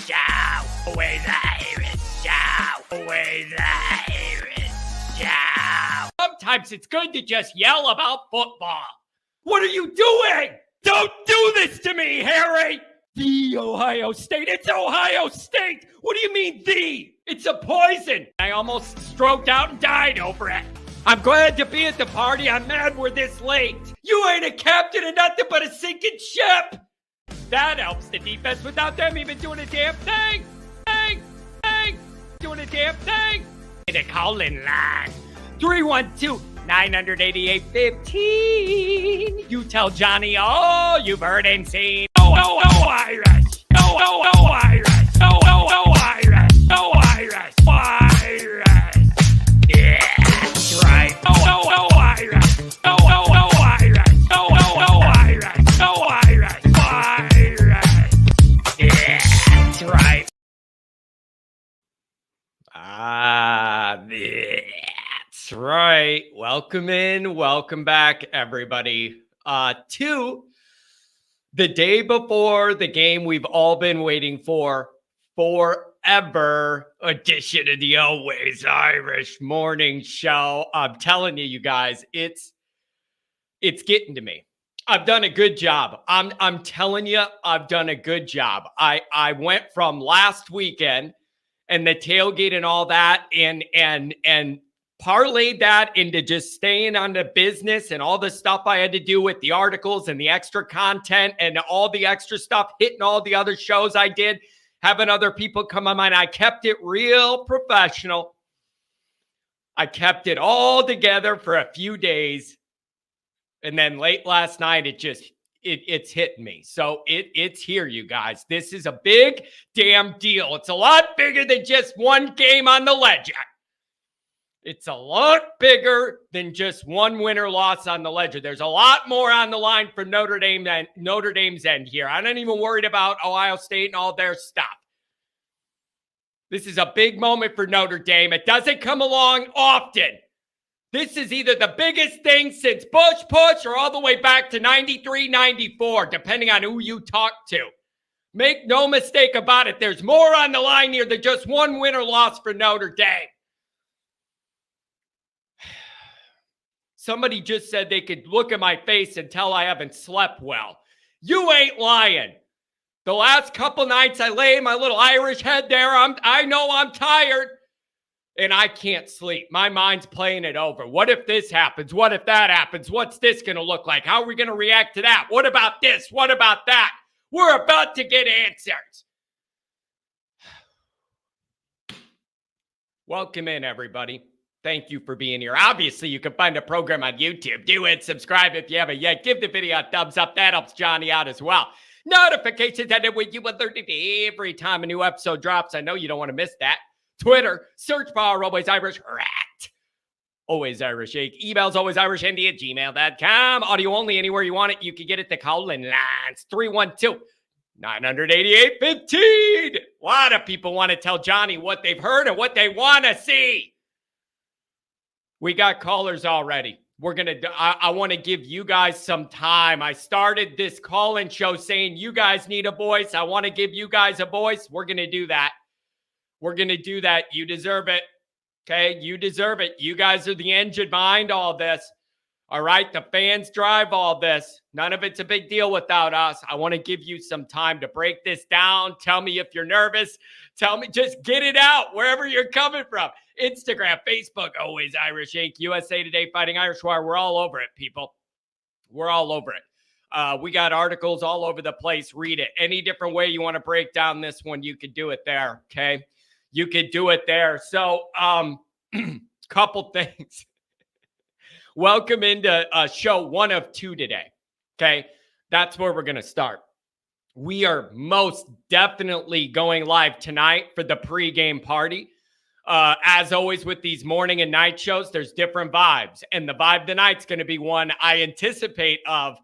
Show. Always Irish Show. Always Irish Show. Sometimes it's good to just yell about football. What are you doing? Don't do this to me, Harry! The Ohio State. It's Ohio State! What do you mean, the? It's a poison! I almost stroked out and died over it. I'm glad to be at the party. I'm mad we're this late. You ain't a captain of nothing but a sinking ship! That helps the defense without them even doing a damn thing! Doing a damn thing! The call-in line. 312-988-15. You tell Johnny all you've heard and seen. Oh, Irish. Oh, Irish. Oh, Irish. Oh, Irish. Irish. Yeah, that's right. Oh, Irish. Oh, Irish. Oh, Irish. Oh, Irish. Irish. Yeah, that's right. That's right. Welcome in. Welcome back, everybody, to the day before the game we've all been waiting for forever edition of the Always Irish Morning Show. I'm telling you guys, it's getting to me. I've done a good job. I'm telling you, I've done a good job. I went from last weekend and the tailgate and all that and parlayed that into just staying on the business and all the stuff I had to do with the articles and the extra content and all the extra stuff, hitting all the other shows I did, having other people come on mine. I kept it real professional. I kept it all together for a few days. And then late last night, it's hitting me. So it's here, you guys. This is a big damn deal. It's a lot bigger than just one game on the ledger. It's a lot bigger than just one win or loss on the ledger. There's a lot more on the line for Notre Dame's end here. I'm not even worried about Ohio State and all their stuff. This is a big moment for Notre Dame. It doesn't come along often. This is either the biggest thing since Bush Push or all the way back to 93, 94, depending on who you talk to. Make no mistake about it. There's more on the line here than just one win or loss for Notre Dame. Somebody just said they could look at my face and tell I haven't slept well. You ain't lying. The last couple nights I lay in my little Irish head there, I know I'm tired. And I can't sleep. My mind's playing it over. What if this happens? What if that happens? What's this going to look like? How are we going to react to that? What about this? What about that? We're about to get answers. Welcome in, everybody. Thank you for being here. Obviously, you can find the program on YouTube. Do it. Subscribe if you haven't yet. Give the video a thumbs up. That helps Johnny out as well. Notifications ended with you alerted every time a new episode drops. I know you don't want to miss that. Twitter, search bar Always Irish Rat. Always Irish Inc. Emails alwaysirishandy@gmail.com. Audio only anywhere you want it. You can get it. The call-in lines 312-988-15. A lot of people want to tell Johnny what they've heard and what they want to see. We got callers already. I want to give you guys some time. I started this call-in show saying you guys need a voice. I want to give you guys a voice. We're going to do that. We're going to do that. You deserve it. Okay? You deserve it. You guys are the engine behind all this. All right? The fans drive all this. None of it's a big deal without us. I want to give you some time to break this down. Tell me if you're nervous. Tell me, just get it out wherever you're coming from. Instagram, Facebook, Always Irish Inc., USA Today, Fighting Irish Wire. We're all over it, people. We're all over it. We got articles all over the place. Read it. Any different way you want to break down this one, you could do it there, okay? You could do it there. So, couple things. Welcome into show 1 of 2 today, okay? That's where we're going to start. We are most definitely going live tonight for the pregame party. As always with these morning and night shows, there's different vibes. And the vibe tonight's going to be one I anticipate of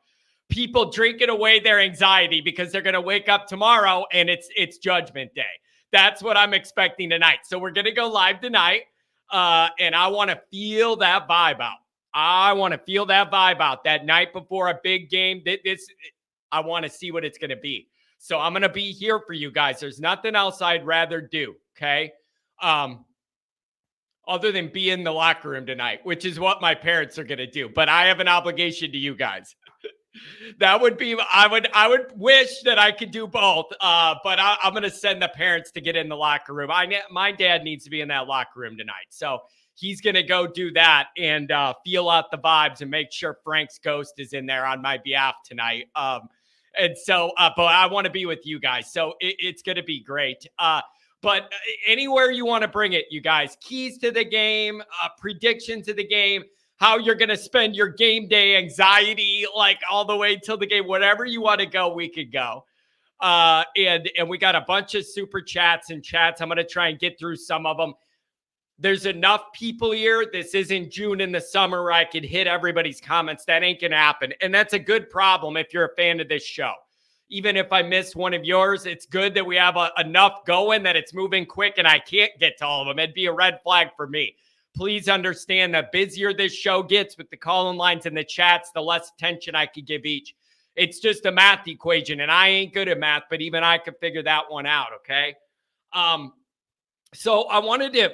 people drinking away their anxiety because they're going to wake up tomorrow and it's Judgment Day. That's what I'm expecting tonight. So we're going to go live tonight, and I want to feel that vibe out. I want to feel that vibe out that night before a big game. I want to see what it's going to be. So I'm going to be here for you guys. There's nothing else I'd rather do. Okay. Other than be in the locker room tonight, which is what my parents are going to do. But I have an obligation to you guys. That would be, I would wish that I could do both. But I'm going to send the parents to get in the locker room. My dad needs to be in that locker room tonight. So he's going to go do that and feel out the vibes and make sure Frank's ghost is in there on my behalf tonight. And so, but I want to be with you guys. So it's going to be great. But anywhere you want to bring it, you guys, keys to the game, predictions of the game, how you're going to spend your game day anxiety, like all the way till the game, whatever you want to go, we could go. And we got a bunch of super chats and chats. I'm going to try and get through some of them. There's enough people here. This isn't June in the summer where I could hit everybody's comments. That ain't going to happen. And that's a good problem if you're a fan of this show. Even if I miss one of yours, it's good that we have enough going that it's moving quick and I can't get to all of them. It'd be a red flag for me. Please understand that busier this show gets with the call-in lines and the chats, the less attention I could give each. It's just a math equation, and I ain't good at math, but even I could figure that one out, okay? So I wanted to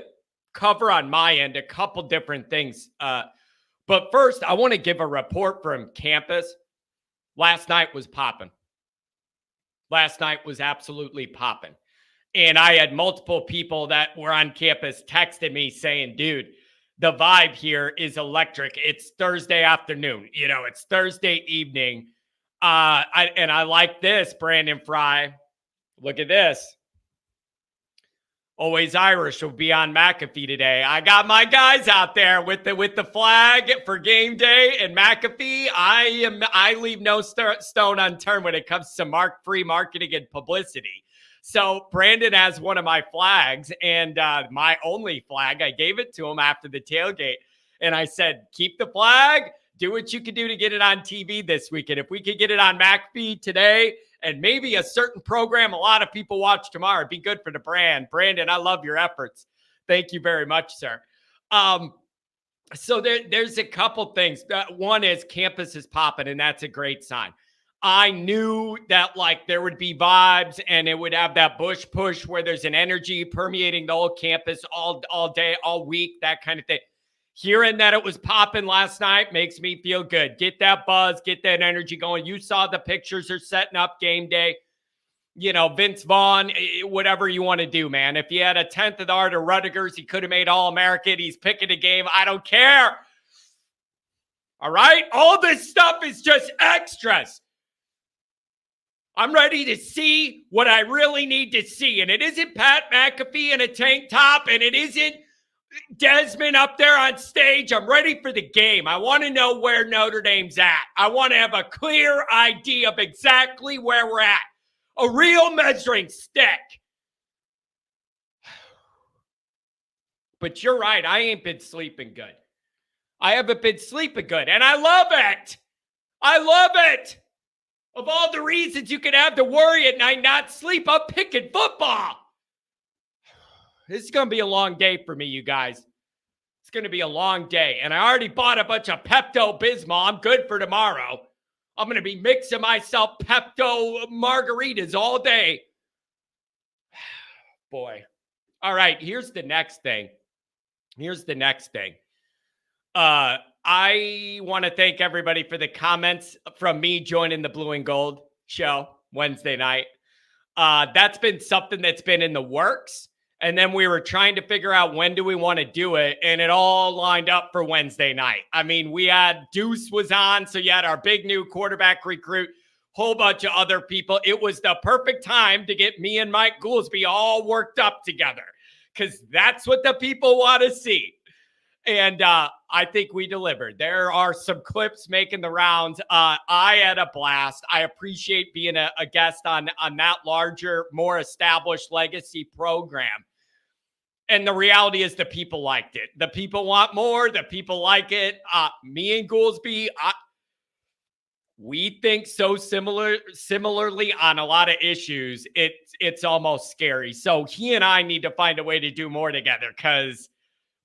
cover on my end a couple different things. But first, I want to give a report from campus. Last night was popping. Last night was absolutely popping. And I had multiple people that were on campus texting me saying, dude, the vibe here is electric. It's Thursday afternoon. You know, it's Thursday evening. I like this, Brandon Fry. Look at this. Always Irish will be on McAfee today. I got my guys out there with the flag for game day and McAfee. I leave no stone unturned when it comes to free marketing and publicity. So Brandon has one of my flags and my only flag. I gave it to him after the tailgate, and I said, "Keep the flag. Do what you can do to get it on TV this weekend. If we could get it on McAfee today." And maybe a certain program a lot of people watch tomorrow. It'd be good for the brand. Brandon, I love your efforts. Thank you very much, sir. So there's a couple things. One is campus is popping, and that's a great sign. I knew that like there would be vibes and it would have that Bush push where there's an energy permeating the whole campus all day, all week, that kind of thing. Hearing that it was popping last night makes me feel good. Get that buzz, get that energy going. You saw the pictures are setting up game day. You know, Vince Vaughn, whatever you want to do, man. If he had a 10th of the art of Rudiger's, he could have made All-American. He's picking a game. I don't care. All right? All this stuff is just extras. I'm ready to see what I really need to see. And it isn't Pat McAfee in a tank top, and it isn't Desmond up there on stage. I'm ready for the game. I want to know where Notre Dame's at. I want to have a clear idea of exactly where we're at. A real measuring stick. But you're right. I ain't been sleeping good. I haven't been sleeping good. And I love it. I love it. Of all the reasons you could have to worry at night, not sleep, I'm picking football. This is going to be a long day for me, you guys. It's going to be a long day. And I already bought a bunch of Pepto-Bismol. I'm good for tomorrow. I'm going to be mixing myself Pepto margaritas all day. Boy. All right, here's the next thing. I want to thank everybody for the comments from me joining the Blue and Gold show Wednesday night. That's been something that's been in the works. And then we were trying to figure out when do we want to do it. And it all lined up for Wednesday night. I mean, we had Deuce was on. So you had our big new quarterback recruit, whole bunch of other people. It was the perfect time to get me and Mike Goolsby all worked up together because that's what the people want to see. And I think we delivered. There are some clips making the rounds. I had a blast. I appreciate being a guest on that larger, more established legacy program. And the reality is the people liked it. The people want more. The people like it. Me and Goolsby, we think so similarly on a lot of issues. It's almost scary. So he and I need to find a way to do more together because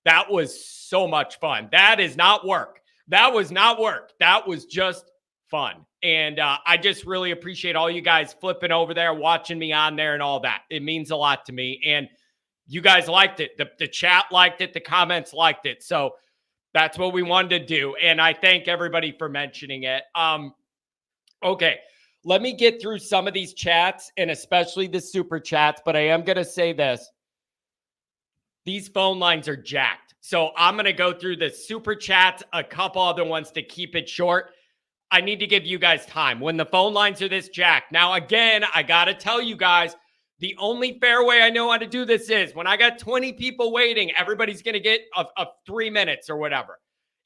that was so much fun. That is not work. That was not work. That was just fun. And I just really appreciate all you guys flipping over there, watching me on there and all that. It means a lot to me. And you guys liked it. The chat liked it. The comments liked it. So that's what we wanted to do. And I thank everybody for mentioning it. Okay, let me get through some of these chats and especially the super chats. But I am going to say this. These phone lines are jacked. So I'm going to go through the super chats, a couple other ones to keep it short. I need to give you guys time when the phone lines are this jacked. Now, again, I got to tell you guys, the only fair way I know how to do this is when I got 20 people waiting, everybody's going to get a 3 minutes or whatever.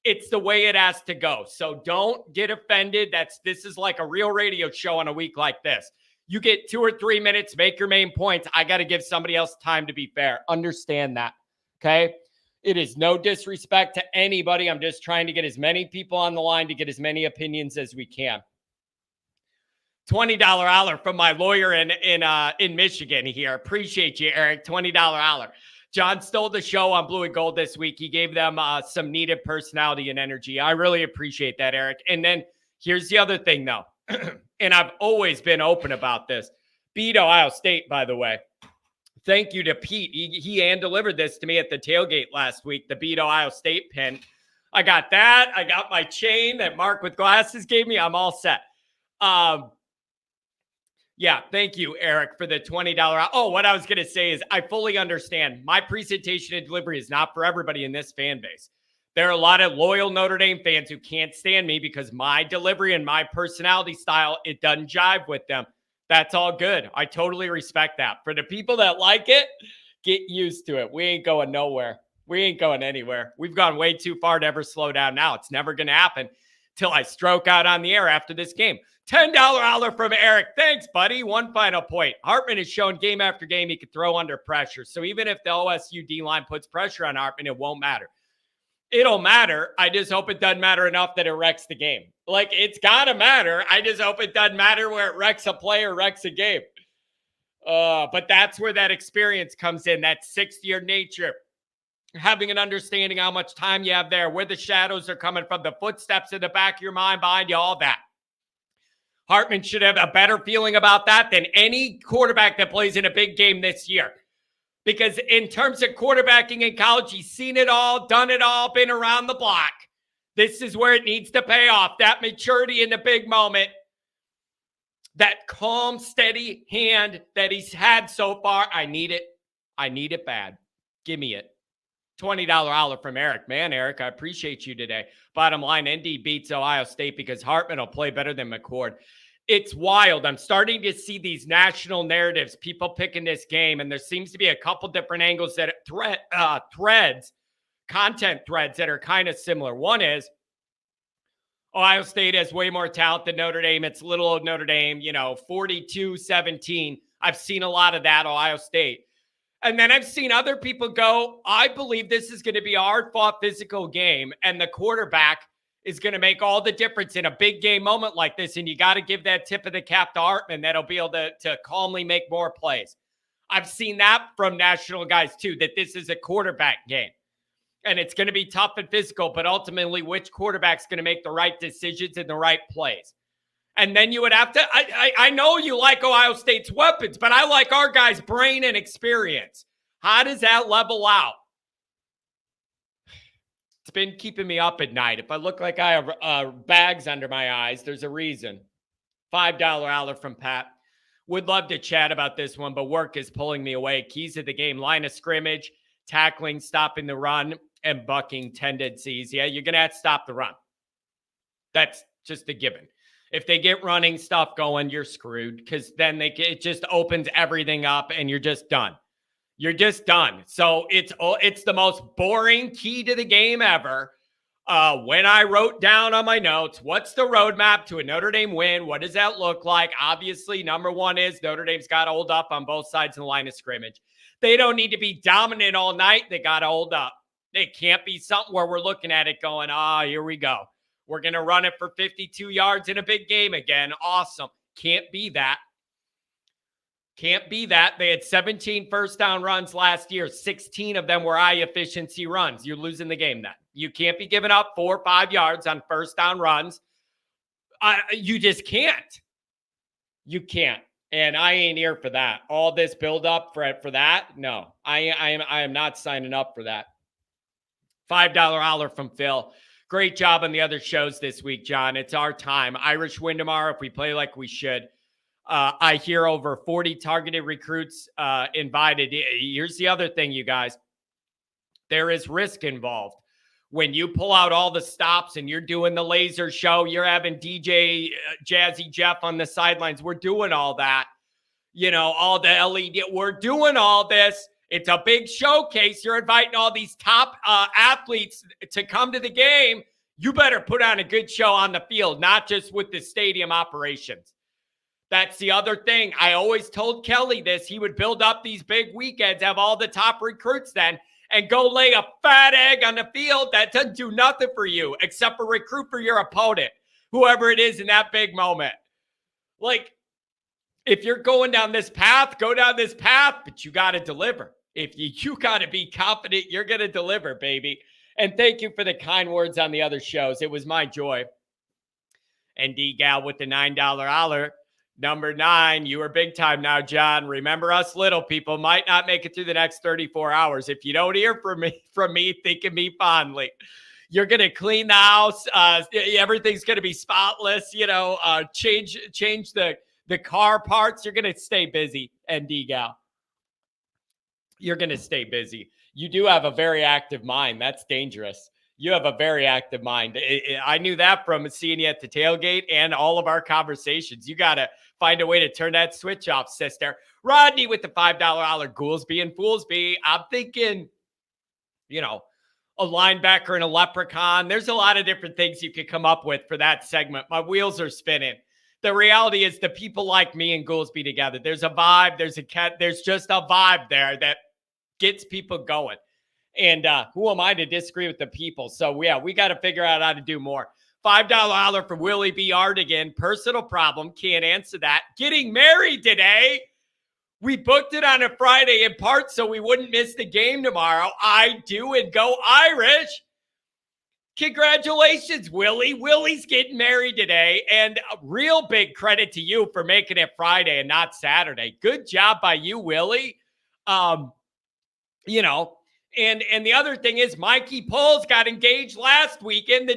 It's the way it has to go. So don't get offended. This is like a real radio show on a week like this. You get 2 or 3 minutes, make your main points. I got to give somebody else time to be fair. Understand that, okay? It is no disrespect to anybody. I'm just trying to get as many people on the line to get as many opinions as we can. $20 holler from my lawyer in Michigan here. Appreciate you, Eric. $20 holler. John stole the show on Blue and Gold this week. He gave them some needed personality and energy. I really appreciate that, Eric. And then here's the other thing, though. And I've always been open about this. Beat Ohio State, by the way. Thank you to Pete. He hand delivered this to me at the tailgate last week, the Beat Ohio State pin. I got that. I got my chain that Mark with glasses gave me. I'm all set. Yeah, thank you, Eric, for the $20. Oh, what I was going to say is I fully understand. My presentation and delivery is not for everybody in this fan base. There are a lot of loyal Notre Dame fans who can't stand me because my delivery and my personality style, it doesn't jive with them. That's all good. I totally respect that. For the people that like it, get used to it. We ain't going nowhere. We ain't going anywhere. We've gone way too far to ever slow down now. It's never going to happen till I stroke out on the air after this game. $10 holler from Eric. Thanks, buddy. One final point. Hartman has shown game after game he can throw under pressure. So even if the OSU D-line puts pressure on Hartman, it won't matter. It'll matter. I just hope it doesn't matter enough that it wrecks the game. Like, it's got to matter. I just hope it doesn't matter where it wrecks a play or wrecks a game. But that's where that experience comes in, that sixth-year nature. Having an understanding how much time you have there, where the shadows are coming from, the footsteps in the back of your mind, behind you, all that. Hartman should have a better feeling about that than any quarterback that plays in a big game this year. Because in terms of quarterbacking in college, he's seen it all, done it all, been around the block. This is where it needs to pay off. That maturity in the big moment, that calm, steady hand that he's had so far. I need it. I need it bad. Give me it. $20 holler from Eric. Man, Eric, I appreciate you today. Bottom line, ND beats Ohio State because Hartman will play better than McCord. It's wild. I'm starting to see these national narratives, people picking this game, and there seems to be a couple different angles that content threads that are kind of similar. One is Ohio State has way more talent than Notre Dame. It's little old Notre Dame, 42-17. I've seen a lot of that, Ohio State. And then I've seen other people go, I believe this is going to be a hard-fought physical game, and the quarterback is going to make all the difference in a big game moment like this. And you got to give that tip of the cap to Hartman that'll be able to calmly make more plays. I've seen that from national guys too, that this is a quarterback game and it's going to be tough and physical, but ultimately which quarterback's going to make the right decisions and the right plays. And then you would have to, I know you like Ohio State's weapons, but I like our guys' brain and experience. How does that level out? It's been keeping me up at night. If I look like I have bags under my eyes, there's a reason. $5 holler from Pat. Would love to chat about this one, but work is pulling me away. Keys of the game, line of scrimmage, tackling, stopping the run, and bucking tendencies. Yeah, you're going to have to stop the run. That's just a given. If they get running stuff going, you're screwed because then it just opens everything up and you're just done. You're just done. So it's the most boring key to the game ever. When I wrote down on my notes, what's the roadmap to a Notre Dame win? What does that look like? Obviously, number one is Notre Dame's got to hold up on both sides of the line of scrimmage. They don't need to be dominant all night. They got to hold up. It can't be something where we're looking at it going, here we go. We're going to run it for 52 yards in a big game again. Awesome. Can't be that. Can't be that. They had 17 first down runs last year. 16 of them were high efficiency runs. You're losing the game then. You can't be giving up 4 or 5 yards on first down runs. You just can't. You can't. And I ain't here for that. All this build up for that. No, I am not signing up for that. $5 holler from Phil. Great job on the other shows this week, John. It's our time. Irish win tomorrow if we play like we should. I hear over 40 targeted recruits invited. Here's the other thing, you guys. There is risk involved. When you pull out all the stops and you're doing the laser show, you're having DJ Jazzy Jeff on the sidelines. We're doing all that. You know, all the LED. We're doing all this. It's a big showcase. You're inviting all these top athletes to come to the game. You better put on a good show on the field, not just with the stadium operations. That's the other thing. I always told Kelly this. He would build up these big weekends, have all the top recruits then, and go lay a fat egg on the field. That doesn't do nothing for you except for recruit for your opponent, whoever it is in that big moment. Like, if you're going down this path, go down this path, but you got to deliver. If you got to be confident, you're going to deliver, baby. And thank you for the kind words on the other shows. It was my joy. And D-Gal with the $9 holler. Number 9, you are big time now, John. Remember, us little people might not make it through the next 34 hours. If you don't hear from me, think of me fondly. You're going to clean the house. Everything's going to be spotless. You know, change the car parts. You're going to stay busy, ND Gal. You're going to stay busy. You do have a very active mind. That's dangerous. You have a very active mind. I knew that from seeing you at the tailgate and all of our conversations. You got to find a way to turn that switch off, sister. Rodney with the $5 holler. Goolsby and Foolsby. I'm thinking, you know, a linebacker and a leprechaun. There's a lot of different things you could come up with for that segment. My wheels are spinning. The reality is the people like me and Goolsby together. There's a vibe. There's just a vibe there that gets people going. And who am I to disagree with the people? So, yeah, we got to figure out how to do more. $5 holler for Willie B. Artigan. Personal problem. Can't answer that. Getting married today. We booked it on a Friday in part so we wouldn't miss the game tomorrow. I do, and go Irish. Congratulations, Willie. Willie's getting married today. And a real big credit to you for making it Friday and not Saturday. Good job by you, Willie. You know, and the other thing is Mikey Poles got engaged last weekend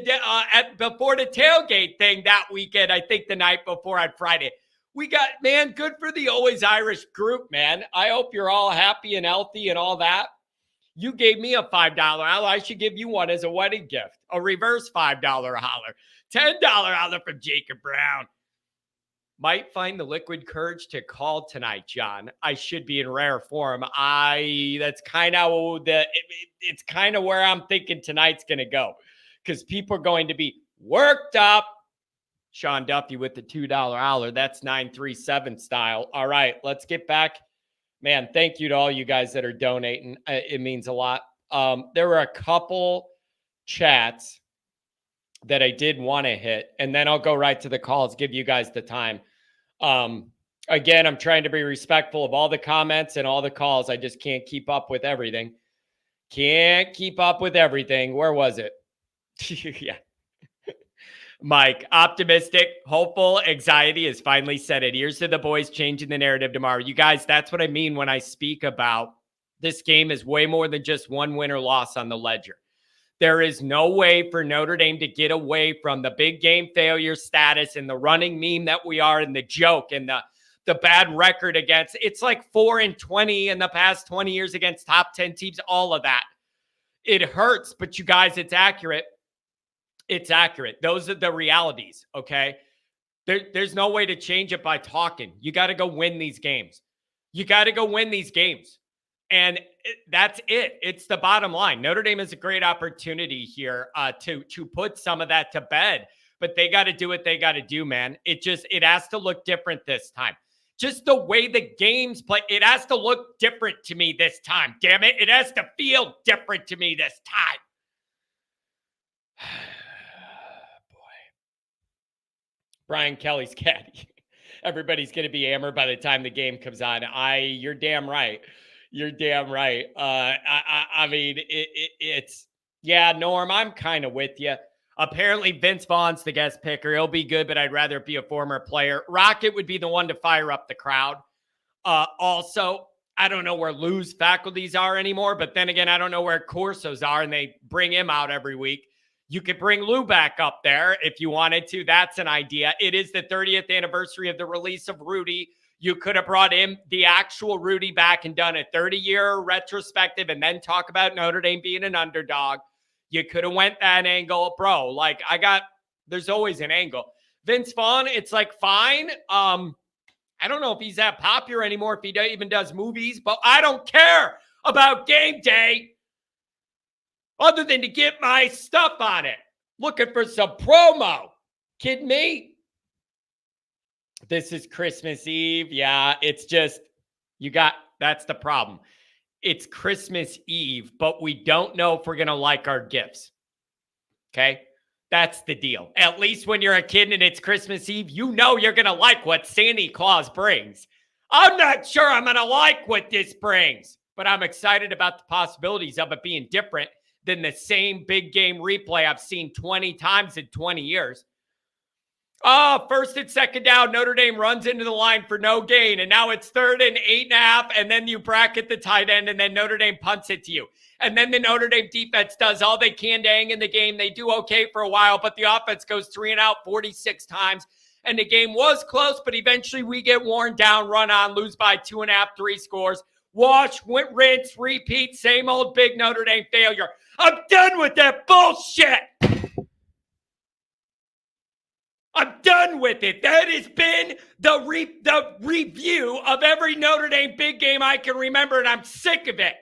before the tailgate thing that weekend, I think the night before on Friday. We got, man, good for the Always Irish group, man. I hope you're all happy and healthy and all that. You gave me a $5 holler. I should give you one as a wedding gift. A reverse $5 holler. $10 holler from Jacob Brown. Might find the liquid courage to call tonight, John. I should be in rare form. That's kind of it's kind of where I'm thinking tonight's going to go, because people are going to be worked up. Sean Duffy with the $2 holler. That's 937 style. All right, let's get back. Man, thank you to all you guys that are donating. It means a lot. There were a couple chats that I did want to hit, and then I'll go right to the calls, give you guys the time. Again, I'm trying to be respectful of all the comments and all the calls. I just can't keep up with everything. Can't keep up with everything. Where was it? Yeah. Mike, optimistic, hopeful, anxiety has finally set it. Here's to the boys changing the narrative tomorrow. You guys, that's what I mean when I speak about this game is way more than just one win or loss on the ledger. There is no way for Notre Dame to get away from the big game failure status and the running meme that we are and the joke and the bad record against. It's like 4-20 in the past 20 years against top 10 teams, all of that. It hurts, but you guys, it's accurate. It's accurate. Those are the realities, okay? There's no way to change it by talking. You got to go win these games. You got to go win these games. And that's it. It's the bottom line. Notre Dame is a great opportunity here to put some of that to bed. But they got to do what they got to do, man. It has to look different this time. Just the way the games play, it has to look different to me this time. Damn it. It has to feel different to me this time. Brian Kelly's caddy. Everybody's going to be hammered by the time the game comes on. You're damn right. You're damn right. I mean, it's, yeah, Norm, I'm kind of with you. Apparently, Vince Vaughn's the guest picker. He'll be good, but I'd rather it be a former player. Rocket would be the one to fire up the crowd. Also, I don't know where Lou's faculties are anymore, but then again, I don't know where Corso's are, and they bring him out every week. You could bring Lou back up there if you wanted to. That's an idea. It is the 30th anniversary of the release of Rudy. You could have brought in the actual Rudy back and done a 30-year retrospective and then talk about Notre Dame being an underdog. You could have went that angle. Bro, like there's always an angle. Vince Vaughn, it's like fine. I don't know if he's that popular anymore, if he even does movies, but I don't care about game day other than to get my stuff on it. Looking for some promo. Kidding me? This is Christmas Eve. Yeah, it's just, that's the problem. It's Christmas Eve, but we don't know if we're going to like our gifts. Okay? That's the deal. At least when you're a kid and it's Christmas Eve, you know you're going to like what Santa Claus brings. I'm not sure I'm going to like what this brings, but I'm excited about the possibilities of it being different than the same big game replay I've seen 20 times in 20 years. Oh, first and second down, Notre Dame runs into the line for no gain, and now it's 3rd and 8.5, and then you bracket the tight end, and then Notre Dame punts it to you. And then the Notre Dame defense does all they can to hang in the game. They do okay for a while, but the offense goes 3 and out 46 times, and the game was close, but eventually we get worn down, run on, lose by 2.5, 3 scores. Wash, rinse, repeat, same old big Notre Dame failure. I'm done with that bullshit. I'm done with it. That has been the review of every Notre Dame big game I can remember, and I'm sick of it.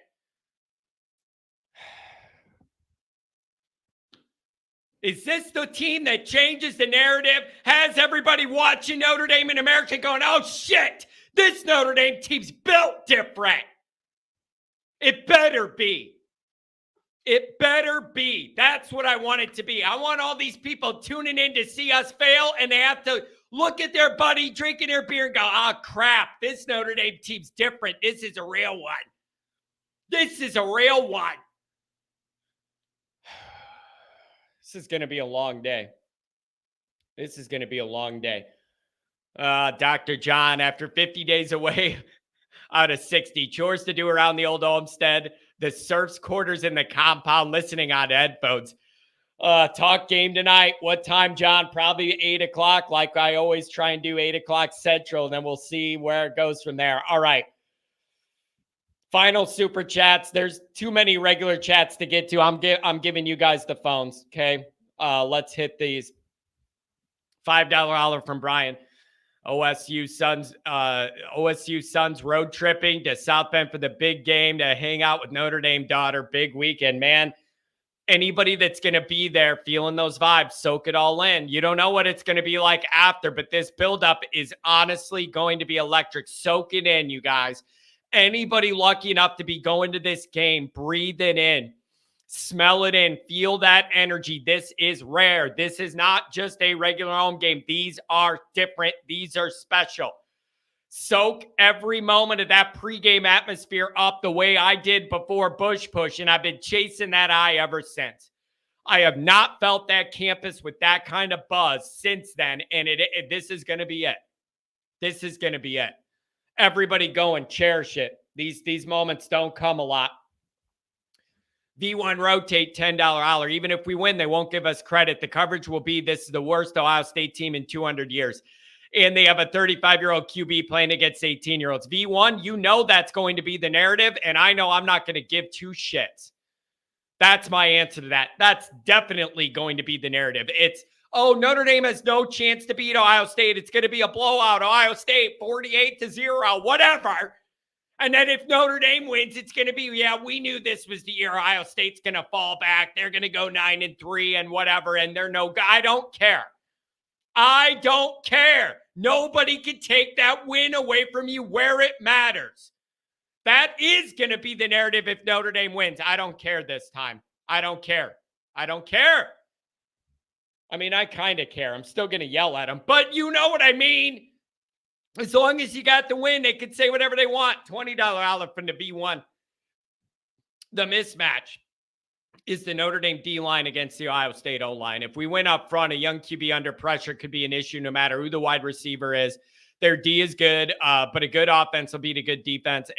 Is this the team that changes the narrative, has everybody watching Notre Dame in America going, oh shit, this Notre Dame team's built different? It better be. It better be. That's what I want it to be. I want all these people tuning in to see us fail, and they have to look at their buddy drinking their beer and go, oh, crap, this Notre Dame team's different. This is a real one. This is a real one. This is going to be a long day. This is going to be a long day. Dr. John, after 50 days away out of 60, chores to do around the old homestead, the Surfs quarters in the compound, listening on headphones. Talk game tonight. What time, John? Probably 8 o'clock, like I always try and do, 8 o'clock Central, and then we'll see where it goes from there. All right. Final super chats. There's too many regular chats to get to. I'm giving you guys the phones, okay? Let's hit these. $5 holler from Brian. OSU Suns road tripping to South Bend for the big game to hang out with Notre Dame daughter. Big weekend, man. Anybody that's going to be there feeling those vibes, soak it all in. You don't know what it's going to be like after, but this buildup is honestly going to be electric. Soak it in, you guys. Anybody lucky enough to be going to this game, breathe it in. Smell it in. Feel that energy. This is rare. This is not just a regular home game. These are different. These are special. Soak every moment of that pregame atmosphere up the way I did before Bush Push, and I've been chasing that high ever since. I have not felt that campus with that kind of buzz since then, and this is going to be it. This is going to be it. Everybody go and cherish it. These moments don't come a lot. V1 rotate, $10 holler. Even if we win, they won't give us credit. The coverage will be, this is the worst Ohio State team in 200 years. And they have a 35-year-old QB playing against 18-year-olds. V1, you know that's going to be the narrative, and I know I'm not going to give two shits. That's my answer to that. That's definitely going to be the narrative. It's, oh, Notre Dame has no chance to beat Ohio State. It's going to be a blowout. Ohio State, 48-0, whatever. And then if Notre Dame wins, it's going to be, yeah, we knew this was the year Ohio State's going to fall back. They're going to go 9-3 and whatever, and they're no, I don't care. I don't care. Nobody can take that win away from you where it matters. That is going to be the narrative if Notre Dame wins. I don't care this time. I don't care. I don't care. I mean, I kind of care. I'm still going to yell at them, but you know what I mean. As long as you got the win, they can say whatever they want. $20 holler from the V1. The mismatch. is the Notre Dame D-line against the Ohio State O-line. If we win up front, a young QB under pressure could be an issue no matter who the wide receiver is. Their D is good, but a good offense will beat a good defense.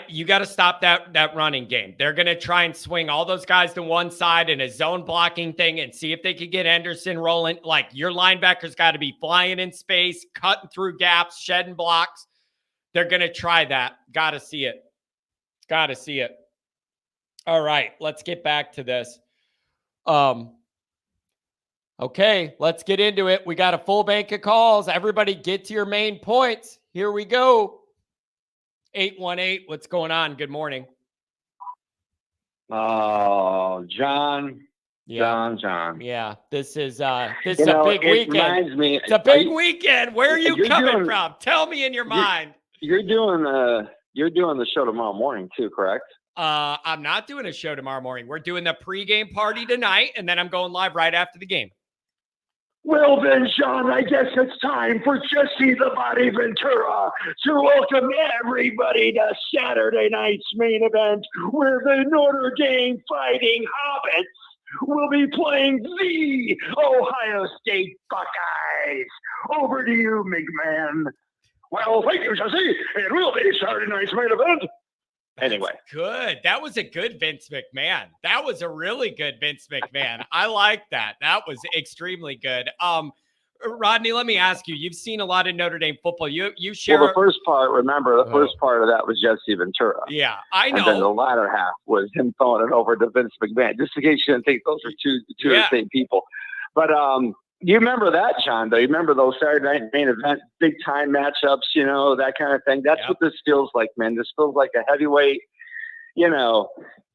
You got to stop that running game. They're going to try and swing all those guys to one side in a zone blocking thing and see if they could get Henderson rolling. Like, your linebackers got to be flying in space, cutting through gaps, shedding blocks. They're going to try that. Got to see it. Got to see it. All right, let's get back to this. Okay, let's get into it. We got a full bank of calls. Everybody get to your main points. Here we go. 818, what's going on? Good morning. Oh, John. John. Yeah, this is a big weekend. Reminds me, it's a big weekend. Where are you coming from? Tell me in your mind. You're doing the show tomorrow morning too, correct? I'm not doing a show tomorrow morning. We're doing the pregame party tonight, and then I'm going live right after the game. Well then, Sean, I guess it's time for Jesse the Body Ventura to welcome everybody to Saturday night's main event, where the Notre Dame Fighting Hobbits will be playing the Ohio State Buckeyes. Over to you, McMahon. Well, thank you, Jesse. It will be Saturday night's main event. Anyway. That's good. That was a good Vince McMahon. That was a really good Vince McMahon. I like that. That was extremely good. Rodney, let me ask you. You've seen a lot of Notre Dame football. You share. Well, the first part, remember, first part of that was Jesse Ventura. Yeah, I know. And then the latter half was him throwing it over to Vince McMahon, just in case you didn't think those are two of the same people. But you remember that, John, though? You remember those Saturday night main event, big time matchups, that kind of thing? That's what this feels like, man. This feels like a heavyweight,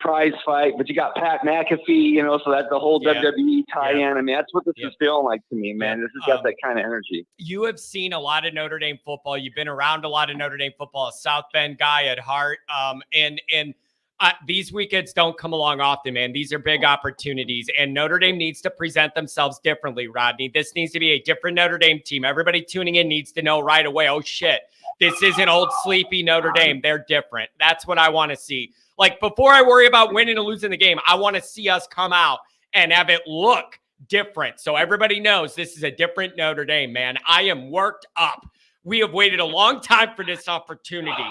prize fight. But you got Pat McAfee, so that's the whole WWE tie-in. I mean, that's what this is feeling like to me, man. This has got that kind of energy. You have seen a lot of Notre Dame football. You've been around a lot of Notre Dame football, a South Bend guy at heart. These weekends don't come along often, man. These are big opportunities, and Notre Dame needs to present themselves differently, Rodney. This needs to be a different Notre Dame team. Everybody tuning in needs to know right away, oh, shit, this isn't old sleepy Notre Dame. They're different. That's what I want to see. Like, before I worry about winning and losing the game, I want to see us come out and have it look different. So everybody knows this is a different Notre Dame, man. I am worked up. We have waited a long time for this opportunity.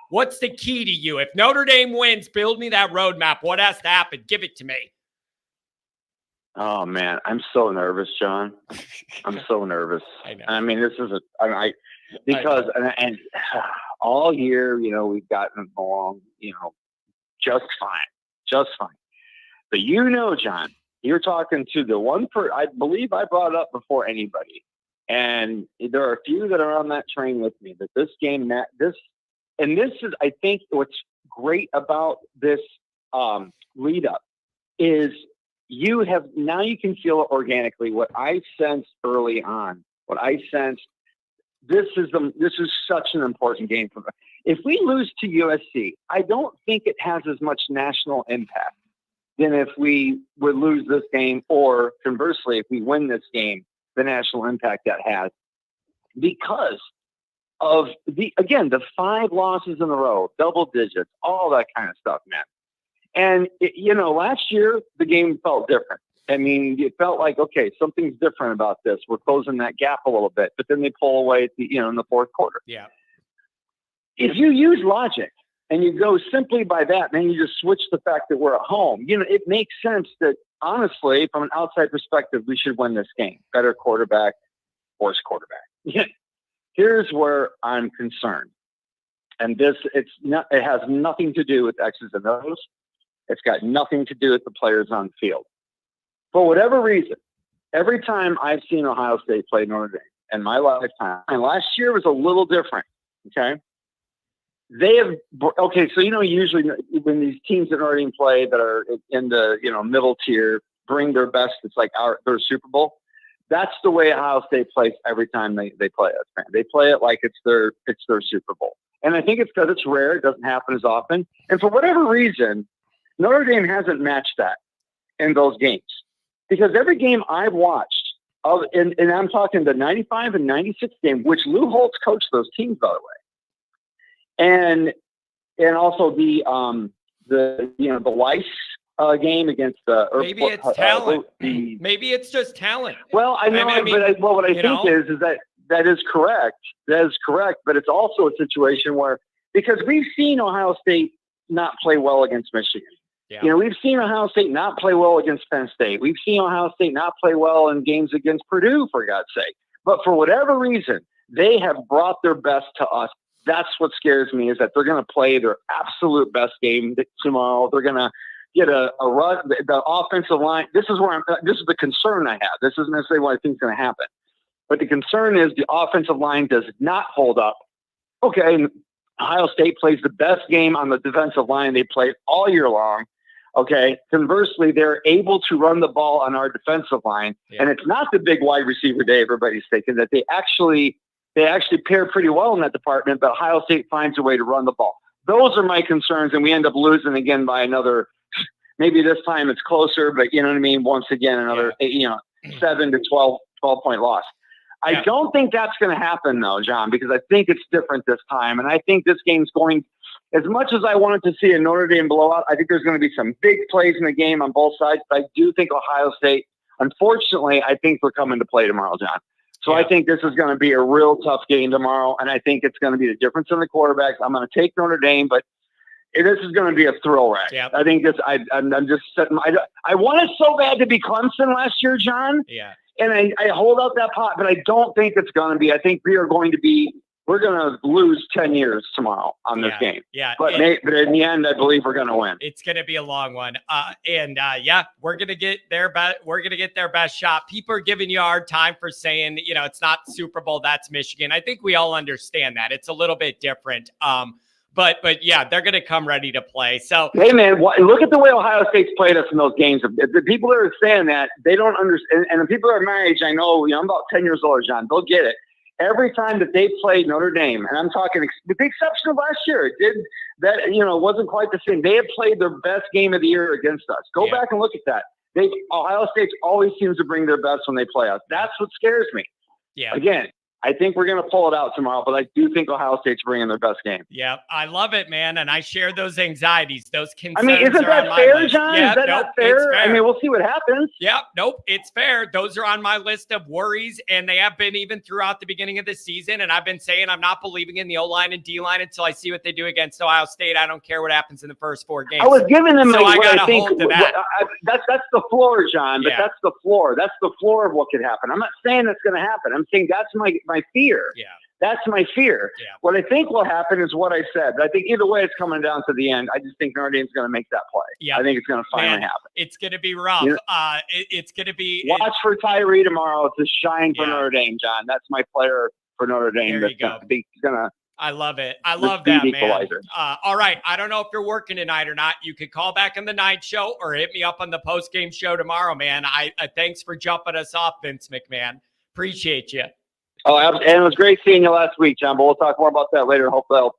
What's the key to you? If Notre Dame wins, build me that roadmap. What has to happen? Give it to me. Oh, man. I'm so nervous, John. I'm so nervous. I know. I mean, this is and all year, we've gotten along, just fine. But John, you're talking to the one I believe I brought up before anybody. And there are a few that are on that train with me that this game, and this is, I think, what's great about this lead up is you can feel it organically. What I sensed early on, this is such an important game for them. If we lose to USC, I don't think it has as much national impact than if we would lose this game, or conversely, if we win this game, the national impact that has, because of the 5 losses in a row, double digits, all that kind of stuff, man. And last year the game felt different. I mean, it felt like, okay, something's different about this. We're closing that gap a little bit, but then they pull away at in the fourth quarter. Yeah. If you use logic and you go simply by that, then you just switch the fact that we're at home. It makes sense that, honestly, from an outside perspective, we should win this game. Better quarterback, worse quarterback. Here's where I'm concerned. And it has nothing to do with X's and O's. It's got nothing to do with the players on the field. For whatever reason, every time I've seen Ohio State play Notre Dame in my lifetime, and last year was a little different, okay? So usually when these teams that Notre Dame play that are in the middle tier bring their best, it's like their Super Bowl. That's the way Ohio State plays every time they play us, man. They play it like it's their Super Bowl. And I think it's because it's rare. It doesn't happen as often. And for whatever reason, Notre Dame hasn't matched that in those games. Because every game I've watched, and I'm talking the 95 and 96 game, which Lou Holtz coached those teams, by the way. And also the the Weiss game against maybe it's talent. Maybe it's just talent. Well, I know, but what I think is that is correct. That is correct, but it's also a situation where, because we've seen Ohio State not play well against Michigan. Yeah. We've seen Ohio State not play well against Penn State. We've seen Ohio State not play well in games against Purdue, for God's sake. But for whatever reason, they have brought their best to us. That's what scares me, is that they're going to play their absolute best game tomorrow. They're going to get a run. The offensive line. This is the concern I have. This isn't necessarily what I think is going to happen. But the concern is the offensive line does not hold up. Okay, Ohio State plays the best game on the defensive line they played all year long. Okay, conversely, they're able to run the ball on our defensive line. Yeah. And it's not the big wide receiver day everybody's thinking, that they actually pair pretty well in that department, but Ohio State finds a way to run the ball. Those are my concerns, and we end up losing again by another, maybe this time it's closer, but you know what I mean? Once again, another 7 to 12 point loss. I don't think that's going to happen, though, John, because I think it's different this time. And I think this game's going, as much as I wanted to see a Notre Dame blowout, I think there's going to be some big plays in the game on both sides. But I do think Ohio State, unfortunately, I think they're coming to play tomorrow, John. So I think this is going to be a real tough game tomorrow. And I think it's going to be the difference in the quarterbacks. I'm going to take Notre Dame, but this is going to be a thrill ride. Yep. I think I'm just setting, I wanted so bad to be Clemson last year, John. Yeah. And I hold out that pot, but I don't think it's going to be. I think we're going to lose 10 years tomorrow on this game. Yeah. But in the end, I believe we're going to win. It's going to be a long one. We're going to get their best shot. People are giving you a hard time for saying, it's not Super Bowl, that's Michigan. I think we all understand that. It's a little bit different. But yeah, they're going to come ready to play. So, hey, man, look at the way Ohio State's played us in those games. The people that are saying that, they don't understand. And the people that are my age, I know, I'm about 10 years older, John. They'll get it. Every time that they played Notre Dame, and I'm talking with the exception of last year, it did that. It wasn't quite the same. They have played their best game of the year against us. Go back and look at that. Ohio State always seems to bring their best when they play us. That's what scares me. Yeah. Again, I think we're going to pull it out tomorrow, but I do think Ohio State's bringing their best game. Yeah, I love it, man, and I share those anxieties, those concerns. I mean, isn't that fair, John? Yeah, is that not fair? I mean, we'll see what happens. Yeah, nope, it's fair. Those are on my list of worries, and they have been even throughout the beginning of the season, and I've been saying I'm not believing in the O-line and D-line until I see what they do against Ohio State. I don't care what happens in the first 4 games. I was giving them I got to hold to that. That's the floor, John, but that's the floor. That's the floor of what could happen. I'm not saying that's going to happen. I'm saying that's my fear. Yeah. That's my fear. Yeah. What I think will happen is what I said. I think either way, it's coming down to the end. I just think Notre Dame's going to make that play. Yeah. I think it's going to finally happen. It's going to be rough. It's going to be. Watch for Tyree tomorrow to shine for Notre Dame, John. That's my player for Notre Dame. There you go. He's gonna. I love it. I love that, man. All right. I don't know if you're working tonight or not. You could call back on the night show or hit me up on the post-game show tomorrow, man. I thanks for jumping us off, Vince McMahon. Appreciate you. Oh, and it was great seeing you last week, John, but we'll talk more about that later. Hopefully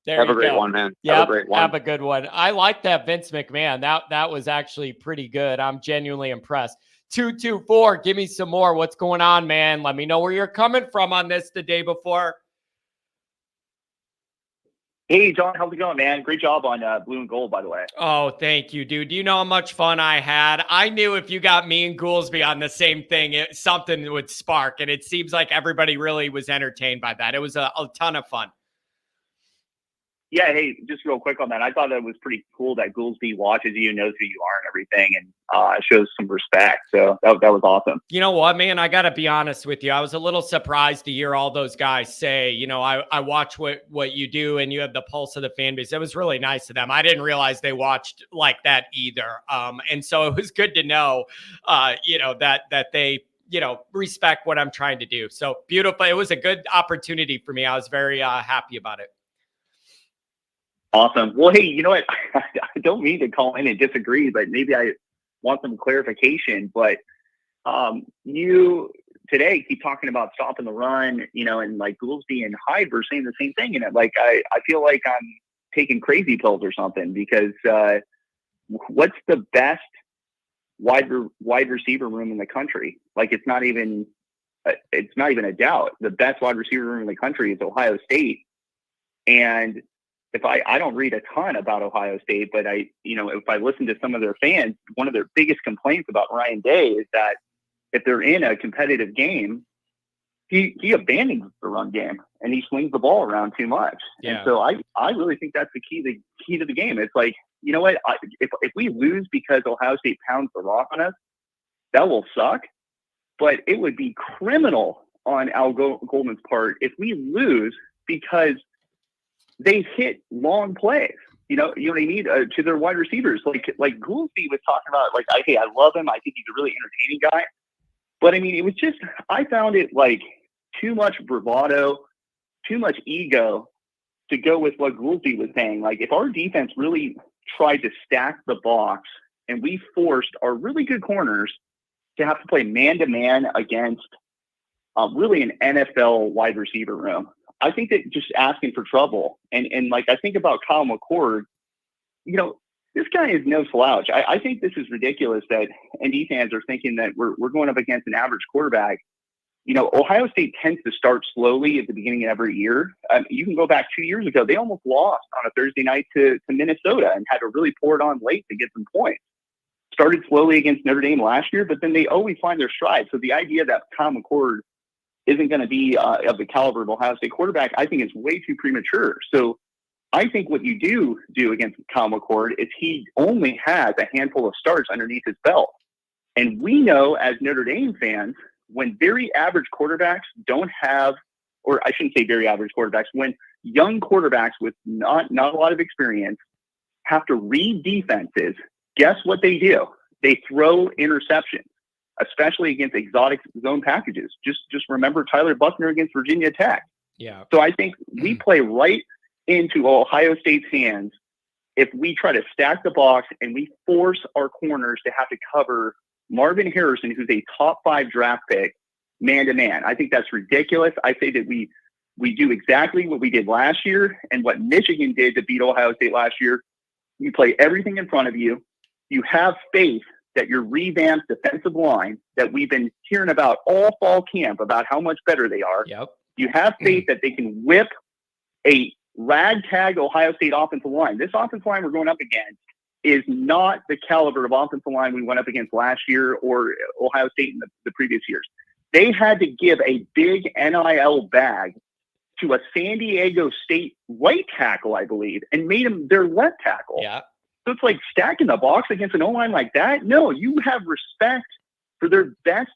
have a great one, man. Yeah, have a good one. I like that Vince McMahon. That was actually pretty good. I'm genuinely impressed. 224, give me some more. What's going on, man? Let me know where you're coming from on this the day before. Hey, John, how's it going, man? Great job on blue and gold, by the way. Oh, thank you, dude. Do you know how much fun I had? I knew if you got me and Goolsby on the same thing, something would spark, and it seems like everybody really was entertained by that. It was a ton of fun. Yeah, hey, just real quick on that. I thought that was pretty cool that Goolsby watches you, knows who you are and everything, and shows some respect. So that was awesome. You know what, man? I got to be honest with you. I was a little surprised to hear all those guys say, I watch what you do and you have the pulse of the fan base. It was really nice of them. I didn't realize they watched like that either. And so it was good to know, that they, respect what I'm trying to do. So beautiful. It was a good opportunity for me. I was very happy about it. Awesome. Well, hey, you know what? I don't mean to call in and disagree, but maybe I want some clarification. But you today keep talking about stopping the run, and like Goolsby and Hyde were saying the same thing. And I feel like I'm taking crazy pills or something, because what's the best wide receiver room in the country? Like, it's not even a doubt. The best wide receiver room in the country is Ohio State. And if I don't read a ton about Ohio State, but if I listen to some of their fans, one of their biggest complaints about Ryan Day is that if they're in a competitive game, he abandons the run game and he swings the ball around too much. Yeah. And so I really think that's the key to the game. It's like, you know what, if we lose because Ohio State pounds the rock on us, that will suck. But it would be criminal on Al Goldman's part if we lose because they hit long plays. You know what I mean? To their wide receivers, like Goolsby was talking about. Like, I love him. I think he's a really entertaining guy. But I mean, it was just, I found it like too much bravado, too much ego to go with what Goolsby was saying. Like, if our defense really tried to stack the box and we forced our really good corners to have to play man-to-man against really an NFL wide receiver room, I think that just asking for trouble. And like, I think about Kyle McCord, this guy is no slouch. I think this is ridiculous that ND fans are thinking that we're going up against an average quarterback. Ohio State tends to start slowly at the beginning of every year. You can go back 2 years ago. They almost lost on a Thursday night to Minnesota and had to really pour it on late to get some points. Started slowly against Notre Dame last year, but then they always find their stride. So the idea that Kyle McCord isn't going to be of the caliber of Ohio State quarterback, I think is way too premature. So I think what you do against Kyle McCord is he only has a handful of starts underneath his belt. And we know as Notre Dame fans, when very average quarterbacks don't have, or I shouldn't say very average quarterbacks, when young quarterbacks with not a lot of experience have to read defenses, guess what they do? They throw interceptions, especially against exotic zone packages. Just remember Tyler Buckner against Virginia Tech. Yeah. So I think we play right into Ohio State's hands if we try to stack the box and we force our corners to have to cover Marvin Harrison, who's a top 5 draft pick, man-to-man. I think that's ridiculous. I say that we do exactly what we did last year and what Michigan did to beat Ohio State last year. You play everything in front of you. You have faith that your revamped defensive line that we've been hearing about all fall camp about how much better they are. Yep. You have faith that they can whip a ragtag Ohio State offensive line. This offensive line we're going up against is not the caliber of offensive line we went up against last year or Ohio State in the previous years. They had to give a big NIL bag to a San Diego State right tackle, I believe, and made him their left tackle. Yeah. So it's like stacking the box against an O-line like that. No, you have respect for their best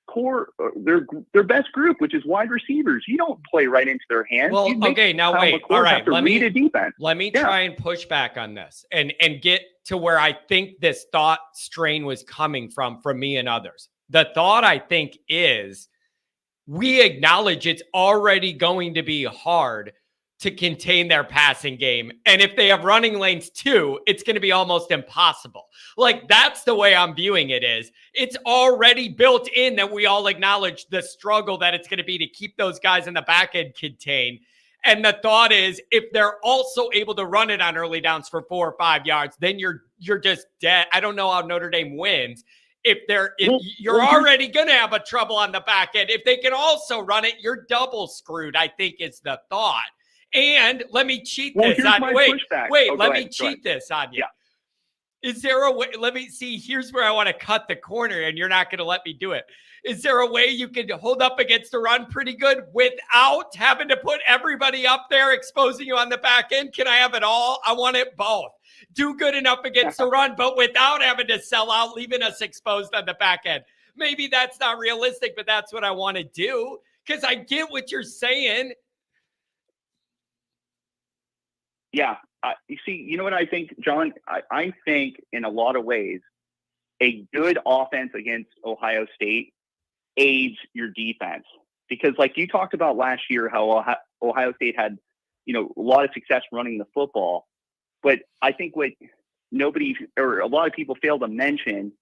core, their best group, which is wide receivers. You don't play right into their hands. Well, okay, now wait. All right, let me try and push back on this and get to where I think this thought strain was coming from me and others. The thought, I think, is we acknowledge it's already going to be hard to contain their passing game. And if they have running lanes too, it's going to be almost impossible. Like, that's the way I'm viewing it is. It's already built in that we all acknowledge the struggle that it's going to be to keep those guys in the back end contained. And the thought is, if they're also able to run it on early downs for 4 or 5 yards, then you're just dead. I don't know how Notre Dame wins. You're already going to have a trouble on the back end. If they can also run it, you're double screwed, I think is the thought. And let me cheat this on you. Let me cheat this on you. Yeah. Is there a way? Let me see. Here's where I want to cut the corner, and you're not going to let me do it. Is there a way you can hold up against the run pretty good without having to put everybody up there, exposing you on the back end? Can I have it all? I want it both. Do good enough against the run, but without having to sell out, leaving us exposed on the back end. Maybe that's not realistic, but that's what I want to do because I get what you're saying. Yeah. You see, you know what I think, John? I think in a lot of ways, a good offense against Ohio State aids your defense. Because like you talked about last year, how Ohio State had, a lot of success running the football. But I think what nobody or a lot of people fail to mention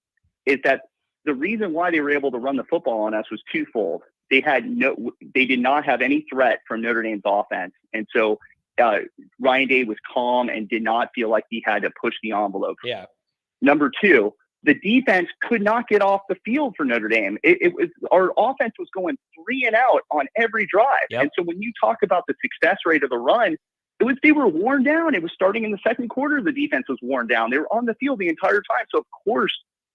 is that the reason why they were able to run the football on us was twofold. They did not have any threat from Notre Dame's offense. And so Ryan Day was calm and did not feel like he had to push the envelope. Yeah. Number two, the defense could not get off the field for Notre Dame. It was our offense was going 3 and out on every drive. Yep. And so when you talk about the success rate of the run They were worn down. It was starting in the second quarter. The defense was worn down. They were on the field the entire time. So of course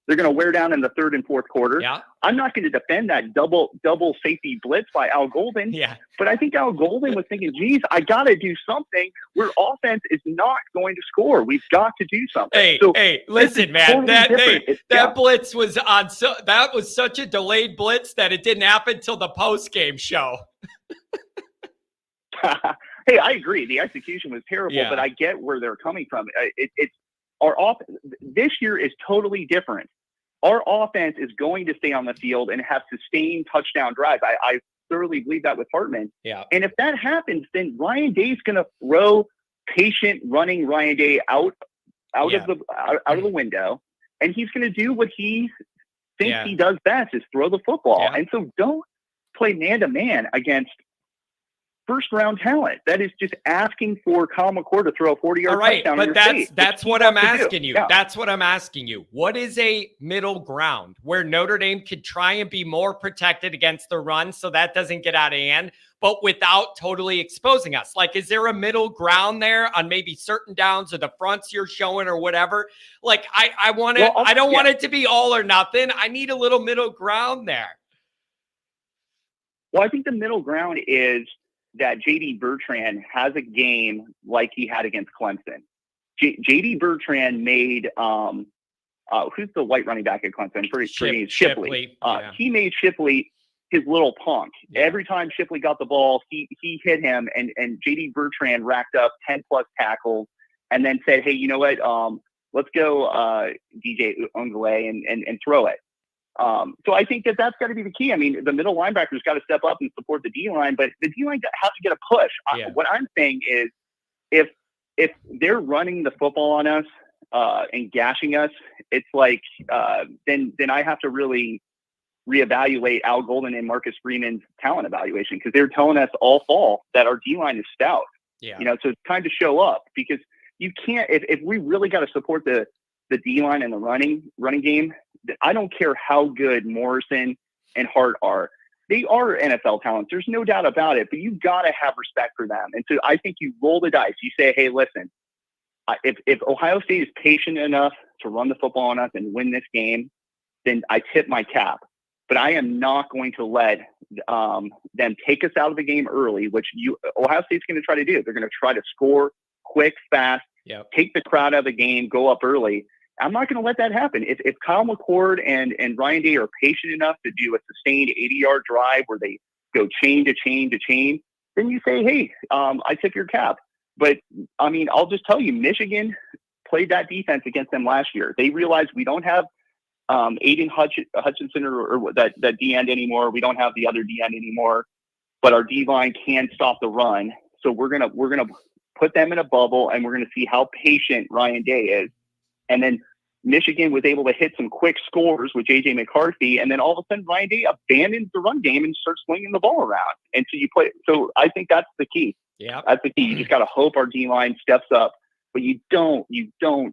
they're going to wear down in the third and fourth quarter. Yeah. I'm not going to defend that double safety blitz by Al Golden. Yeah. But I think Al Golden was thinking, geez, I got to do something. Where offense is not going to score. We've got to do something. Hey, listen, man. Totally that blitz was on. That was such a delayed blitz that it didn't happen till the post-game show. Hey, I agree. The execution was terrible, but I get where they're coming from. It's our this year is totally different. Our offense is going to stay on the field and have sustained touchdown drives. I thoroughly believe that with Hartman. Yeah. And if that happens, then Ryan Day's going to throw patient running Ryan Day out of the window, and he's going to do what he thinks he does best, is throw the football. Yeah. And so don't play man to man against first round talent. That is just asking for Kyle McCord to throw a 40-yard touchdown. But that's what I'm asking you. Yeah. That's what I'm asking you. What is a middle ground where Notre Dame could try and be more protected against the run so that doesn't get out of hand, but without totally exposing us? Like, is there a middle ground there on maybe certain downs or the fronts you're showing or whatever? Like, I want to, I don't want it to be all or nothing. I need a little middle ground there. Well, I think the middle ground is that J.D. Bertrand has a game like he had against Clemson. J.D. Bertrand made who's the white running back at Clemson? Shipley. He made Shipley his little punk. Yeah. Every time Shipley got the ball, he hit him, and J.D. Bertrand racked up 10+ tackles, and then said, "Hey, you know what? Let's go DJ Ungwe and throw it." So I think that's got to be the key. I mean, the middle linebackers got to step up and support the D-line, but the D-line has to get a push. What I'm saying is if they're running the football on us and gashing us, it's like then I have to really reevaluate Al Golden and Marcus Freeman's talent evaluation, because they're telling us all fall that our D-line is stout. Yeah. So it's time to show up, because you can't, if we really got to support the D-line and the running game, I don't care how good Morrison and Hart are. They are NFL talents. There's no doubt about it, but you've got to have respect for them. And so I think you roll the dice. You say, hey, listen, if Ohio State is patient enough to run the football on us and win this game, then I tip my cap. But I am not going to let them take us out of the game early, which Ohio State's going to try to do. They're going to try to score quick, fast, take the crowd out of the game, go up early. I'm not going to let that happen. If Kyle McCord and Ryan Day are patient enough to do a sustained 80-yard drive where they go chain to chain to chain, then you say, hey, I tip your cap. But, I mean, I'll just tell you, Michigan played that defense against them last year. They realized we don't have Aiden Hutchinson or that D-end anymore. We don't have the other D-end anymore. But our D-line can stop the run. So we're gonna put them in a bubble, and we're going to see how patient Ryan Day is. And then Michigan was able to hit some quick scores with J.J. McCarthy, and then all of a sudden Ryan Day abandons the run game and starts swinging the ball around. And so you play. So I think that's the key. Yeah, that's the key. You just got to hope our D-line steps up, but you don't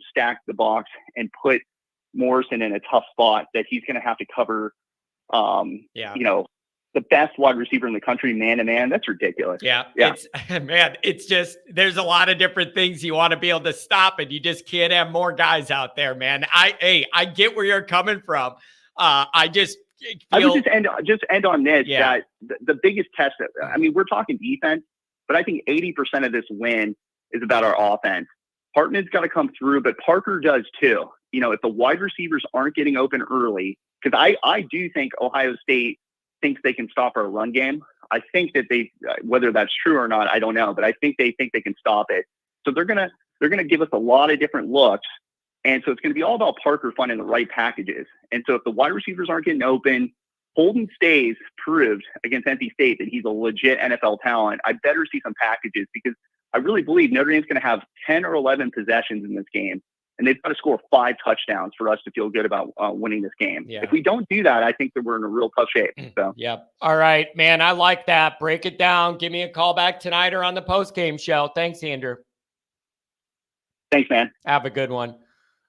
stack the box and put Morrison in a tough spot that he's going to have to cover. The best wide receiver in the country, man to man. That's ridiculous. Yeah. It's just, there's a lot of different things you want to be able to stop, and you just can't have more guys out there, man. I get where you're coming from. I would just end on this. Yeah. That the biggest test, I mean, we're talking defense, but I think 80% of this win is about our offense. Hartman's got to come through, but Parker does too. If the wide receivers aren't getting open early, because I do think Ohio State thinks they can stop our run game. I think that whether that's true or not, I don't know, but I think they think they can stop it. So they're gonna give us a lot of different looks, and so it's gonna be all about Parker finding the right packages. And so if the wide receivers aren't getting open, Holden Stays proved against NC State that he's a legit NFL talent. I better see some packages, because I really believe Notre Dame's gonna have 10 or 11 possessions in this game, and they've got to score 5 touchdowns for us to feel good about winning this game. Yeah. If we don't do that, I think that we're in a real tough shape. So. Yep. All right, man. I like that. Break it down. Give me a call back tonight or on the post-game show. Thanks, Andrew. Thanks, man. Have a good one.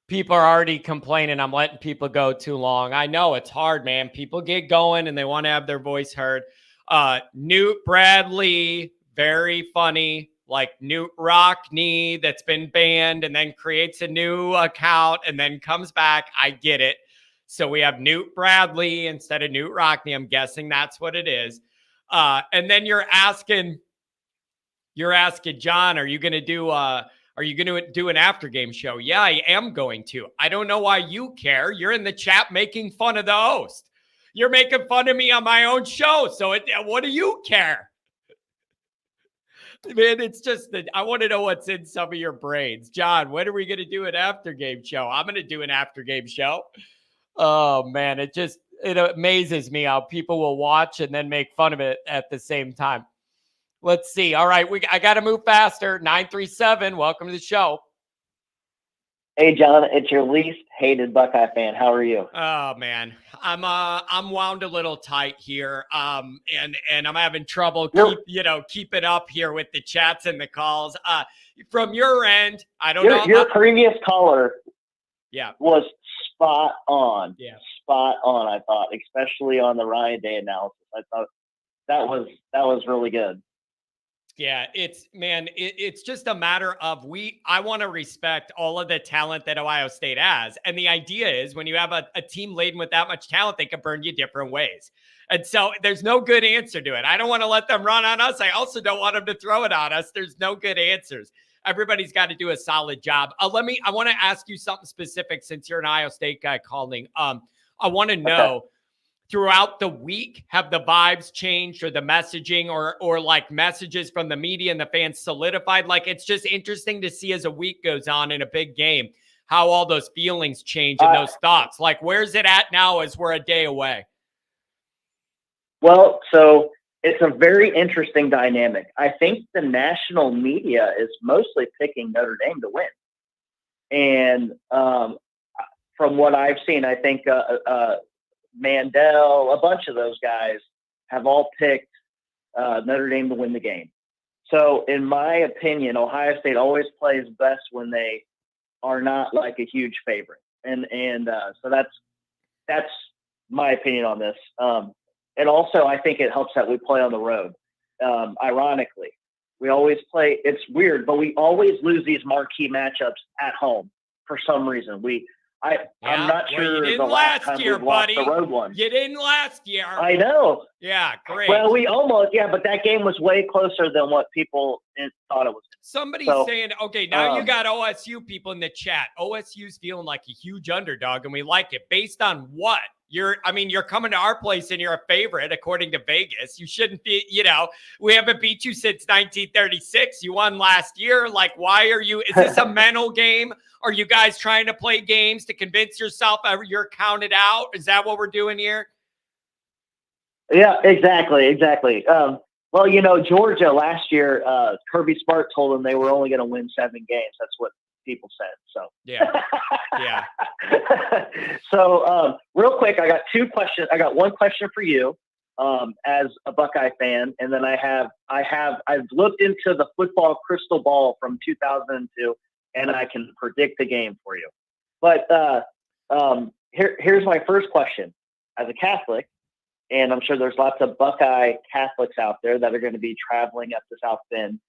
People are already complaining I'm letting people go too long. I know it's hard, man. People get going and they want to have their voice heard. Newt Bradley, very funny. like Newt Rockney that's been banned and then creates a new account and then comes back. I get it. So we have Newt Bradley instead of Newt Rockney. I'm guessing that's what it is. And then you're asking John, are you going to do an after game show? Yeah, I am going to. I don't know why you care. You're in the chat making fun of the host. You're making fun of me on my own show. So what do you care? Man, it's just that I want to know what's in some of your brains. John, when are we going to do an after game show? I'm going to do an after game show. Oh man, it amazes me how people will watch and then make fun of it at the same time. Let's see. All right, I got to move faster. 937, welcome to the show. Hey John, it's your least hated Buckeye fan. How are you? Oh man, I'm wound a little tight here. And I'm having trouble keeping up here with the chats and the calls. From your end, I don't know. Your previous caller, was spot on. Yeah, spot on. I thought, especially on the Ryan Day analysis, I thought that was really good. Yeah, it's just a matter of I want to respect all of the talent that Ohio State has. And the idea is when you have a team laden with that much talent, they can burn you different ways. And so there's no good answer to it. I don't want to let them run on us. I also don't want them to throw it on us. There's no good answers. Everybody's got to do a solid job. I want to ask you something specific since you're an Ohio State guy calling. I want to know, throughout the week, have the vibes changed or the messaging or like messages from the media and the fans solidified? Like, it's just interesting to see as a week goes on in a big game, how all those feelings change and those thoughts. Like, where's it at now as we're a day away? Well, so it's a very interesting dynamic. I think the national media is mostly picking Notre Dame to win. And from what I've seen, I think Mandel, a bunch of those guys have all picked Notre Dame to win the game. So in my opinion, Ohio State always plays best when they are not like a huge favorite. And so that's my opinion on this. And also I think it helps that we play on the road. Ironically, we always play, it's weird, but we always lose these marquee matchups at home for some reason. I'm not sure you didn't the last time year, we lost buddy. the road one. You didn't last year. I know. Yeah, great. Well, we almost, but that game was way closer than what people thought it was. Somebody's saying, okay, now you got OSU people in the chat. OSU's feeling like a huge underdog, and we like it. Based on what? You're coming to our place and you're a favorite, according to Vegas. You shouldn't be, we haven't beat you since 1936. You won last year. Like, why are you, is this a mental game? Are you guys trying to play games to convince yourself you're counted out? Is that what we're doing here? Yeah, exactly. Well, Georgia last year, Kirby Smart told them they were only going to win 7 games. That's what people said. So yeah. So real quick, I got 2 questions. I got one question for you as a Buckeye fan, and then I've looked into the football crystal ball from 2002, and I can predict the game for you. But here's my first question. As a Catholic, and I'm sure there's lots of Buckeye Catholics out there that are going to be traveling up to South Bend,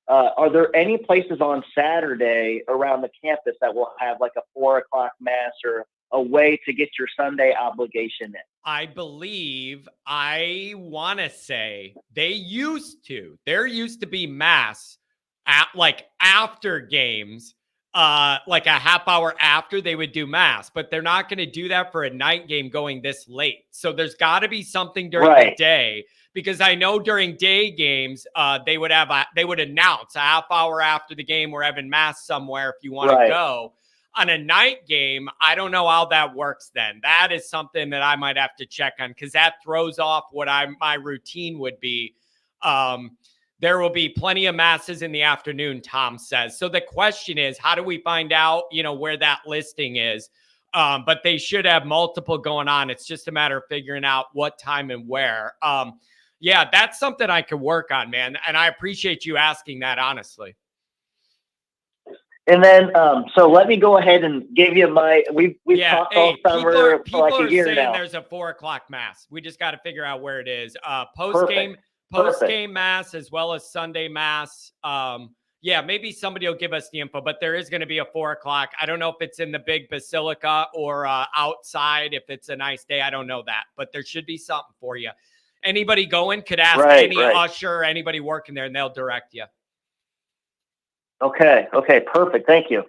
are there any places on Saturday around the campus that will have like a 4 o'clock mass or a way to get your Sunday obligation in? I want to say there used to be mass at like after games, like a half hour after they would do mass, but they're not going to do that for a night game going this late. So there's got to be something during the day, because I know during day games, they would announce a half hour after the game, we're having mass somewhere if you want to go. On a night game, I don't know how that works then. That is something that I might have to check on, because that throws off what my routine would be. There will be plenty of masses in the afternoon, Tom says. So the question is, how do we find out, where that listing is? But they should have multiple going on. It's just a matter of figuring out what time and where. Yeah, that's something I could work on, man. And I appreciate you asking that, honestly. And then, so let me go ahead and give you we've talked all summer for like a year now. There's a 4 o'clock mass. We just got to figure out where it is. Post game post-game mass as well as Sunday mass. Yeah, maybe somebody will give us the info, but there is going to be a 4:00. I don't know if it's in the big basilica or outside. If it's a nice day, I don't know that, but there should be something for you. Anybody going could ask any usher or anybody working there, and they'll direct you. Okay, perfect. Thank you.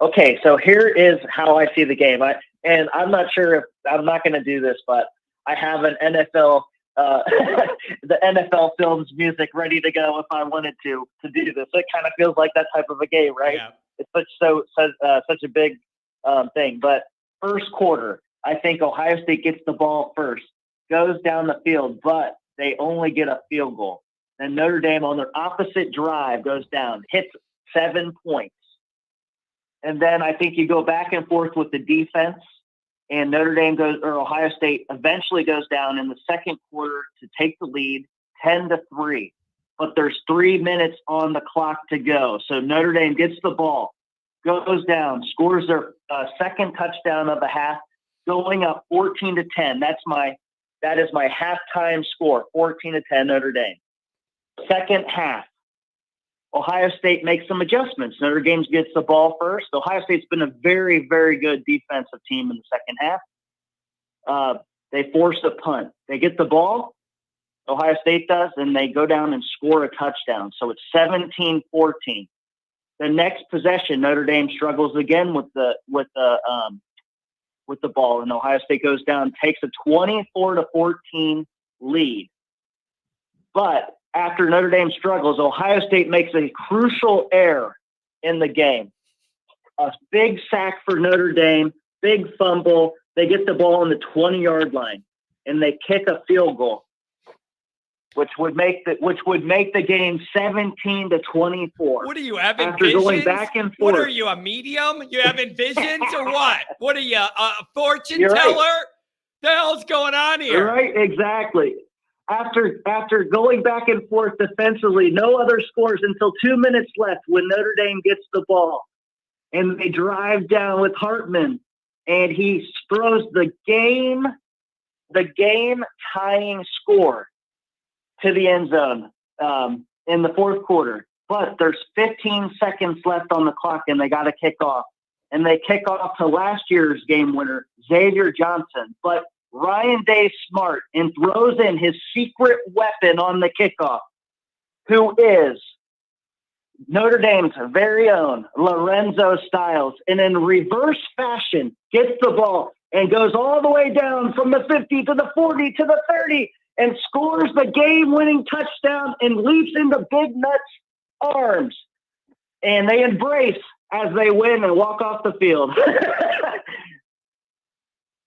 Okay, so here is how I see the game. And I'm not sure if I'm not going to do this, but I have an NFL, the NFL Films music ready to go if I wanted to do this. It kind of feels like that type of a game, right? Yeah. It's such a big thing. But first quarter, I think Ohio State gets the ball first, goes down the field, but they only get a field goal. Then Notre Dame on their opposite drive goes down, hits 7 points. And then I think you go back and forth with the defense, and Notre Dame Ohio State eventually goes down in the second quarter to take the lead 10-3. But there's 3 minutes on the clock to go. So Notre Dame gets the ball, goes down, scores their second touchdown of the half, going up 14-10. That is my halftime score, 14-10 Notre Dame. Second half, Ohio State makes some adjustments. Notre Dame gets the ball first. Ohio State's been a very, very good defensive team in the second half. They force a punt. They get the ball, Ohio State does, and they go down and score a touchdown. So it's 17-14. The next possession, Notre Dame struggles again with the ball, and Ohio State goes down, takes a 24-14 lead. But after Notre Dame struggles, Ohio State makes a crucial error in the game. A big sack for Notre Dame, big fumble. They get the ball on the 20-yard line, and they kick a field goal, which would make the game 17-24. What are you having? After visions? Going back and forth. What are you, a medium? You having visions or what? What are you, a fortune You're teller? right. The hell's going on here? You're right, exactly. After going back and forth defensively, no other scores until 2 minutes left when Notre Dame gets the ball. And they drive down with Hartman, and he throws the game tying score to the end zone in the fourth quarter. But there's 15 seconds left on the clock, and they got to kick off. And they kick off to last year's game winner, Xavier Johnson. But Ryan Day smart and throws in his secret weapon on the kickoff, who is Notre Dame's very own Lorenzo Styles, and in reverse fashion gets the ball and goes all the way down from the 50 to the 40 to the 30 and scores the game-winning touchdown and leaps into Big Nut's arms. And they embrace as they win and walk off the field.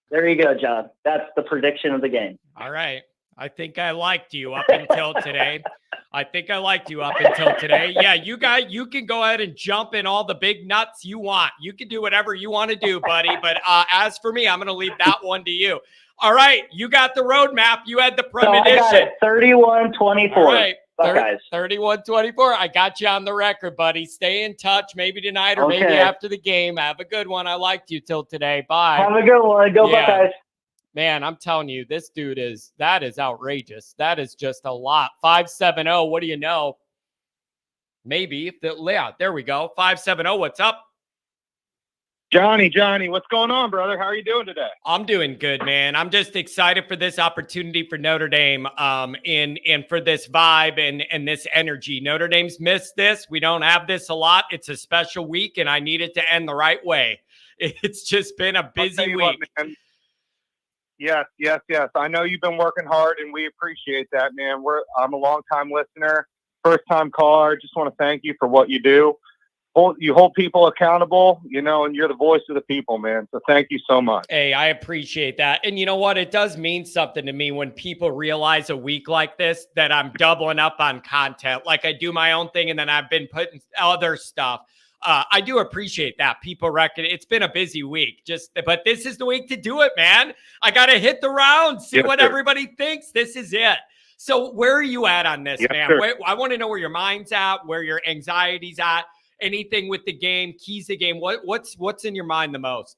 There you go, John. That's the prediction of the game. All right. I think I liked you up until today. Yeah, you can go ahead and jump in all the big nuts you want. You can do whatever you want to do, buddy. But as for me, I'm going to leave that one to you. All right. You got the roadmap. You had the premonition. So I got it. 31-24. All right. Buckeyes. 31-24. I got you on the record, buddy. Stay in touch. Maybe tonight or maybe after the game. Have a good one. I liked you till today. Bye. Have a good one. Go Buckeyes. Man, I'm telling you, this dude is outrageous. That is just a lot. 570. What do you know? Maybe. There we go. 570. What's up? Johnny, what's going on, brother? How are you doing today? I'm doing good, man. I'm just excited for this opportunity for Notre Dame and for this vibe and this energy. Notre Dame's missed this. We don't have this a lot. It's a special week, and I need it to end the right way. It's just been a busy week. What, man. Yes. I know you've been working hard, and we appreciate that, man. I'm a long-time listener, first-time caller. Just want to thank you for what you do. You hold people accountable, and you're the voice of the people, man. So thank you so much. Hey, I appreciate that. And you know what? It does mean something to me when people realize a week like this that I'm doubling up on content. Like I do my own thing and then I've been putting other stuff. I do appreciate that. People reckon it's been a busy week. But this is the week to do it, man. I got to hit the round, see what everybody thinks. This is it. So where are you at on this, man? I want to know where your mind's at, where your anxiety's at. Anything with the game, keys to the game. What's in your mind the most?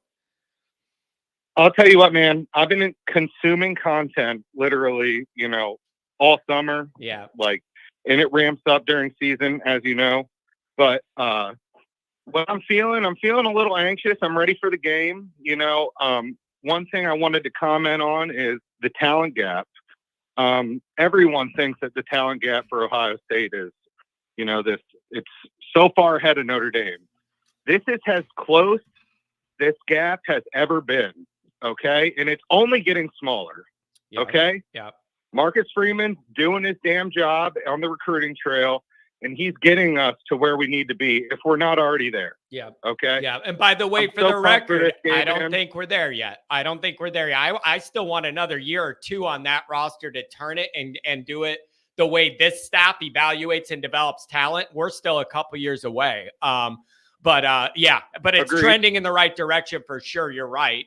I'll tell you what, man. I've been consuming content literally, all summer. Yeah. And it ramps up during season, as you know. But what I'm feeling a little anxious. I'm ready for the game. One thing I wanted to comment on is the talent gap. Everyone thinks that the talent gap for Ohio State is, it's so far ahead of Notre Dame. This is as close this gap has ever been. Okay. And it's only getting smaller. Yeah. Okay. Yeah. Marcus Freeman's doing his damn job on the recruiting trail, and he's getting us to where we need to be if we're not already there. Yeah. Okay. Yeah. And by the way, I'm for so the pumped record, this game, I don't man. think we're there yet. I still want another year or two on that roster to turn it and do it the way this staff evaluates and develops talent. We're still a couple years away. But it's Agreed. trending in the right direction for sure. You're right.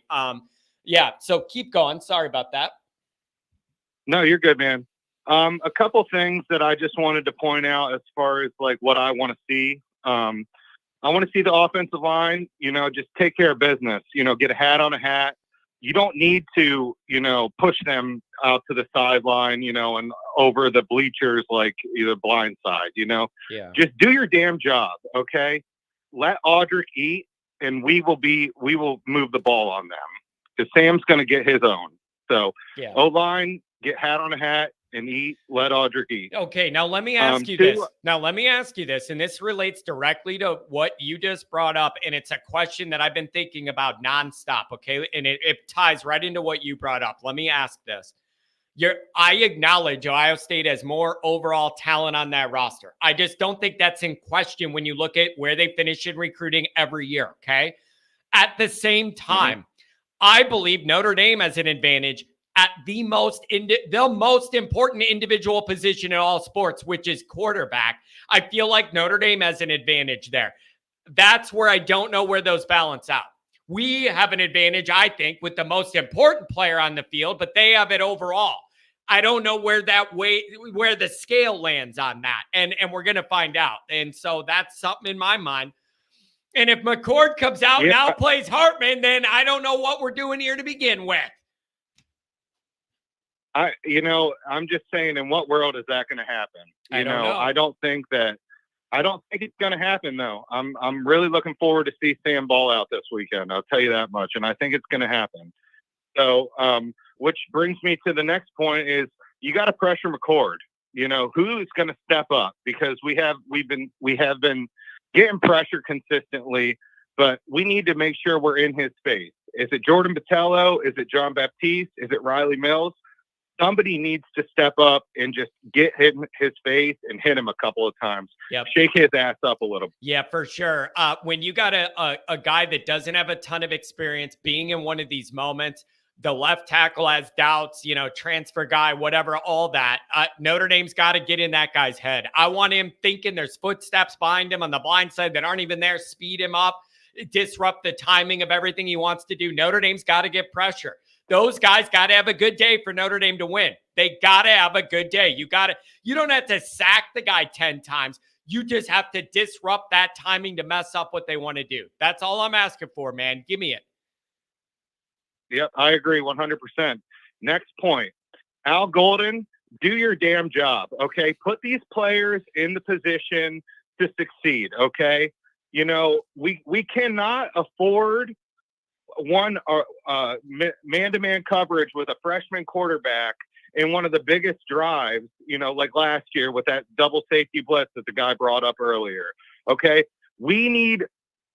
Yeah. So keep going. Sorry about that. No, you're good, man. A couple things that I just wanted to point out as far as what I want to see. I want to see the offensive line, just take care of business, get a hat on a hat. You don't need to, push them out to the sideline, and over the bleachers, either blind side, Yeah. just do your damn job. Okay. Let Audric eat, and we will move the ball on them because Sam's going to get his own. So O-line, get hat on a hat and eat, let Audric eat. Okay, now let me ask you this. And this relates directly to what you just brought up. And it's a question that I've been thinking about nonstop. Okay. And it ties right into what you brought up. Let me ask this. I acknowledge Ohio State has more overall talent on that roster. I just don't think that's in question when you look at where they finish in recruiting every year. Okay. At the same time, I believe Notre Dame has an advantage at the most important individual position in all sports, which is quarterback. I feel like Notre Dame has an advantage there. That's where I don't know where those balance out. We have an advantage, I think, with the most important player on the field, but they have it overall. I don't know where the scale lands on that. And we're going to find out. And so that's something in my mind. And if McCord comes out and outplays Hartman, then I don't know what we're doing here to begin with. I'm just saying, in what world is that going to happen? I don't know. I don't think it's going to happen, though. I'm really looking forward to see Sam Ball out this weekend. I'll tell you that much. And I think it's going to happen. So, which brings me to the next point is you got to pressure McCord. Who's going to step up, because we have been getting pressure consistently, but we need to make sure we're in his space. Is it Jordan Botello? Is it John Baptiste? Is it Riley Mills? Somebody needs to step up and just get in his face and hit him a couple of times. Yep. Shake his ass up a little. Yeah, for sure. When you got a guy that doesn't have a ton of experience being in one of these moments, the left tackle has doubts, transfer guy, whatever, all that. Notre Dame's got to get in that guy's head. I want him thinking there's footsteps behind him on the blind side that aren't even there. Speed him up, disrupt the timing of everything he wants to do. Notre Dame's got to get pressure. Those guys got to have a good day for Notre Dame to win. They got to have a good day. You don't have to sack the guy 10 times. You just have to disrupt that timing to mess up what they want to do. That's all I'm asking for, man. Give me it. Yep, I agree 100%. Next point. Al Golden, do your damn job, okay? Put these players in the position to succeed, okay? We cannot afford one man-to-man coverage with a freshman quarterback in one of the biggest drives, like last year with that double safety blitz that the guy brought up earlier. Okay. We need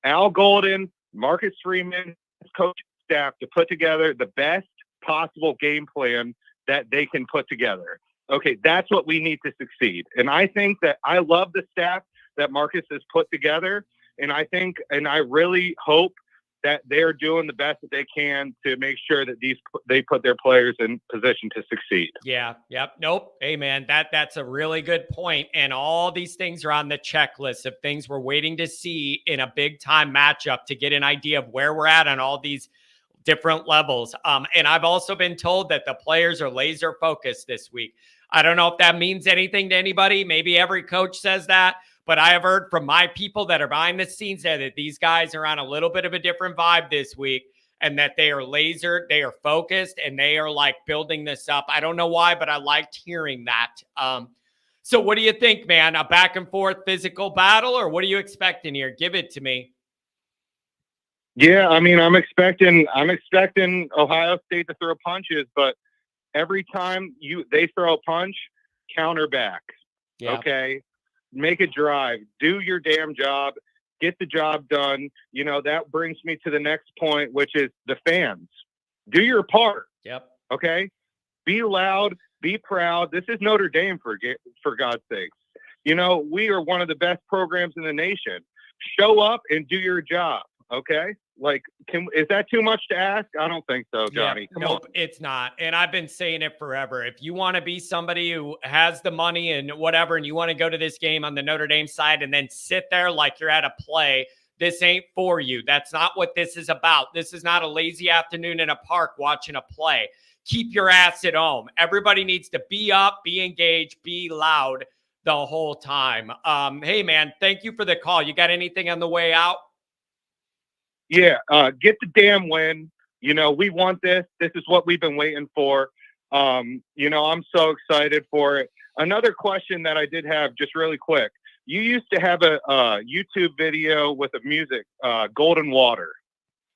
Al Golden, Marcus Freeman, his coach staff to put together the best possible game plan that they can put together. Okay. That's what we need to succeed. And I think that I love the staff that Marcus has put together. And I really hope that they're doing the best that they can to make sure that they put their players in position to succeed. Yeah. Yep. Nope. Hey, man, that's a really good point. And all these things are on the checklist of things we're waiting to see in a big time matchup to get an idea of where we're at on all these different levels. And I've also been told that the players are laser focused this week. I don't know if that means anything to anybody. Maybe every coach says that. But I have heard from my people that are behind the scenes that these guys are on a little bit of a different vibe this week. and that they are lasered, they are focused, and they are like building this up. I don't know why, but I liked hearing that. So what do you think, man? A back and forth physical battle, or what are you expecting here? Give it to me. Yeah, I mean, I'm expecting Ohio State to throw punches, but every time they throw a punch, counter back. Yeah. Okay, make a drive, do your damn job, get the job done. You know, that brings me to the next point, which is the fans. Do your part. Yep. Okay, be loud, be proud. This is Notre Dame, for God's sakes. You know, we are one of the best programs in the nation. Show up and do your job. Okay. Like, is that too much to ask? I don't think so, Johnny. Come on. It's not. And I've been saying it forever. If you want to be somebody who has the money and whatever, and you want to go to this game on the Notre Dame side and then sit there like you're at a play, this ain't for you. That's not what this is about. This is not a lazy afternoon in a park watching a play. Keep your ass at home. Everybody needs to be up, be engaged, be loud the whole time. Hey, man, thank you for the call. You got anything on the way out? Yeah, get the damn win. You know, we want this. This is what we've been waiting for. You know, I'm so excited for it. Another question that I did have, just really quick. You used to have a YouTube video with a music, Golden Water.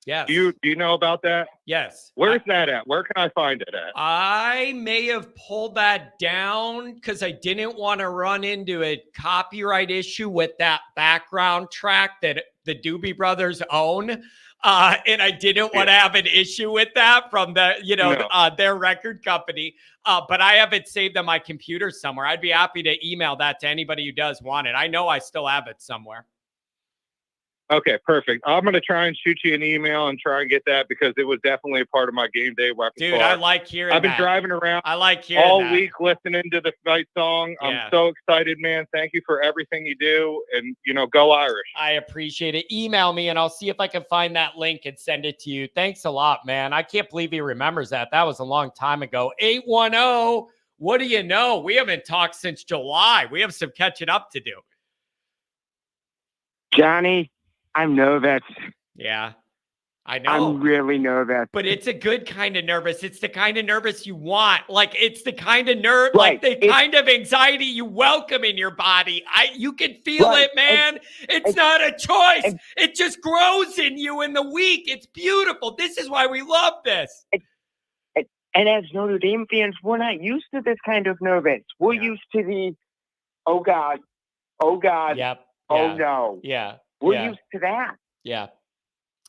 Yes. Do you know about that? Yes. Where's that at? Where can I find it at? I may have pulled that down because I didn't want to run into a copyright issue with that background track that the Doobie Brothers own. And I didn't want to have an issue with that from their record company. But I have it saved on my computer somewhere. I'd be happy to email that to anybody who does want it. I know I still have it somewhere. Okay, perfect. I'm going to try and shoot you an email and try and get that because it was definitely a part of my game day repertoire. Dude, I like hearing I've been driving around all week listening to the fight song. Yeah. I'm so excited, man. Thank you for everything you do. And, you know, go Irish. I appreciate it. Email me and I'll see if I can find that link and send it to you. Thanks a lot, man. I can't believe he remembers that. That was a long time ago. 810, what do you know? We haven't talked since July. We have some catching up to do. Johnny, I'm nervous. Yeah, I know. I'm really nervous. But it's a good kind of nervous. It's the kind of nervous you want. Like, it's the kind of Right. like the kind of anxiety you welcome in your body. You can feel it, man. It's not a choice. It just grows in you in the week. It's beautiful. This is why we love this. And as Notre Dame fans, we're not used to this kind of nervous. We're used to the, oh God, Yep. oh no. Yeah. We're used to that. Yeah.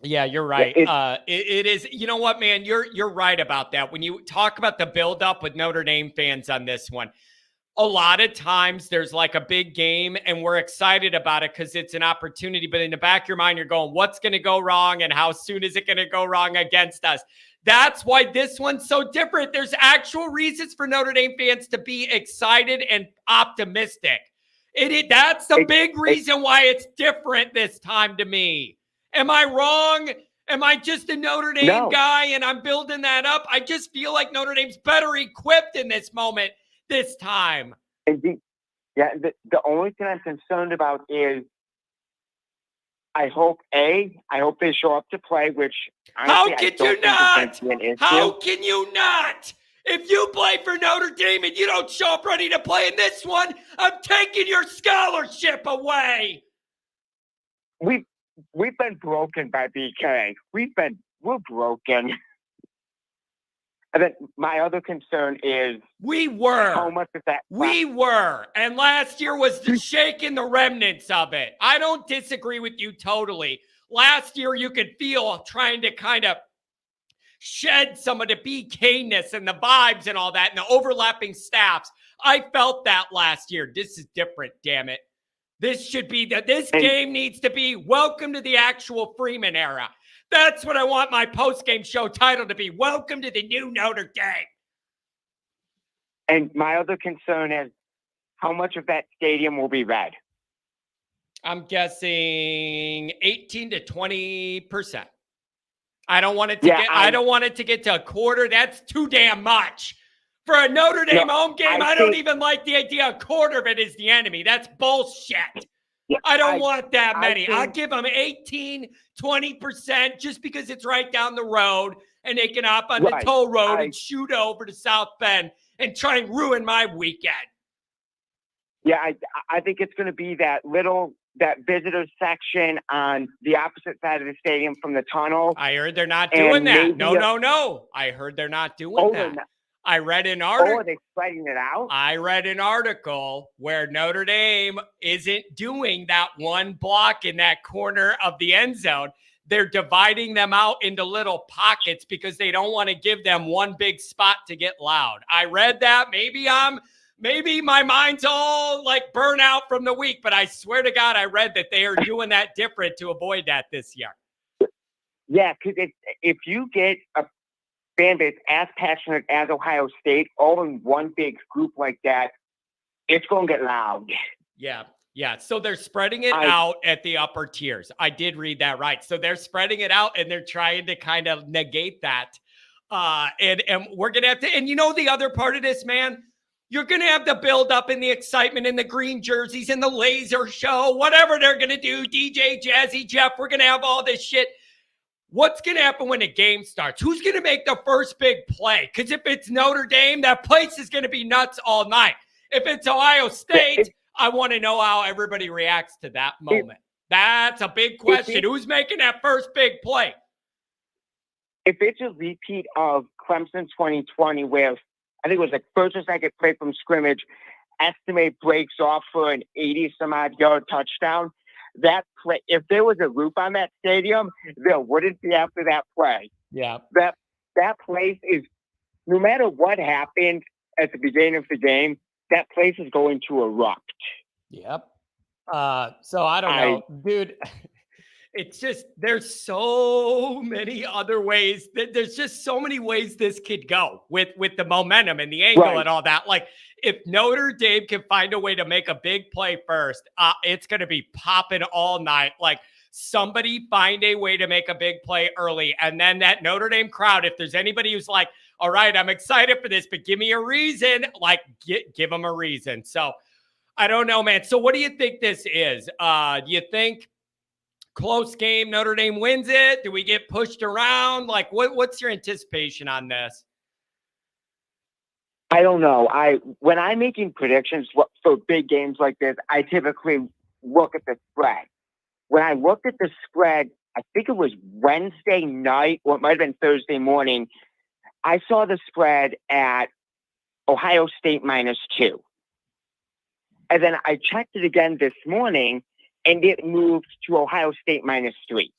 Yeah, you're right. It is. You know what, man? You're right about that. When you talk about the buildup with Notre Dame fans on this one, a lot of times there's like a big game and we're excited about it because it's an opportunity. But in the back of your mind, you're going, what's going to go wrong and how soon is it going to go wrong against us? That's why this one's so different. There's actual reasons for Notre Dame fans to be excited and optimistic. That's the big reason why it's different this time to me. Am I wrong? Am I just a Notre Dame guy and I'm building that up? I just feel like Notre Dame's better equipped in this moment this time. The only thing I'm concerned about is I hope they show up to play, which how can you not? How can you not? If you play for Notre Dame and you don't show up ready to play in this one, I'm taking your scholarship away. We've been broken by BK. We're broken. And then my other concern is we were. How much of that? We were. And last year was shaking the remnants of it. I don't disagree with you totally. Last year you could feel trying to kind of shed some of the BK-ness and the vibes and all that and the overlapping staffs. I felt that last year. This is different, damn it. This should be this game needs to be welcome to the actual Freeman era. That's what I want my post-game show title to be. Welcome to the new Notre Dame. And my other concern is how much of that stadium will be red? I'm guessing 18 to 20%. I don't want it to I don't want it to get to a quarter. That's too damn much. For a Notre Dame home game, I don't even like the idea a quarter of it is the enemy. That's bullshit. I don't want that many. I'll think, give them 18, 20% just because it's right down the road and they can hop on the Right. toll road and shoot over to South Bend and try and ruin my weekend. Yeah, I think it's going to be that visitor section on the opposite side of the stadium from the tunnel. I heard they're not doing that. No. I heard they're not doing that. I read an article. Oh, are they spreading it out? I read an article where Notre Dame isn't doing that one block in that corner of the end zone. They're dividing them out into little pockets because they don't want to give them one big spot to get loud. I read that. Maybe my mind's all like burnt out from the week, but I swear to God, I read that they are doing that different to avoid that this year. Yeah, because if you get a fan base as passionate as Ohio State, all in one big group like that, it's going to get loud. Yeah. So they're spreading it out at the upper tiers. I did read that right. So they're spreading it out and they're trying to kind of negate that. And we're going to have to, and you know, the other part of this, man, you're going to have the build up and the excitement and the green jerseys and the laser show, whatever they're going to do. DJ, Jazzy, Jeff, we're going to have all this shit. What's going to happen when the game starts? Who's going to make the first big play? Because if it's Notre Dame, that place is going to be nuts all night. If it's Ohio State, I want to know how everybody reacts to that moment. That's a big question. Who's making that first big play? If it's a repeat of Clemson 2020, where I think it was like first or second play from scrimmage, estimate breaks off for an 80-some-odd yard touchdown, that play, if there was a roof on that stadium, there wouldn't be after that play. Yeah. That place is, no matter what happened at the beginning of the game, that place is going to erupt. Yep. So I don't know, dude. It's just, there's so many other ways. There's just so many ways this could go with the momentum and the angle and all that. Like, if Notre Dame can find a way to make a big play first, it's going to be popping all night. Like, somebody find a way to make a big play early. And then that Notre Dame crowd, if there's anybody who's like, all right, I'm excited for this, but give me a reason, like, give them a reason. So I don't know, man. So what do you think this is? Do you think close game, Notre Dame wins it? Do we get pushed around? Like, what's your anticipation on this? I don't know. When I'm making predictions for big games like this, I typically look at the spread. When I looked at the spread, I think it was Wednesday night, or it might have been Thursday morning, I saw the spread at Ohio State -2. And then I checked it again this morning, and it moved to Ohio State -3.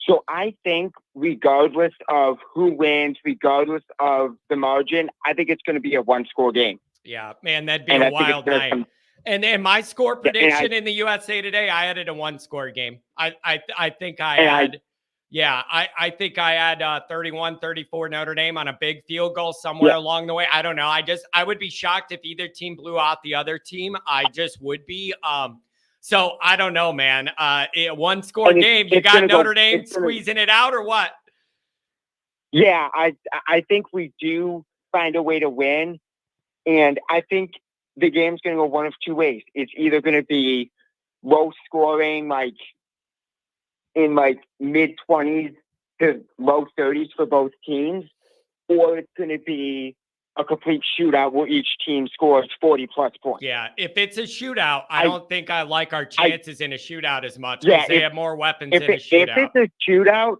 So I think regardless of who wins, regardless of the margin, I think it's going to be a one-score game. Yeah, man, that'd be a wild night. And my score prediction in the USA Today, I had it a one-score game. I think I had 31-34 Notre Dame on a big field goal somewhere along the way. I don't know. I would be shocked if either team blew out the other team. I just would be. So I don't know, man. One score game. You got Notre Dame squeezing it out or what? Yeah, I think we do find a way to win. And I think the game's going to go one of two ways. It's either going to be low scoring, like in like mid-20s to low 30s for both teams, or it's going to be a complete shootout where each team scores 40-plus points. Yeah, if it's a shootout, I don't think I like our chances in a shootout as much because they have more weapons in a shootout. If it's a shootout,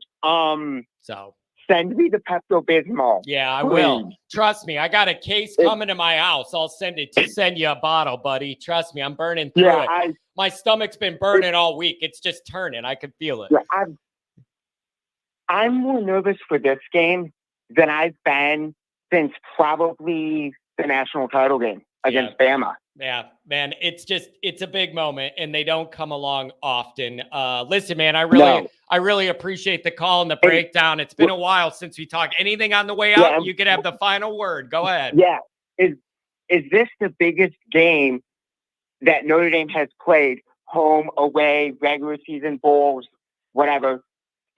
send me the Pepto-Bismol. Yeah, I will. Trust me, I got a case coming to my house. I'll send you a bottle, buddy. Trust me, I'm burning through it. My stomach's been burning all week. It's just turning. I can feel it. Yeah, I'm more nervous for this game than I've been since probably the national title game against Bama. Yeah, man, it's a big moment, and they don't come along often. Listen, man, I really appreciate the call and the breakdown. It's been a while since we talked. Anything on the way out? You could have the final word. Go ahead. Yeah, is this the biggest game that Notre Dame has played, home, away, regular season bowls, whatever,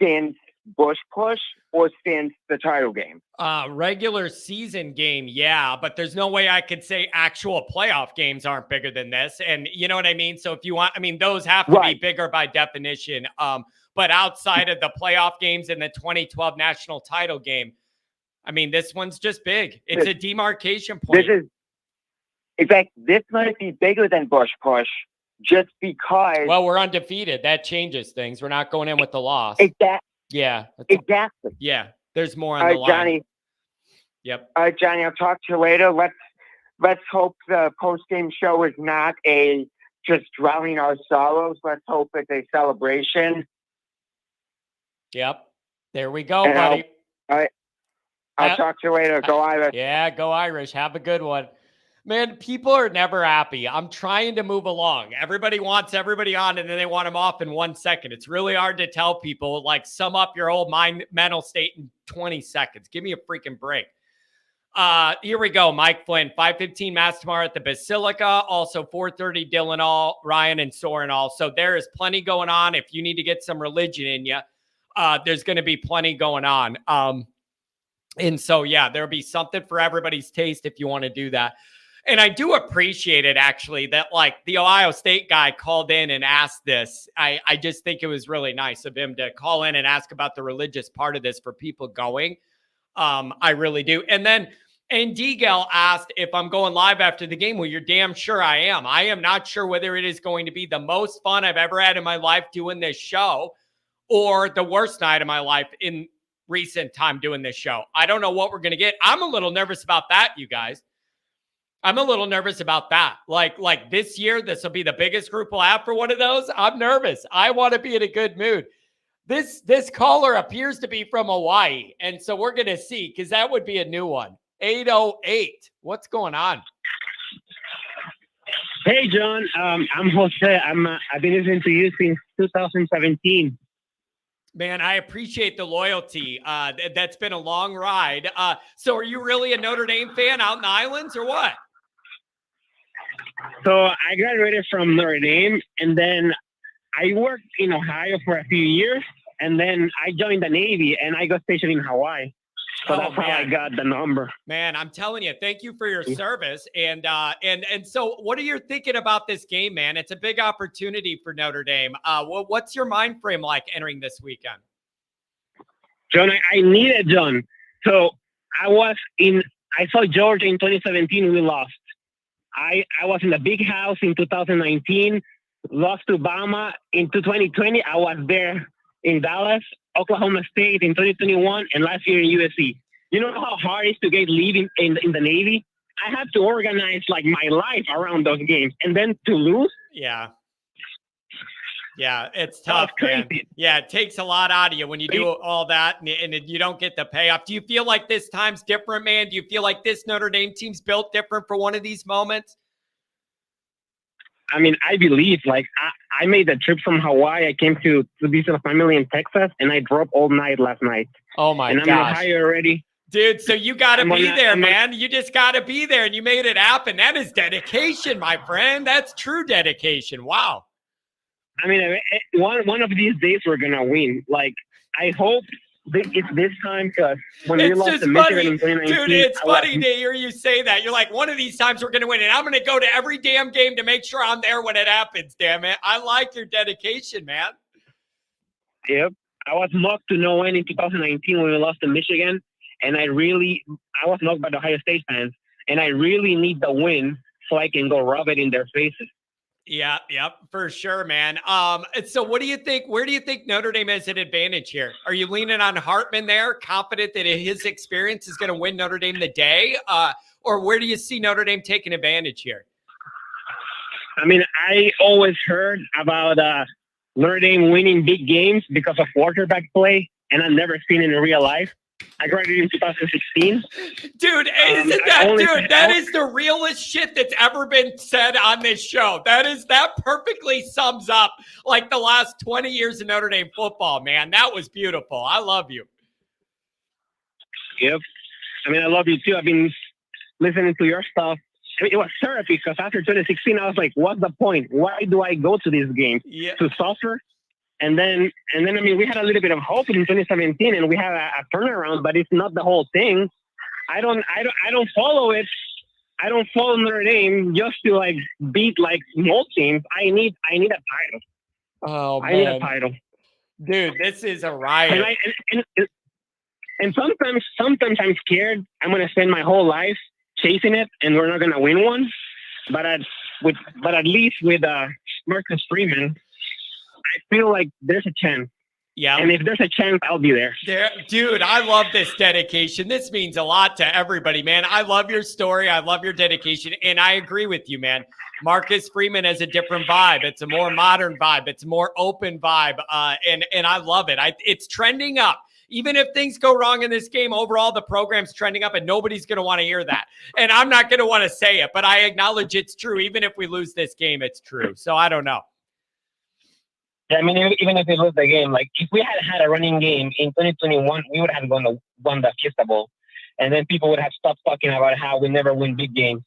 since Bush Push or stands the title game? Regular season game, yeah, but there's no way I could say actual playoff games aren't bigger than this. And you know what I mean? So if you want, I mean, those have to be bigger by definition. But outside of the playoff games and the 2012 national title game, I mean, this one's just big. It's a demarcation point. In fact, this might be bigger than Bush Push just because. Well, we're undefeated. That changes things. We're not going in with the loss. Yeah. Exactly. Yeah. There's more on the line. Johnny. Yep. All right, Johnny, I'll talk to you later. Let's hope the post-game show is not just drowning our sorrows. Let's hope it's a celebration. Yep. There we go, buddy. All right. I'll talk to you later. Go Irish. Yeah, go Irish. Have a good one. Man, people are never happy. I'm trying to move along. Everybody wants everybody on, and then they want them off in 1 second. It's really hard to tell people, like, sum up your whole mental state in 20 seconds. Give me a freaking break. Here we go. Mike Flynn, 5:15 Mass tomorrow at the Basilica. Also 4:30 Dylan All, Ryan and Soren All. So there is plenty going on. If you need to get some religion in you, there's going to be plenty going on. And so, yeah, there'll be something for everybody's taste if you want to do that. And I do appreciate it, actually, that like the Ohio State guy called in and asked this. I just think it was really nice of him to call in and ask about the religious part of this for people going. I really do. And then Deagle asked if I'm going live after the game. Well, you're damn sure I am. I am not sure whether it is going to be the most fun I've ever had in my life doing this show or the worst night of my life in recent time doing this show. I don't know what we're going to get. I'm a little nervous about that, you guys. I'm a little nervous about that. Like this year, this will be the biggest group we'll have for one of those. I'm nervous. I want to be in a good mood. This caller appears to be from Hawaii, and so we're going to see, because that would be a new one. 808. What's going on? Hey, John. I'm Jose. I've been listening to you since 2017. Man, I appreciate the loyalty. That's been a long ride. So are you really a Notre Dame fan out in the islands or what? So I graduated from Notre Dame, and then I worked in Ohio for a few years, and then I joined the Navy, and I got stationed in Hawaii. So that's how I got the number. Man, I'm telling you, thank you for your service. And so what are you thinking about this game, man? It's a big opportunity for Notre Dame. What's your mind frame like entering this weekend? John, I need it, John. So I saw Georgia in 2017. We lost. I was in the big house in 2019, lost to Bama. In 2020, I was there in Dallas, Oklahoma State in 2021, and last year in USC. You know how hard it is to get leave in the Navy? I have to organize like my life around those games, and then to lose. Yeah, it's tough, man. Yeah, it takes a lot out of you when you do all that and you don't get the payoff. Do you feel like this time's different, man? Do you feel like this Notre Dame team's built different for one of these moments? I mean, I believe, like, I made the trip from Hawaii. I came to visit a family in Texas, and I drove all night last night. Oh, my gosh. And I'm in Ohio already. Dude, so you got to be there, man. You just got to be there, and you made it happen. That is dedication, my friend. That's true dedication. Wow. I mean, one of these days we're going to win. Like, I hope it's this time, because when we lost to Michigan in 2019. Dude, it's funny to hear you say that. You're like, one of these times we're going to win, and I'm going to go to every damn game to make sure I'm there when it happens, damn it. I like your dedication, man. Yep. I was knocked to no end in 2019 when we lost to Michigan, and I was knocked by the Ohio State fans, and I really need the win so I can go rub it in their faces. Yeah, yep, for sure, man. So what do you think? Where do you think Notre Dame has an advantage here? Are you leaning on Hartman there, confident that his experience is going to win Notre Dame the day? Or where do you see Notre Dame taking advantage here? I mean, I always heard about Notre Dame winning big games because of quarterback play, and I've never seen it in real life. I graduated in 2016. Dude, that is the realest shit that's ever been said on this show. That perfectly sums up like the last 20 years of Notre Dame football, man. That was beautiful. I love you. Yep. I mean, I love you too. I've been listening to your stuff. I mean, it was therapy, because after 2016, I was like, what's the point? Why do I go to this game? Yeah. To suffer? And then, I mean, we had a little bit of hope in 2017, and we had a turnaround, but it's not the whole thing. I don't follow it. I don't follow Notre Dame just to like beat like small teams. I need a title. Oh man, I need a title, dude. This is a riot. And sometimes I'm scared. I'm gonna spend my whole life chasing it, and we're not gonna win one. But at least with Marcus Freeman, I feel like there's a chance. Yeah. And if there's a chance, I'll be there. Dude, I love this dedication. This means a lot to everybody, man. I love your story. I love your dedication. And I agree with you, man. Marcus Freeman has a different vibe. It's a more modern vibe. It's a more open vibe. And I love it. It's trending up. Even if things go wrong in this game, overall, the program's trending up and nobody's going to want to hear that. And I'm not going to want to say it, but I acknowledge it's true. Even if we lose this game, it's true. So I don't know. I mean, even if we lose the game, like if we had a running game in 2021, we would have won the Fiesta Bowl, and then people would have stopped talking about how we never win big games.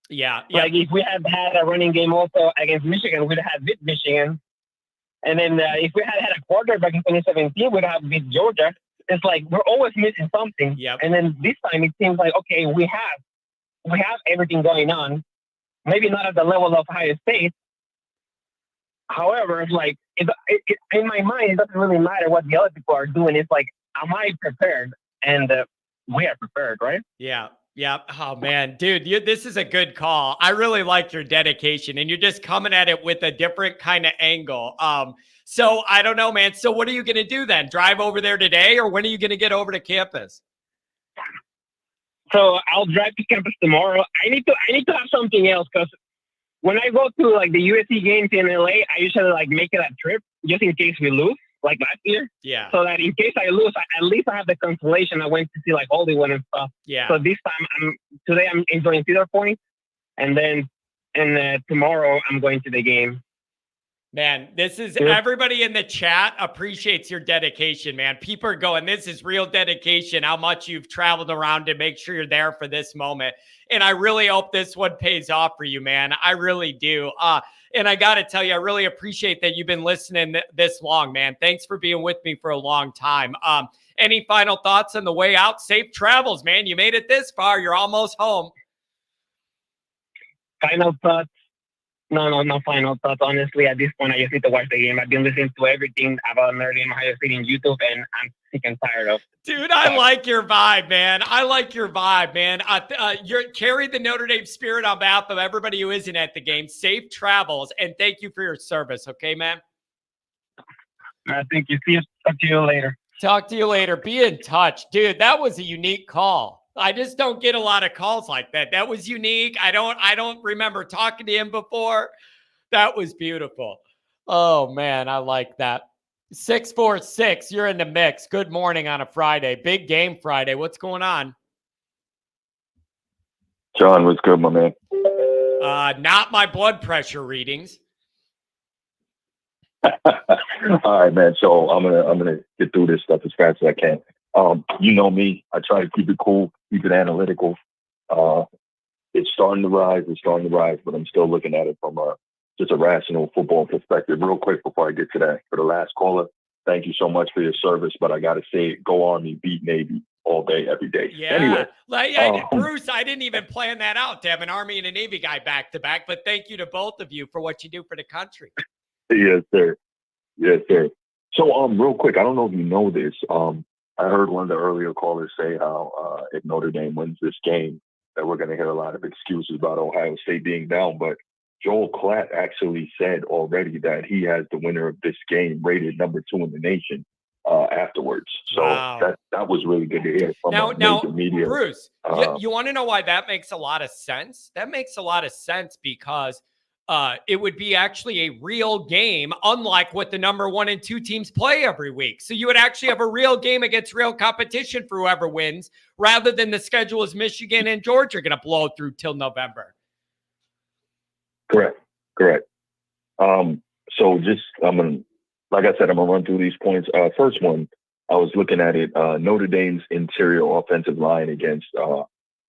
Yeah. Like if we had a running game also against Michigan, we'd have beat Michigan, and then if we had a quarterback in 2017, we'd have beat Georgia. It's like we're always missing something. Yep. And then this time it seems like okay, we have everything going on, maybe not at the level of Ohio State. However, it's like in my mind, it doesn't really matter what the other people are doing. It's like, am I prepared? And we are prepared, right? Yeah. Yeah. Oh, man. Dude, this is a good call. I really like your dedication, and you're just coming at it with a different kind of angle. So I don't know, man. So what are you going to do then? Drive over there today, or when are you going to get over to campus? So I'll drive to campus tomorrow. I need to have something else because when I go to like the USC games in LA, I usually like make it a trip just in case we lose, like last year. Yeah. So that in case I lose, at least I have the consolation. I went to see like Hollywood and stuff. Yeah. So this time today I'm enjoying Cedar Point, and then tomorrow I'm going to the game. Man, this is everybody in the chat appreciates your dedication, man. People are going, this is real dedication, how much you've traveled around to make sure you're there for this moment. And I really hope this one pays off for you, man. I really do. And I got to tell you, I really appreciate that you've been listening this long, man. Thanks for being with me for a long time. Any final thoughts on the way out? Safe travels, man. You made it this far. You're almost home. Final thoughts? No final thoughts. Honestly, at this point, I just need to watch the game. I've been listening to everything about Notre Dame Ohio State in YouTube, and I'm sick and tired of. Dude, I like your vibe, man. I like your vibe, man. You're carry the Notre Dame spirit on behalf of everybody who isn't at the game. Safe travels, and thank you for your service. Okay, man. Thank you. See you. Talk to you later. Talk to you later. Be in touch, dude. That was a unique call. I just don't get a lot of calls like that. That was unique. I don't remember talking to him before. That was beautiful. Oh man, I like that. 646, you're in the mix. Good morning on a Friday. Big game Friday. What's going on? John, what's good, my man? Not my blood pressure readings. All right, man. So I'm gonna get through this stuff as fast as I can. You know me. I try to keep it cool, keep it analytical. It's starting to rise. But I'm still looking at it from just a rational football perspective. Real quick before I get to that, for the last caller, thank you so much for your service. But I got to say, go Army, beat Navy all day, every day. Yeah. Anyway, Bruce, I didn't even plan that out to have an Army and a Navy guy back to back. But thank you to both of you for what you do for the country. Yes, sir. So, real quick, I don't know if you know this. I heard one of the earlier callers say how if Notre Dame wins this game, that we're going to hear a lot of excuses about Ohio State being down. But Joel Klatt actually said already that he has the winner of this game rated number 2 in the nation afterwards. So wow. that was really good to hear from now, major media. Bruce, you want to know why that makes a lot of sense? That makes a lot of sense because it would be actually a real game, unlike what the number 1 and 2 teams play every week. So you would actually have a real game against real competition for whoever wins, rather than the schedule is Michigan and Georgia are going to blow through till November. Correct. So just, like I said, I'm going to run through these points. First one, I was looking at it, Notre Dame's interior offensive line against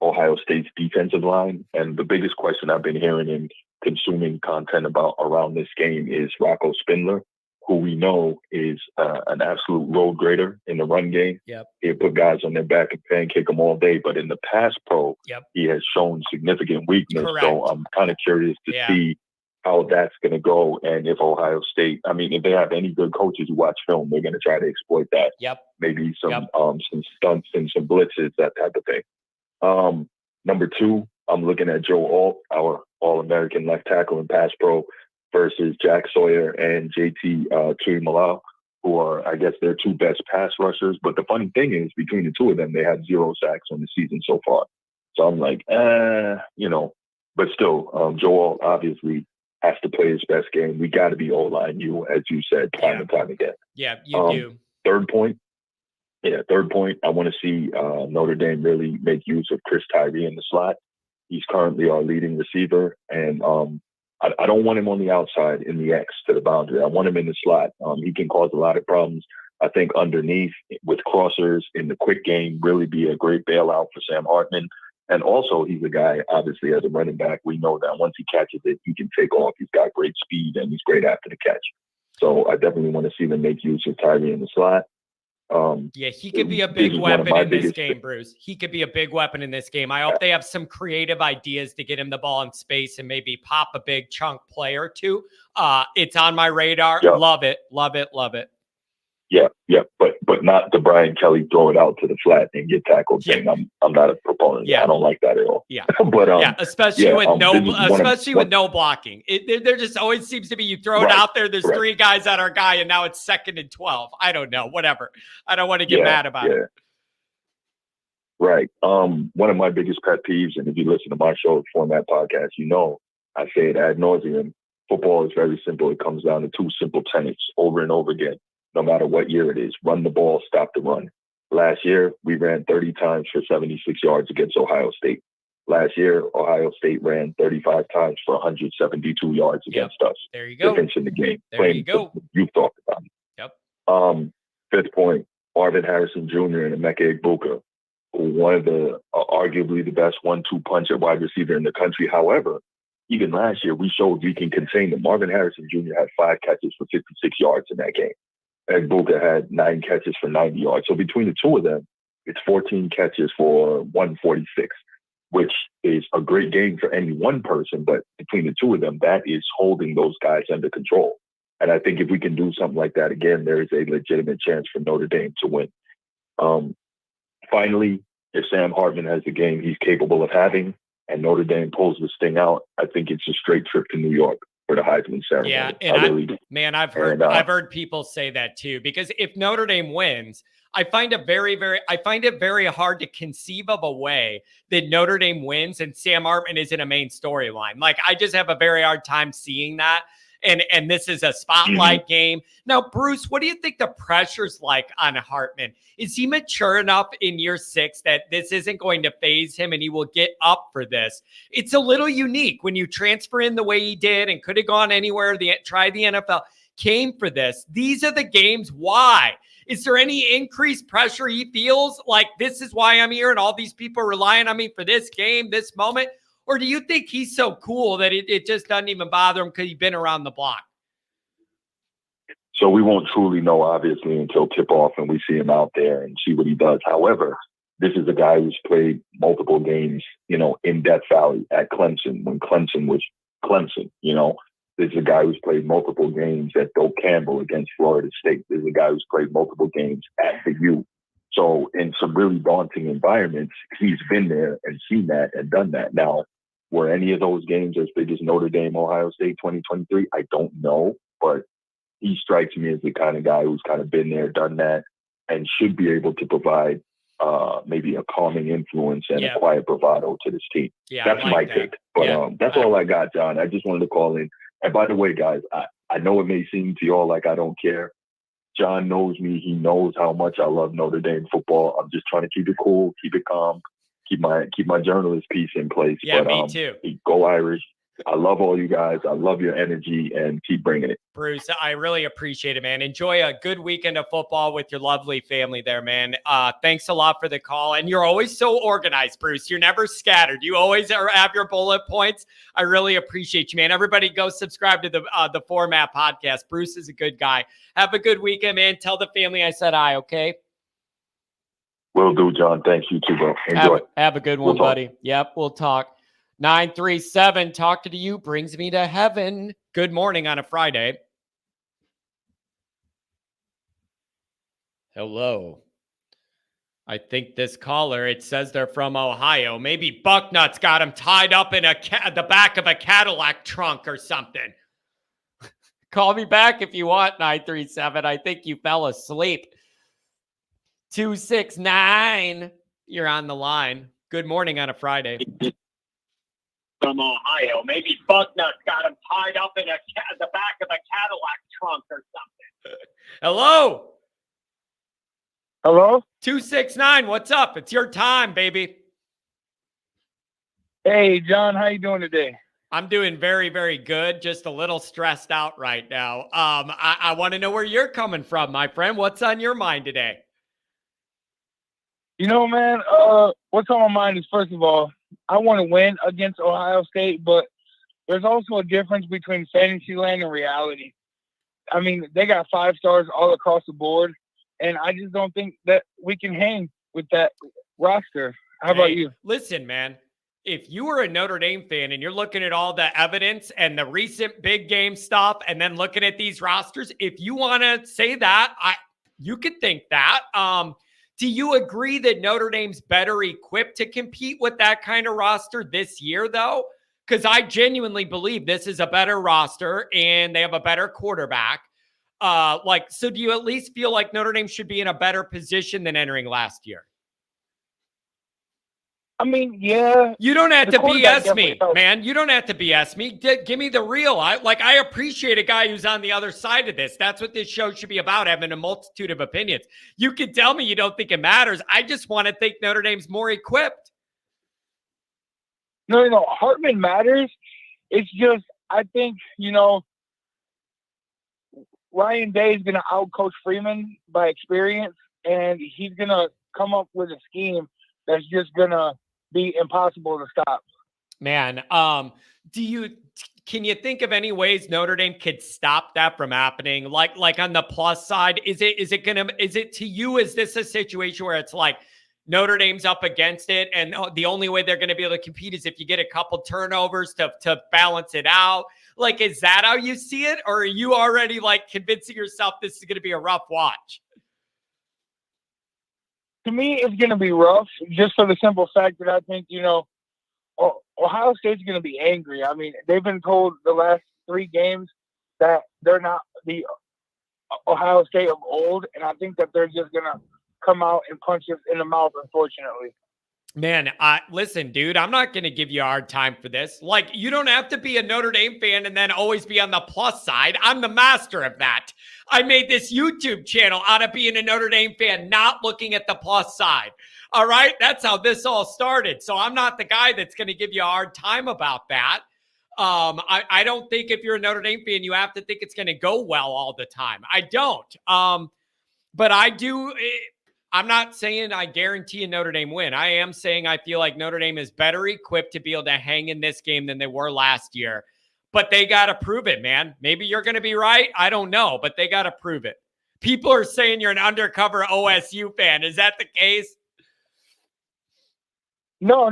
Ohio State's defensive line. And the biggest question I've been hearing in consuming content around this game is Rocco Spindler. who we know is an absolute road grader in the run game. Yep. He'll put guys on their back and pancake them all day. But in the pass pro, Yep. he has shown significant weakness. Correct. So I'm kind of curious to see how that's going to go. And if Ohio State, I mean, if they have any good coaches who watch film, they're going to try to exploit that. Yep. Maybe some stunts and some blitzes, that type of thing. Number 2, I'm looking at Joe Alt, our All-American left tackle and pass pro, versus Jack Sawyer and JT Tuimoloau, who are, I guess, their 2 best pass rushers. But the funny thing is, between the 2 of them, they had 0 sacks on the season so far. So I'm like, but still, Joe Alt obviously has to play his best game. We got to be O-line you, as you said, time and time again. Yeah, you do. Third point, I want to see Notre Dame really make use of Chris Tyree in the slot. He's currently our leading receiver, and I don't want him on the outside in the X to the boundary. I want him in the slot. He can cause a lot of problems. I think underneath with crossers in the quick game really be a great bailout for Sam Hartman. And also, he's a guy, obviously, as a running back, we know that once he catches it, he can take off. He's got great speed, and he's great after the catch. So I definitely want to see them make use of Tyree in the slot. He could be a big weapon in this game, Bruce. He could be a big weapon in this game. I hope they have some creative ideas to get him the ball in space and maybe pop a big chunk play or 2. It's on my radar. Yeah. Love it. Love it. Love it. Yeah, but not the Brian Kelly throw it out to the flat and get tackled thing. I'm not a proponent. Yeah. I don't like that at all. Yeah, but especially with no blocking. There just always seems to be, you throw it out there. There's 3 guys at our guy, and now it's 2nd and 12. I don't know. Whatever. I don't want to get mad about it. Right. One of my biggest pet peeves, and if you listen to my show, Format Podcast, you know I say it ad nauseum. Football is very simple. It comes down to 2 simple tenets over and over again. No matter what year it is, run the ball, stop the run. Last year, we ran 30 times for 76 yards against Ohio State. Last year, Ohio State ran 35 times for 172 yards against us. There you go. Difference in the game. There you go. You've talked about it. Yep. 5th point, Marvin Harrison Jr. and Emeka Egbuka, one of the arguably the best 1-2 punch at wide receiver in the country. However, even last year, we showed we can contain them. Marvin Harrison Jr. had 5 catches for 56 yards in that game. Egbuka had 9 catches for 90 yards. So between the 2 of them, it's 14 catches for 146, which is a great game for any one person. But between the 2 of them, that is holding those guys under control. And I think if we can do something like that again, there is a legitimate chance for Notre Dame to win. Finally, if Sam Hartman has the game he's capable of having and Notre Dame pulls this thing out, I think it's a straight trip to New York for the Heisman ceremony. Yeah, and I've heard people say that too, because if Notre Dame wins, I find it very hard to conceive of a way that Notre Dame wins and Sam Hartman isn't a main storyline. Like, I just have a very hard time seeing that. And this is a spotlight game. Now, Bruce, what do you think the pressure's like on Hartman? Is he mature enough in year 6 that this isn't going to phase him and he will get up for this? It's a little unique when you transfer in the way he did and could have gone anywhere, try the NFL, came for this. These are the games. Why? Is there any increased pressure he feels like this is why I'm here and all these people are relying on me for this game, this moment? Or do you think he's so cool that it just doesn't even bother him because he's been around the block? So we won't truly know, obviously, until tip-off and we see him out there and see what he does. However, this is a guy who's played multiple games, in Death Valley at Clemson when Clemson was Clemson, This is a guy who's played multiple games at Doak Campbell against Florida State. This is a guy who's played multiple games at the U. So in some really daunting environments, he's been there and seen that and done that. Now, were any of those games as big as Notre Dame, Ohio State 2023? I don't know, but he strikes me as the kind of guy who's kind of been there, done that, and should be able to provide maybe a calming influence and a quiet bravado to this team. Yeah, that's my take. But that's all I got, John. I just wanted to call in. And by the way, guys, I know it may seem to y'all like I don't care. John knows me. He knows how much I love Notre Dame football. I'm just trying to keep it cool, keep it calm, keep my journalist piece in place. Yeah, me too. Go Irish. I love all you guys. I love your energy, and keep bringing it. Bruce, I really appreciate it, man. Enjoy a good weekend of football with your lovely family there, man. Thanks a lot for the call. And you're always so organized, Bruce. You're never scattered. You always have your bullet points. I really appreciate you, man. Everybody go subscribe to the Format Podcast. Bruce is a good guy. Have a good weekend, man. Tell the family I said hi, okay? Will do, John. Thanks, you too, bro. Enjoy. Have a good one, buddy. Yep, we'll talk. 937, talking to you brings me to heaven. Good morning on a Friday. Hello. I think this caller, it says they're from Ohio. Maybe Bucknuts got him tied up in the back of a Cadillac trunk or something. Call me back if you want, 937. I think you fell asleep. 269, you're on the line. Good morning on a Friday. From Ohio. Maybe Bucknuts got him tied up in the back of a Cadillac trunk or something. Hello? Hello? 269, what's up? It's your time, baby. Hey, John, how you doing today? I'm doing very, very good. Just a little stressed out right now. I want to know where you're coming from, my friend. What's on your mind today? You know, man, what's on my mind is, first of all, I want to win against Ohio State, but there's also a difference between fantasy land and reality. I mean, they got 5 stars all across the board, and I just don't think that we can hang with that roster. How about you? Listen, man, if you were a Notre Dame fan and you're looking at all the evidence and the recent big game stuff and then looking at these rosters, if you want to say that, you could think that. Do you agree that Notre Dame's better equipped to compete with that kind of roster this year, though? Because I genuinely believe this is a better roster and they have a better quarterback. So do you at least feel like Notre Dame should be in a better position than entering last year? I mean, yeah. You don't have to BS me, man. You don't have to BS me. Give me the real. I appreciate a guy who's on the other side of this. That's what this show should be about, having a multitude of opinions. You can tell me you don't think it matters. I just want to think Notre Dame's more equipped. No. Hartman matters. It's just, I think, Ryan Day is going to outcoach Freeman by experience, and he's going to come up with a scheme that's just going to be impossible to stop. Man, can you think of any ways Notre Dame could stop that from happening? Like on the plus side, is it to you, is this a situation where it's like Notre Dame's up against it and the only way they're going to be able to compete is if you get a couple turnovers to balance it out? Like, is that how you see it? Or are you already like convincing yourself this is going to be a rough watch? To me, it's going to be rough just for the simple fact that I think, Ohio State's going to be angry. I mean, they've been told the last 3 games that they're not the Ohio State of old, and I think that they're just going to come out and punch us in the mouth, unfortunately. Man, listen, dude, I'm not going to give you a hard time for this. Like, you don't have to be a Notre Dame fan and then always be on the plus side. I'm the master of that. I made this YouTube channel out of being a Notre Dame fan, not looking at the plus side. All right? That's how this all started. So I'm not the guy that's going to give you a hard time about that. I don't think if you're a Notre Dame fan, you have to think it's going to go well all the time. I don't. But I do. I'm not saying I guarantee a Notre Dame win. I am saying I feel like Notre Dame is better equipped to be able to hang in this game than they were last year. But they got to prove it, man. Maybe you're going to be right. I don't know, but they got to prove it. People are saying you're an undercover OSU fan. Is that the case? No.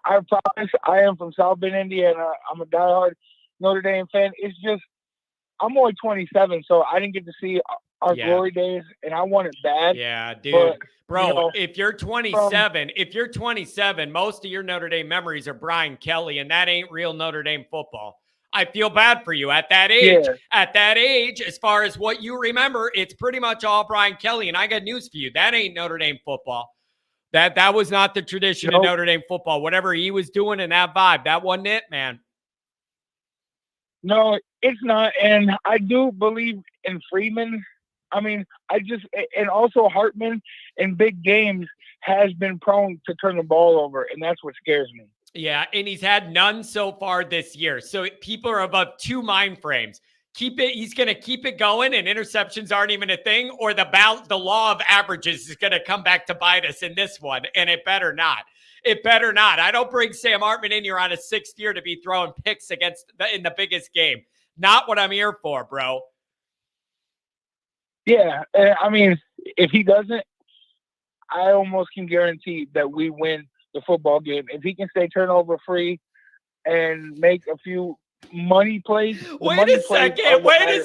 I promise I am from South Bend, Indiana. I'm a diehard Notre Dame fan. It's just, I'm only 27, so I didn't get to see our glory days, and I want it bad. Yeah, dude. Bro, if you're 27, most of your Notre Dame memories are Brian Kelly, and that ain't real Notre Dame football. I feel bad for you at that age. Yeah. At that age, as far as what you remember, it's pretty much all Brian Kelly, and I got news for you. That ain't Notre Dame football. That was not the tradition of Notre Dame football. Whatever he was doing in that vibe, that wasn't it, man. No, it's not, and I do believe in Freeman. I mean, and also Hartman in big games has been prone to turn the ball over, and that's what scares me. Yeah, and he's had none so far this year. So people are above 2 mind frames. He's going to keep it going, and interceptions aren't even a thing, or the law of averages is going to come back to bite us in this one, and it better not. It better not. I don't bring Sam Hartman in here on his 6th year to be throwing picks in the biggest game. Not what I'm here for, bro. Yeah, I mean, if he doesn't, I almost can guarantee that we win the football game. If he can stay turnover free and make a few money plays. Wait a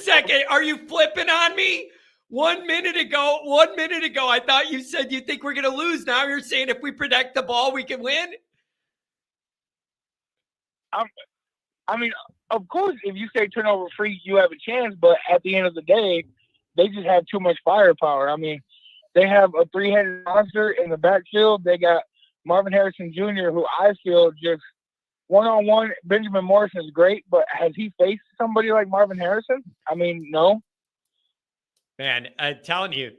second. Are you flipping on me? 1 minute ago, I thought you said you think we're going to lose. Now you're saying if we protect the ball, we can win? I mean, of course, if you stay turnover free, you have a chance. But at the end of the day, they just have too much firepower. I mean, they have a 3-headed monster in the backfield. They got Marvin Harrison Jr., who I feel just one-on-one. Benjamin Morrison is great, but has he faced somebody like Marvin Harrison? I mean, no. Man, I'm telling you,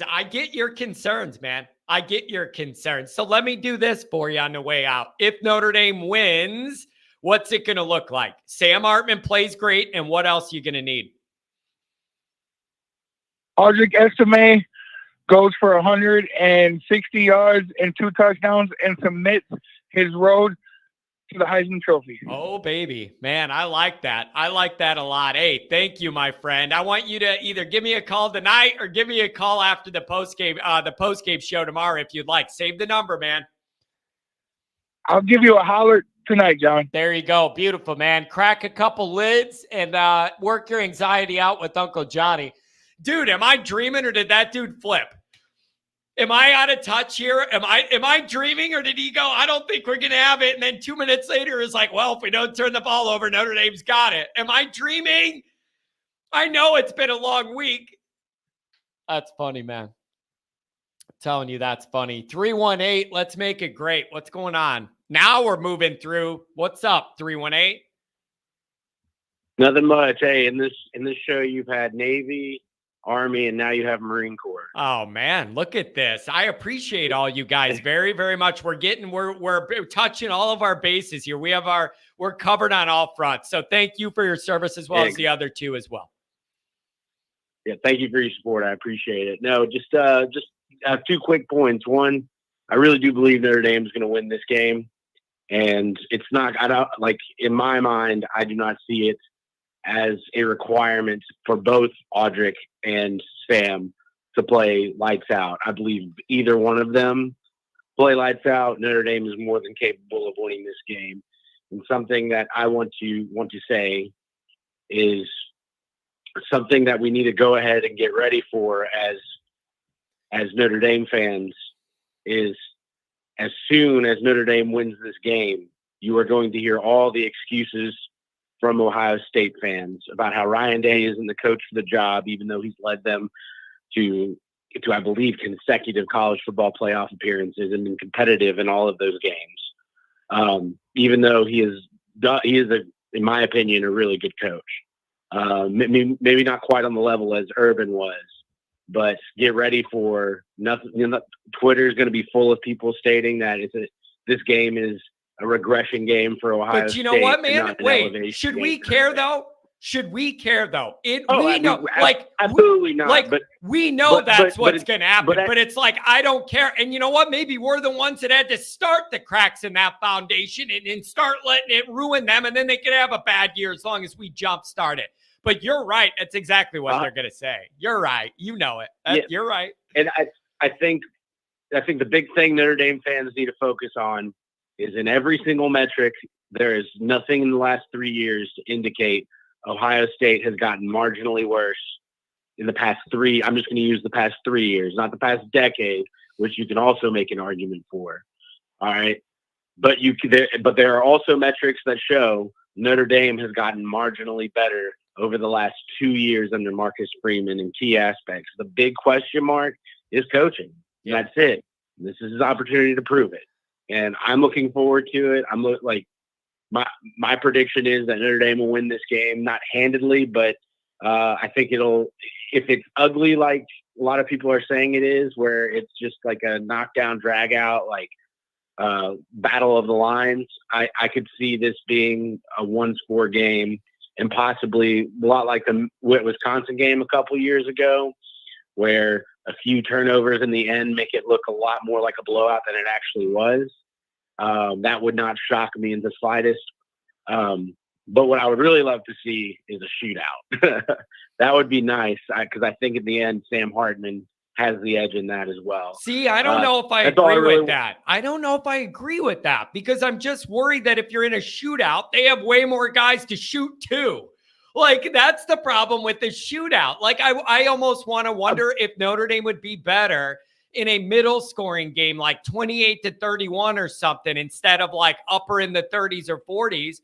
I get your concerns, man. I get your concerns. So let me do this for you on the way out. If Notre Dame wins, what's it going to look like? Sam Hartman plays great, and what else are you going to need? Audric Estime goes for 160 yards and 2 touchdowns and submits his road to the Heisman Trophy. Oh, baby. Man, I like that. I like that a lot. Hey, thank you, my friend. I want you to either give me a call tonight or give me a call after the postgame show tomorrow if you'd like. Save the number, man. I'll give you a holler tonight, John. There you go. Beautiful, man. Crack a couple lids and work your anxiety out with Uncle Johnny. Dude, am I dreaming or did that dude flip? Am I out of touch here? Am I dreaming or did he go, I don't think we're going to have it? And then 2 minutes later is like, well, if we don't turn the ball over, Notre Dame's got it. Am I dreaming? I know it's been a long week. That's funny, man. I'm telling you, that's funny. 318, let's make it great. What's going on? Now we're moving through. What's up, 318? Nothing much. Hey, in this show, you've had Navy, Army, and now you have Marine Corps. Oh man, look at this. I appreciate all you guys very, very much. We're touching all of our bases here. We're covered on all fronts. So thank you for your service as well as the other two as well. Yeah, thank you for your support. I appreciate it. No, just 2 quick points. One, I really do believe Notre Dame is going to win this game. And it's not, in my mind, I do not see it as a requirement for both Audric and Sam to play lights out. I believe either one of them play lights out. Notre Dame is more than capable of winning this game. And something that I want to say is something that we need to go ahead and get ready for as Notre Dame fans is as soon as Notre Dame wins this game, you are going to hear all the excuses from Ohio State fans about how Ryan Day isn't the coach for the job, even though he's led them to I believe, consecutive college football playoff appearances and been competitive in all of those games. Even though he is in my opinion, a really good coach. Maybe not quite on the level as Urban was, but get ready for nothing. Twitter is going to be full of people stating that this game is a regression game for Ohio State. But you know what, man? Wait, should we care though? Should we care though? Absolutely not. We know that's what's going to happen. But it's like, I don't care. And you know what? Maybe we're the ones that had to start the cracks in that foundation and start letting it ruin them. And then they could have a bad year as long as we jumpstart it. But you're right. That's exactly what they're going to say. You're right. You know it. You're right. And I think the big thing Notre Dame fans need to focus on is in every single metric, there is nothing in the last 3 years to indicate Ohio State has gotten marginally worse in the past 3. I'm just going to use the past 3 years, not the past decade, which you can also make an argument for. All right. But there are also metrics that show Notre Dame has gotten marginally better over the last 2 years under Marcus Freeman in key aspects. The big question mark is coaching. Yeah. That's it. This is his opportunity to prove it. And I'm looking forward to it. My prediction is that Notre Dame will win this game, not handedly, but I think if it's ugly like a lot of people are saying it is, where it's just like a knockdown, drag out, like battle of the lines. I could see this being a one-score game and possibly a lot like the Wisconsin game a couple years ago, where a few turnovers in the end make it look a lot more like a blowout than it actually was. That would not shock me in the slightest. But what I would really love to see is a shootout. That would be nice because I think in the end, Sam Hartman has the edge in that as well. See, I don't know if I agree with that. I don't know if I agree with that because I'm just worried that if you're in a shootout, they have way more guys to shoot too. Like, that's the problem with the shootout. Like, I almost want to wonder if Notre Dame would be better in a middle scoring game, like 28-31 or something, instead of like upper in the 30s or 40s.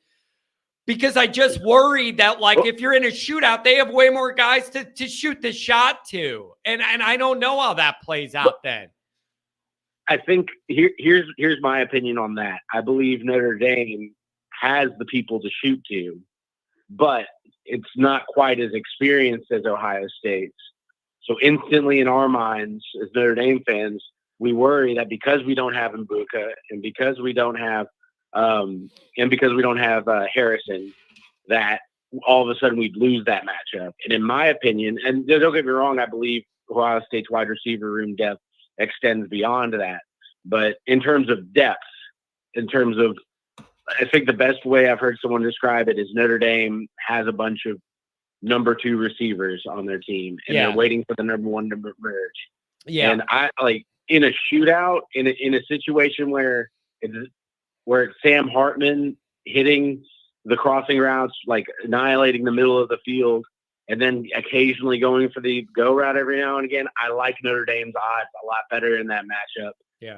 Because I just worry that, like, if you're in a shootout, they have way more guys to shoot the shot to. And I don't know how that plays out then. I think here's my opinion on that. I believe Notre Dame has the people to shoot to, but it's not quite as experienced as Ohio State's. So instantly in our minds, as Notre Dame fans, we worry that because we don't have Mbuka and because we don't have Harrison, that all of a sudden we'd lose that matchup. And in my opinion, and don't get me wrong, I believe Ohio State's wide receiver room depth extends beyond that. But in terms of depth, I think the best way I've heard someone describe it is Notre Dame has a bunch of number 2 receivers on their team, and they're waiting for the number 1 to emerge. Yeah. And I like in a shootout, in a situation where it's Sam Hartman hitting the crossing routes, like annihilating the middle of the field, and then occasionally going for the go route every now and again. I like Notre Dame's odds a lot better in that matchup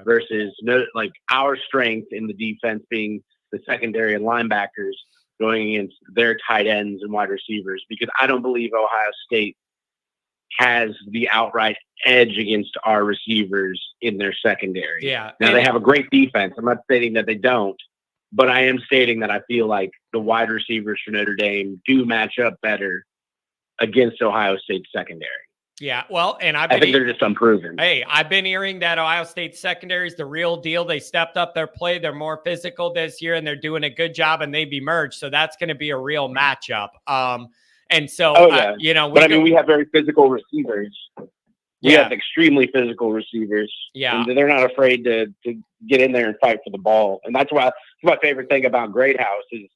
versus like our strength in the defense being the secondary and linebackers going against their tight ends and wide receivers, because I don't believe Ohio State has the outright edge against our receivers in their secondary. Yeah. Now they have a great defense. I'm not stating that they don't, but I am stating that I feel like the wide receivers for Notre Dame do match up better against Ohio State's secondary. Yeah, well, and I think they're just unproven. Hey, I've been hearing that Ohio State secondary is the real deal. They stepped up their play. They're more physical this year, and they're doing a good job, and they've emerged. So that's going to be a real matchup. And so, we have very physical receivers. We have extremely physical receivers. Yeah. And they're not afraid to get in there and fight for the ball. And that's my favorite thing about Greathouse is,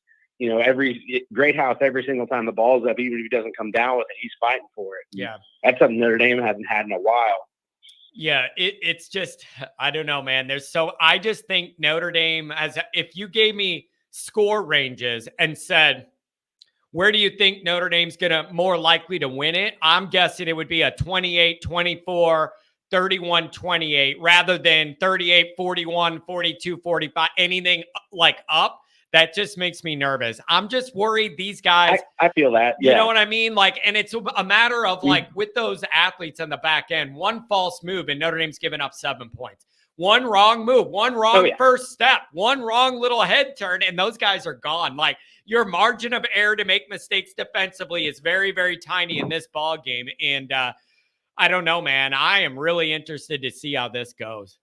Greathouse, every single time the ball's up, even if he doesn't come down with it, he's fighting for it. Yeah. That's something Notre Dame hasn't had in a while. Yeah, it's just, I don't know, man. I just think Notre Dame, if you gave me score ranges and said, where do you think Notre Dame's more likely to win it? I'm guessing it would be a 28-24, 31-28, rather than 38-41, 42-45, anything like up. That just makes me nervous. I'm just worried these guys. I feel that. Yeah. You know what I mean? Like, and it's a matter of like with those athletes on the back end, one false move and Notre Dame's given up 7 points. One wrong move, one wrong first step, one wrong little head turn, and those guys are gone. Like, your margin of error to make mistakes defensively is very, very tiny in this ball game. And I don't know, man. I am really interested to see how this goes.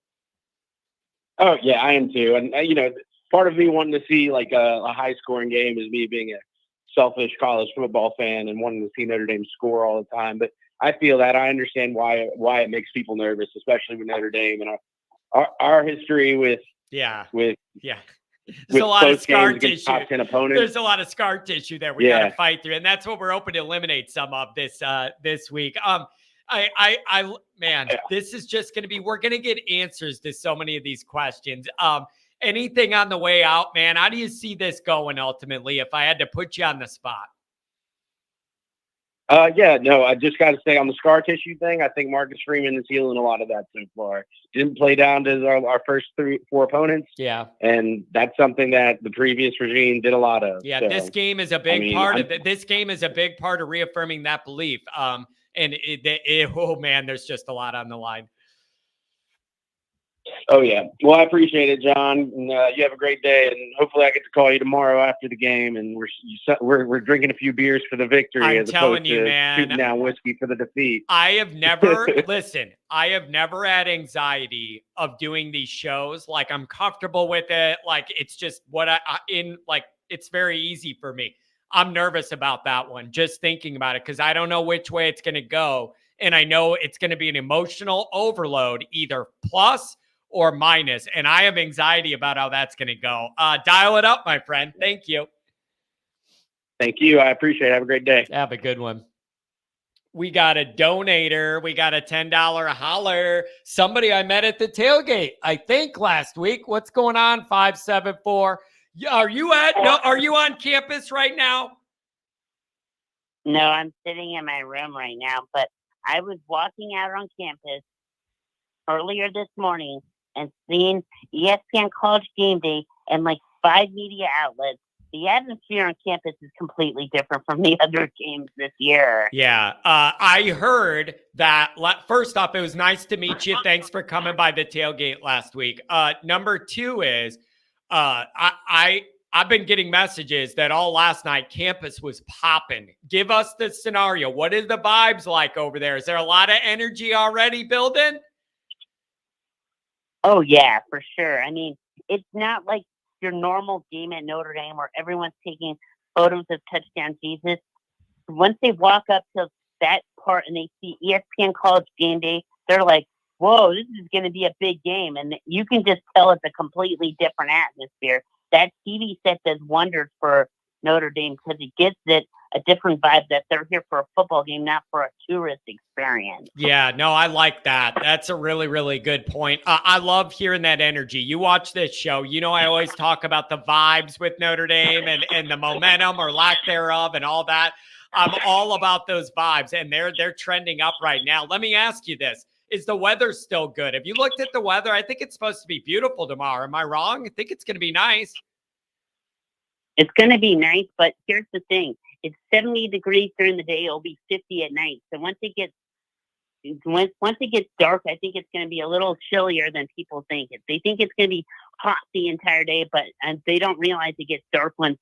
Oh yeah, I am too. And part of me wanting to see like a high scoring game is me being a selfish college football fan and wanting to see Notre Dame score all the time. But I feel that I understand why it makes people nervous, especially with Notre Dame and our history with. There's a lot of scar tissue. Top 10 opponents. There's a lot of scar tissue there we got to fight through, and that's what we're hoping to eliminate some of this week. This is just going to be. We're going to get answers to so many of these questions. Anything on the way out, man? How do you see this going ultimately? If I had to put you on the spot. I just got to say on the scar tissue thing, I think Marcus Freeman is healing a lot of that so far. Didn't play down to our first 3-4 opponents. Yeah. And that's something that the previous regime did a lot of. Yeah. So, this game is a big part of it. This game is a big part of reaffirming that belief. Oh man, there's just a lot on the line. Oh yeah. Well, I appreciate it, John. And, you have a great day, and hopefully I get to call you tomorrow after the game, and we're drinking a few beers for the victory, I'm as telling opposed you, to man. shooting down whiskey for the defeat. I have never listen. I have never had anxiety of doing these shows. Like I'm comfortable with it. Like it's just what it's very easy for me. I'm nervous about that one, just thinking about it, because I don't know which way it's going to go. And I know it's going to be an emotional overload, either plus or minus. And I have anxiety about how that's going to go. Dial it up, my friend. Thank you. Thank you. I appreciate it. Have a great day. Have a good one. We got a donator. We got a $10 holler. Somebody I met at the tailgate, I think last week. What's going on? 574. Are you on campus right now? No, I'm sitting in my room right now, but I was walking out on campus earlier this morning and seeing ESPN College Game Day and like 5 media outlets. The atmosphere on campus is completely different from the other games this year. Yeah. I heard that. First off, it was nice to meet you. Thanks for coming by the tailgate last week. Number two is I've been getting messages that all last night campus was popping. Give us the scenario. What is the vibes like over there? Is there a lot of energy already building? Oh, yeah, for sure. I mean, it's not like your normal game at Notre Dame where everyone's taking photos of Touchdown Jesus. Once they walk up to that part and they see ESPN College Game Day, they're like, whoa, this is going to be a big game. And you can just tell it's a completely different atmosphere. That TV set does wonders for Notre Dame because it gives it a different vibe that they're here for a football game, not for a tourist experience. Yeah, no, I like that. That's a really, really good point. I love hearing that energy. You watch this show, you know, I always talk about the vibes with Notre Dame and the momentum or lack thereof and all that. I'm all about those vibes, and they're trending up right now. Let me ask you this. Is the weather still good? Have you looked at the weather? I think it's supposed to be beautiful tomorrow. Am I wrong? I think it's going to be nice. It's going to be nice, but here's the thing. It's 70 degrees during the day. It'll be 50 at night. So once it gets dark, I think it's going to be a little chillier than people think. They think it's going to be hot the entire day, but they don't realize it gets dark once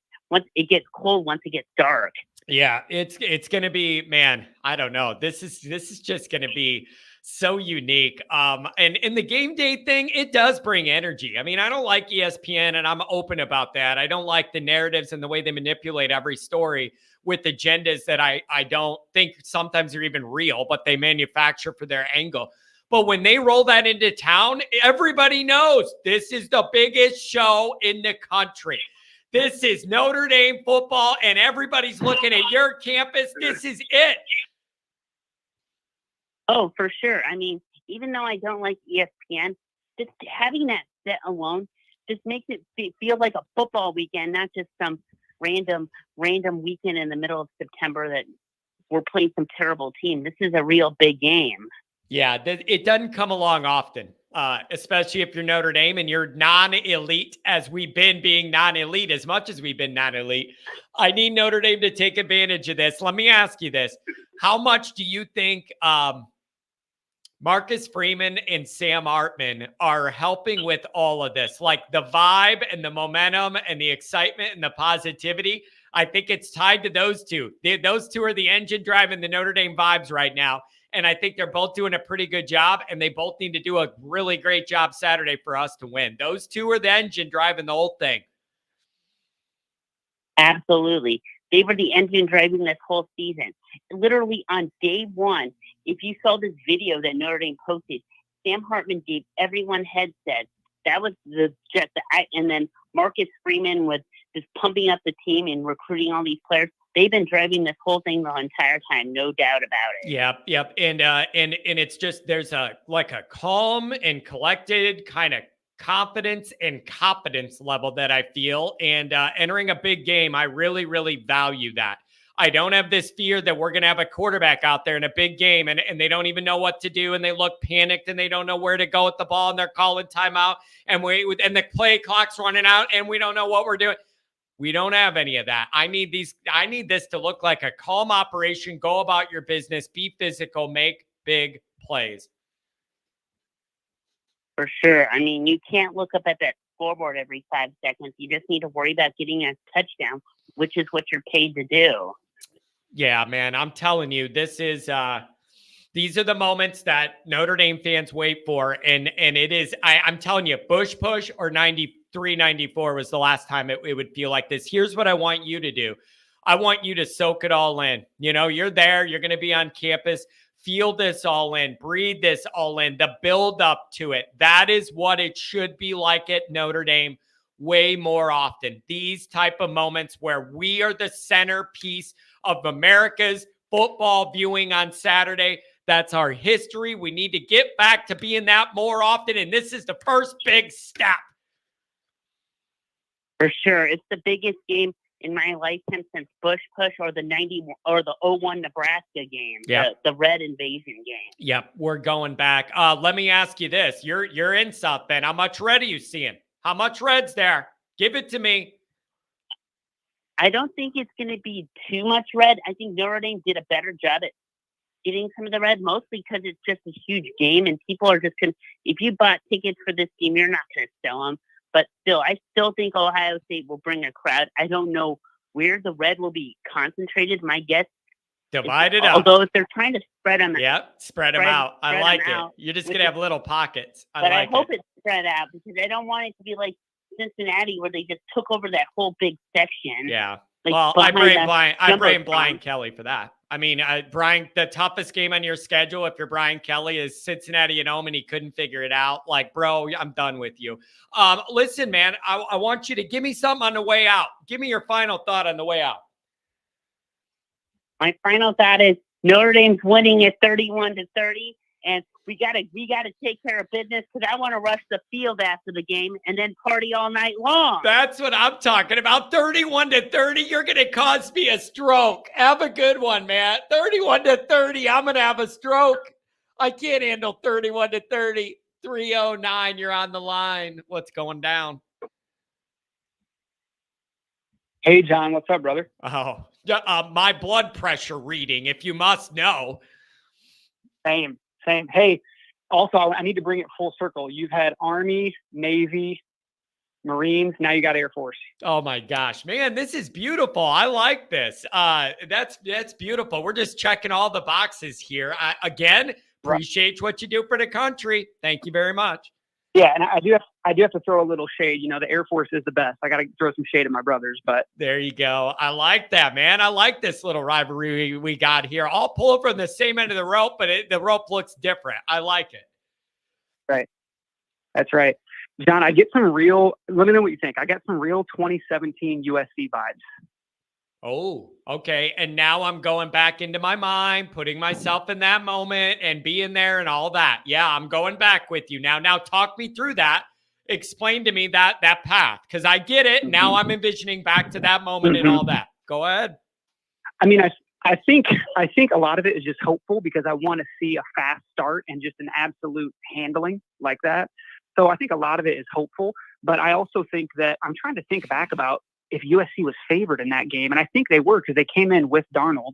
it gets cold once it gets dark. Yeah, it's going to be, man, I don't know. This is just going to be so unique. And in the game day thing, it does bring energy. I mean, I don't like ESPN, and I'm open about that. I don't like the narratives and the way they manipulate every story with agendas that I don't think sometimes are even real, but they manufacture for their angle. But when they roll that into town, everybody knows this is the biggest show in the country. This is Notre Dame football, and everybody's looking at your campus. This is it. Oh, for sure. I mean, even though I don't like ESPN, just having that set alone just makes it feel like a football weekend, not just some random weekend in the middle of September that we're playing some terrible team. This is a real big game. Yeah, it doesn't come along often, especially if you're Notre Dame and you're non-elite, as we've been being non-elite as much as we've been non-elite. I need Notre Dame to take advantage of this. Let me ask you this. How much do you think Marcus Freeman and Sam Hartman are helping with all of this? Like the vibe and the momentum and the excitement and the positivity. I think it's tied to those two. Those two are the engine driving the Notre Dame vibes right now. And I think they're both doing a pretty good job, and they both need to do a really great job Saturday for us to win. Those two are the engine driving the whole thing. Absolutely. They were the engine driving this whole season. Literally on day one, if you saw this video that Notre Dame posted, Sam Hartman gave everyone headsets. That was and then Marcus Freeman was just pumping up the team and recruiting all these players. They've been driving this whole thing the entire time, no doubt about it. Yep. And it's just, there's a calm and collected kind of confidence and competence level that I feel. And entering a big game, I really, really value that. I don't have this fear that we're going to have a quarterback out there in a big game and they don't even know what to do and they look panicked and they don't know where to go with the ball and they're calling timeout and the play clock's running out and we don't know what we're doing. We don't have any of that. I need this to look like a calm operation. Go about your business, be physical, make big plays. For sure. I mean, you can't look up at that scoreboard every 5 seconds. You just need to worry about getting a touchdown, which is what you're paid to do. Yeah, man, I'm telling you, this is these are the moments that Notre Dame fans wait for. And it is, I'm telling you, Bush push or 93, 94 was the last time it would feel like this. Here's what I want you to do. I want you to soak it all in. You know, you're there, you're going to be on campus. Feel this all in, breathe this all in, the build up to it. That is what it should be like at Notre Dame way more often. These type of moments where we are the centerpiece of America's football viewing on Saturday. That's our history. We need to get back to being that more often. And this is the first big step. For sure. It's the biggest game in my lifetime since Bush push or the 90 or the 01 Nebraska game, the red invasion game. Yep, we're going back. Let me ask you this. You're in South Bend. How much red are you seeing? How much red's there? Give it to me. I don't think it's going to be too much red. I think Notre Dame did a better job at getting some of the red, mostly because it's just a huge game and people are just going to, if you bought tickets for this game, you're not going to sell them. But still, I still think Ohio State will bring a crowd. I don't know where the red will be concentrated. My guess, divide it up. Although if they're trying to spread them, spread them out. I like it. You're just gonna have little pockets. I hope it's spread out because I don't want it to be like Cincinnati where they just took over that whole big section. Yeah. Like well, I blame Brian Kelly for that. I mean, Brian, the toughest game on your schedule, if you're Brian Kelly, is Cincinnati at home, and he couldn't figure it out. Like, bro, I'm done with you. Listen, man, I want you to give me something on the way out. Give me your final thought on the way out. My final thought is Notre Dame's winning at 31-30, and we gotta take care of business because I want to rush the field after the game and then party all night long. That's what I'm talking about. 31-30, you're gonna cause me a stroke. Have a good one, man. 31-30, I'm gonna have a stroke. I can't handle 31-30. 309, you're on the line. What's going down? Hey, John, what's up, brother? Oh, my blood pressure reading, if you must know. Same. Hey, also, I need to bring it full circle. You've had Army, Navy, Marines. Now you got Air Force. Oh my gosh, man, this is beautiful. I like this. That's beautiful. We're just checking all the boxes here. Again, appreciate what you do for the country. Thank you very much. Yeah, and I do have to throw a little shade. You know, the Air Force is the best. I got to throw some shade at my brothers, but there you go. I like that, man. I like this little rivalry we got here. I'll pull from the same end of the rope, but the rope looks different. I like it. Right. That's right. John, I get some real, let me know what you think. I got some real 2017 USC vibes. Oh, okay. And now I'm going back into my mind, putting myself in that moment and being there and all that. Yeah, I'm going back with you now. Now talk me through that. Explain to me that path, because I get it. Now I'm envisioning back to that moment and all that. Go ahead. I mean, I think a lot of it is just hopeful because I want to see a fast start and just an absolute handling like that. So I think a lot of it is hopeful, but I also think that I'm trying to think back about if USC was favored in that game. And I think they were because they came in with Darnold.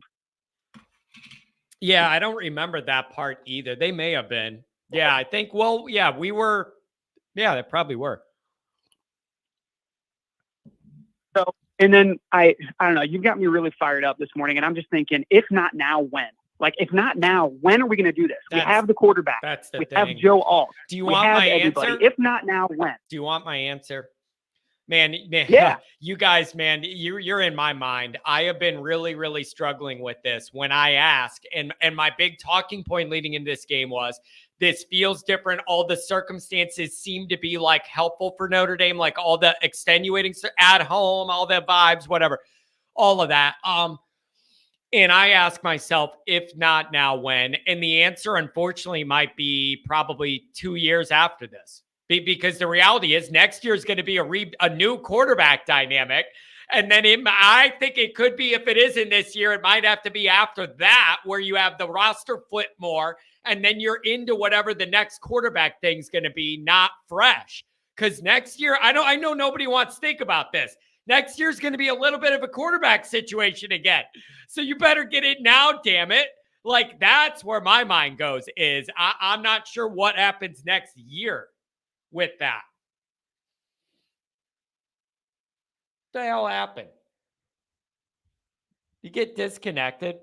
Yeah, I don't remember that part either. They may have been. Yeah, I think, well, yeah, we were. Yeah, they probably were. So, and then I don't know, you've got me really fired up this morning. And I'm just thinking, if not now, when? Like, if not now, when are we going to do this? We have the quarterback. That's the we thing. have Joe Alt. Do you want my answer? If not now, when? Do you want my answer? Man, yeah. You guys, man, you're in my mind. I have been really, really struggling with this when I ask, and my big talking point leading into this game was, this feels different. All the circumstances seem to be like helpful for Notre Dame, like all the extenuating at home, all the vibes, whatever, all of that. And I ask myself, if not now, when? And the answer, unfortunately, might be probably 2 years after this. Because the reality is next year is going to be a new quarterback dynamic. And then I think it could be, if it isn't this year, it might have to be after that, where you have the roster flip more. And then you're into whatever the next quarterback thing's going to be, not fresh. Because next year, I know nobody wants to think about this. Next year's going to be a little bit of a quarterback situation again. So you better get it now, damn it. Like, that's where my mind goes, is I'm not sure what happens next year. with that. What the hell happened? You get disconnected?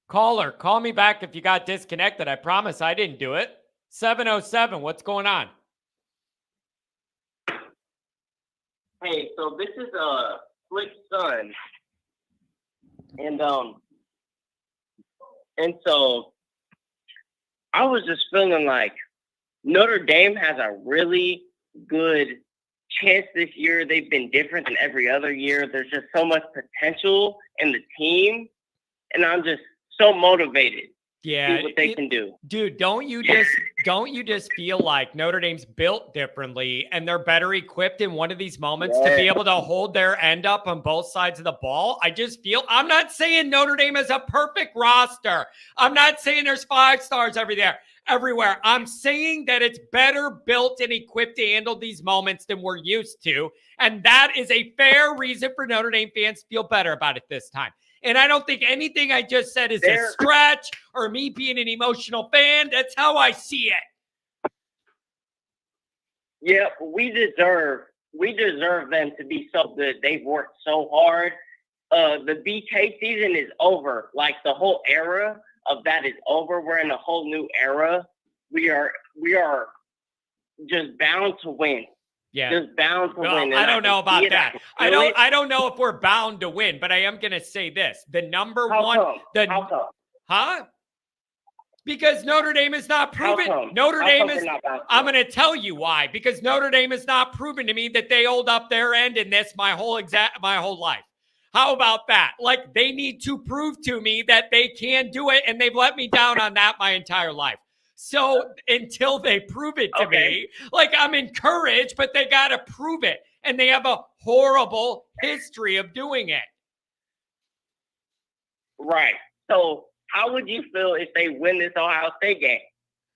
Caller, call me back if you got disconnected. I promise I didn't do it. 707, what's going on? Hey, so this is Flick's son. And so I was just feeling like Notre Dame has a really good chance this year. They've been different than every other year. There's just so much potential in the team, and I'm just so motivated. Yeah, see what they can do. Dude, don't you just feel like Notre Dame's built differently and they're better equipped in one of these moments to be able to hold their end up on both sides of the ball? I just feel, I'm not saying Notre Dame is a perfect roster. I'm not saying there's 5 stars everywhere. I'm saying that it's better built and equipped to handle these moments than we're used to. And that is a fair reason for Notre Dame fans to feel better about it this time. And I don't think anything I just said is a stretch or me being an emotional fan. That's how I see it. Yeah, we deserve them to be so good. They've worked so hard. The BK season is over. Like the whole era of that is over. We're in a whole new era. We are just bound to win. Yeah. Just bound to win. I don't know about that. I don't know if we're bound to win, but I am going to say this. The number one. How come? Huh? Because Notre Dame is not proven. I'm going to tell you why. Because Notre Dame has not proven to me that they hold up their end in this my whole life. How about that? Like, they need to prove to me that they can do it, and they've let me down on that my entire life. So until they prove it to me, like, I'm encouraged, but they got to prove it. And they have a horrible history of doing it. Right. So how would you feel if they win this Ohio State game?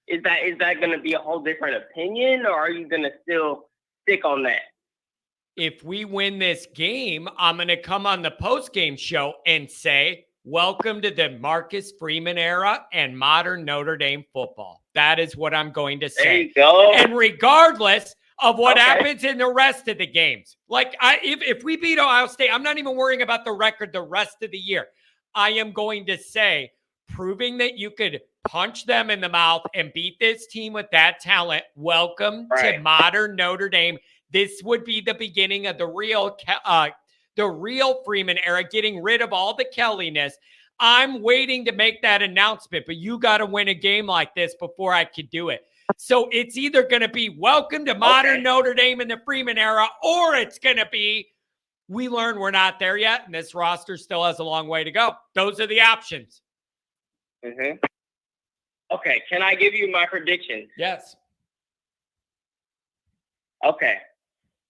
Is that going to be a whole different opinion, or are you going to still stick on that? If we win this game, I'm going to come on the post-game show and say, welcome to the Marcus Freeman era and modern Notre Dame football. That is what I'm going to say. There you go. And regardless of what happens in the rest of the games, like if we beat Ohio State, I'm not even worrying about the record the rest of the year. I am going to say, proving that you could punch them in the mouth and beat this team with that talent, welcome to modern Notre Dame. This would be the beginning of the real Freeman era, getting rid of all the Kelly-ness. I'm waiting to make that announcement, but you got to win a game like this before I could do it. So it's either going to be welcome to modern Notre Dame in the Freeman era, or it's going to be we learn we're not there yet, and this roster still has a long way to go. Those are the options. Mm-hmm. Okay, can I give you my prediction? Yes. Okay.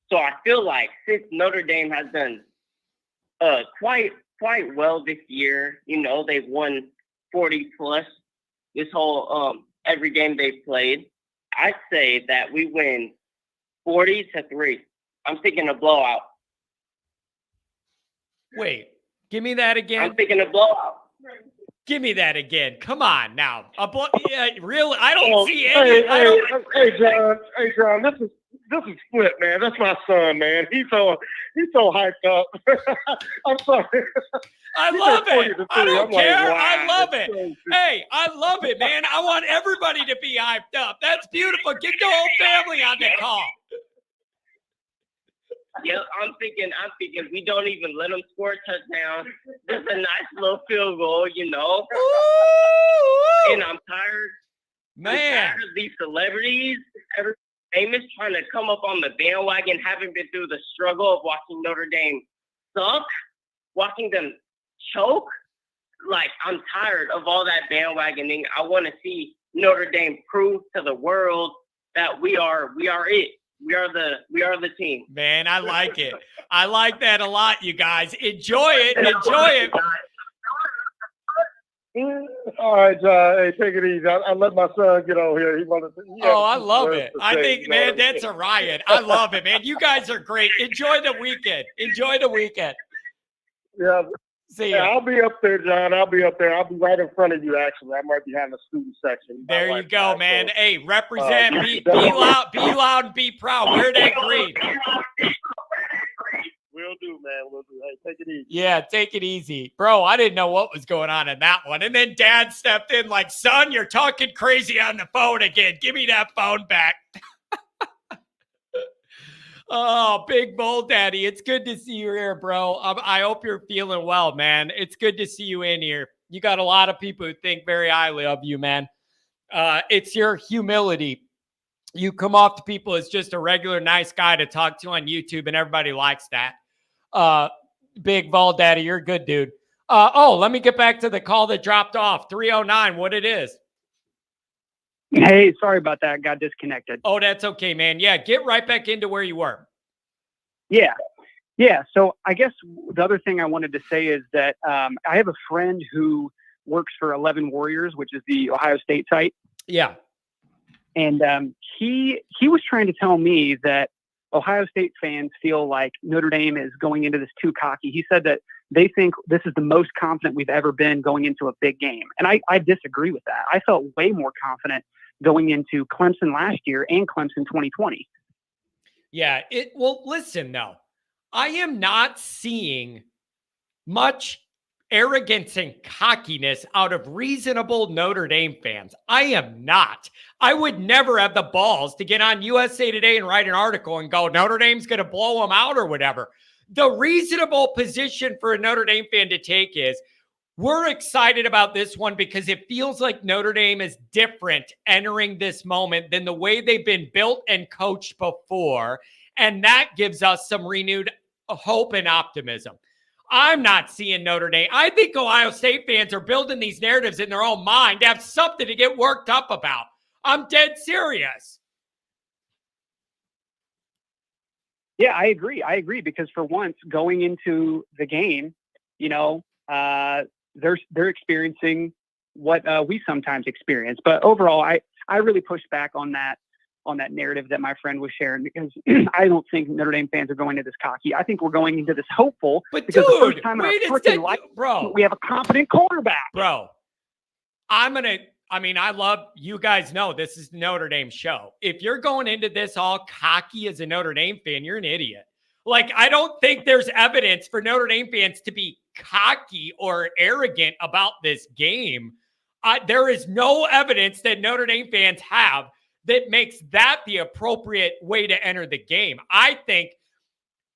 So I feel like since Notre Dame has done quite well this year, you know, they've won 40 plus this whole every game they've played. I'd say that we win 40-3. I'm thinking a blowout. Wait, give me that again. I'm thinking a blowout. Give me that again. Come on now. Really? I don't see any. Hey, John, this is Flip, man. That's my son, man. He's so hyped up. I'm sorry. I love it. I don't care. I love it. Hey, I love it, man. I want everybody to be hyped up. That's beautiful. Get the whole family on the call. Yeah, I'm thinking we don't even let them score a touchdown. Just a nice little field goal, you know. Ooh. And I'm tired. Man. I'm tired of these celebrities. Every famous trying to come up on the bandwagon, having been through the struggle of watching Notre Dame suck, watching them choke. Like, I'm tired of all that bandwagoning. I want to see Notre Dame prove to the world that we are it. We are the team. Man, I like it. I like that a lot, you guys. Enjoy it. Enjoy it. All right, hey, take it easy. I let my son get on here. I love it. I think, man, that's a riot. I love it, man. You guys are great. Enjoy the weekend. Enjoy the weekend. Yeah. See Yeah, ya. I'll be up there, John. I'll be up there. I'll be right in front of you, actually. I might be having a student section. There you go, man. So, Hey, represent. Be loud, and be proud. Wear that green. Will do, man. Will do. Hey, take it easy. Yeah, take it easy. Bro, I didn't know what was going on in that one. And then Dad stepped in like, son, you're talking crazy on the phone again. Give me that phone back. Oh, Big Bull Daddy. It's good to see you here, bro. I hope you're feeling well, man. It's good to see you in here. You got a lot of people who think very highly of you, man. It's your humility. You come off to people as just a regular nice guy to talk to on YouTube, and everybody likes that. Big Ball Daddy, you're a good dude. Let me get back to the call that dropped off. 309, what it is. Hey, sorry about that. Got disconnected. Oh, that's okay, man. Yeah, get right back into where you were. Yeah. Yeah. So I guess the other thing I wanted to say is that I have a friend who works for 11 Warriors, which is the Ohio State site. Yeah. And he was trying to tell me that Ohio State fans feel like Notre Dame is going into this too cocky. He said that they think this is the most confident we've ever been going into a big game. And I disagree with that. I felt way more confident going into Clemson last year and Clemson 2020. Yeah. Well, listen, though. I am not seeing much arrogance and cockiness out of reasonable Notre Dame fans. I am not. I would never have the balls to get on USA Today and write an article and go, Notre Dame's going to blow them out or whatever. The reasonable position for a Notre Dame fan to take is, we're excited about this one because it feels like Notre Dame is different entering this moment than the way they've been built and coached before. And that gives us some renewed hope and optimism. I'm not seeing Notre Dame. I think Ohio State fans are building these narratives in their own mind to have something to get worked up about. I'm dead serious. Yeah, I agree. Because for once, going into the game, they're experiencing what we sometimes experience. But overall, I really push back on that narrative that my friend was sharing, because I don't think Notre Dame fans are going into this cocky. I think we're going into this hopeful, because the first time in our freaking life, bro, we have a competent quarterback. Bro, I love, you guys know this is the Notre Dame show. If you're going into this all cocky as a Notre Dame fan, you're an idiot. Like, I don't think there's evidence for Notre Dame fans to be cocky or arrogant about this game. There is no evidence that Notre Dame fans have that makes that the appropriate way to enter the game. I think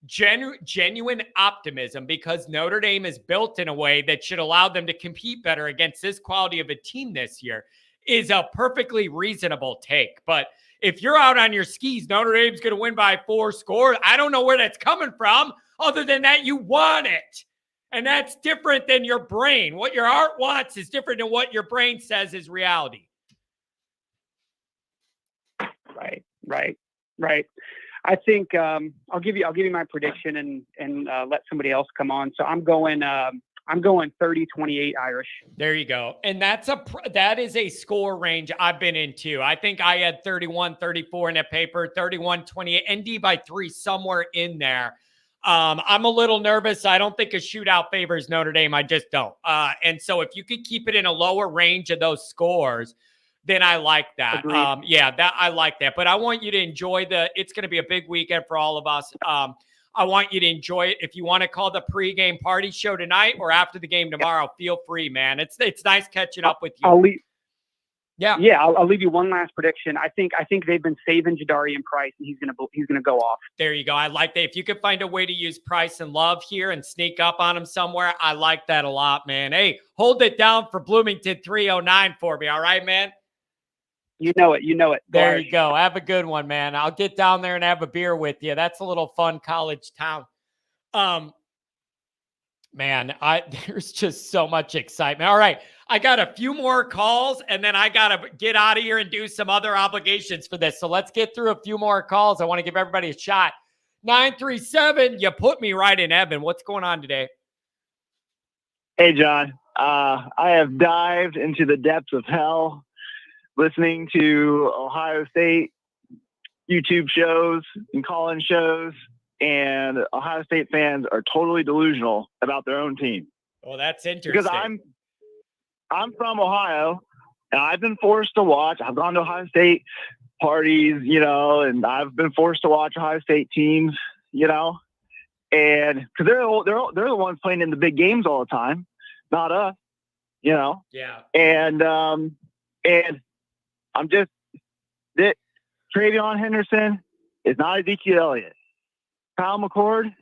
genuine optimism, because Notre Dame is built in a way that should allow them to compete better against this quality of a team this year, is a perfectly reasonable take. But if you're out on your skis, Notre Dame's going to win by 4 scores, I don't know where that's coming from, other than that you want it. And that's different than your brain. What your heart wants is different than what your brain says is reality. Right. I think I'll give you my prediction and let somebody else come on. So I'm going 30-28 Irish. There you go. And that is a score range I've been into. I think I had 31-34 in a paper, 31-28, ND by 3 somewhere in there. I'm a little nervous. I don't think a shootout favors Notre Dame. I just don't. And so if you could keep it in a lower range of those scores, then I like that. I like that. But I want you to enjoy it's going to be a big weekend for all of us. I want you to enjoy it. If you want to call the pregame party show tonight or after the game tomorrow, feel free, man. It's nice catching up with you. I'll leave you one last prediction. I think they've been saving Jadarian Price, and he's gonna go off. There you go. I like that. If you could find a way to use Price and Love here and sneak up on him somewhere, I like that a lot, man. Hey, hold it down for Bloomington 309 for me. All right, man. You know it. There you go. Have a good one, man. I'll get down there and have a beer with you. That's a little fun college town. Man, there's just so much excitement. All right. I got a few more calls, and then I got to get out of here and do some other obligations for this. So let's get through a few more calls. I want to give everybody a shot. 937, you put me right in, Evan. What's going on today? Hey, John. I have dived into the depths of hell listening to Ohio State YouTube shows and call-in shows, and Ohio State fans are totally delusional about their own team. Well, that's interesting. Because I'm from Ohio, and I've been forced to watch. I've gone to Ohio State parties, and I've been forced to watch Ohio State teams, and because they're the ones playing in the big games all the time, not us, Yeah. And I'm just that Travion Henderson is not Ezekiel Elliott. Kyle McCord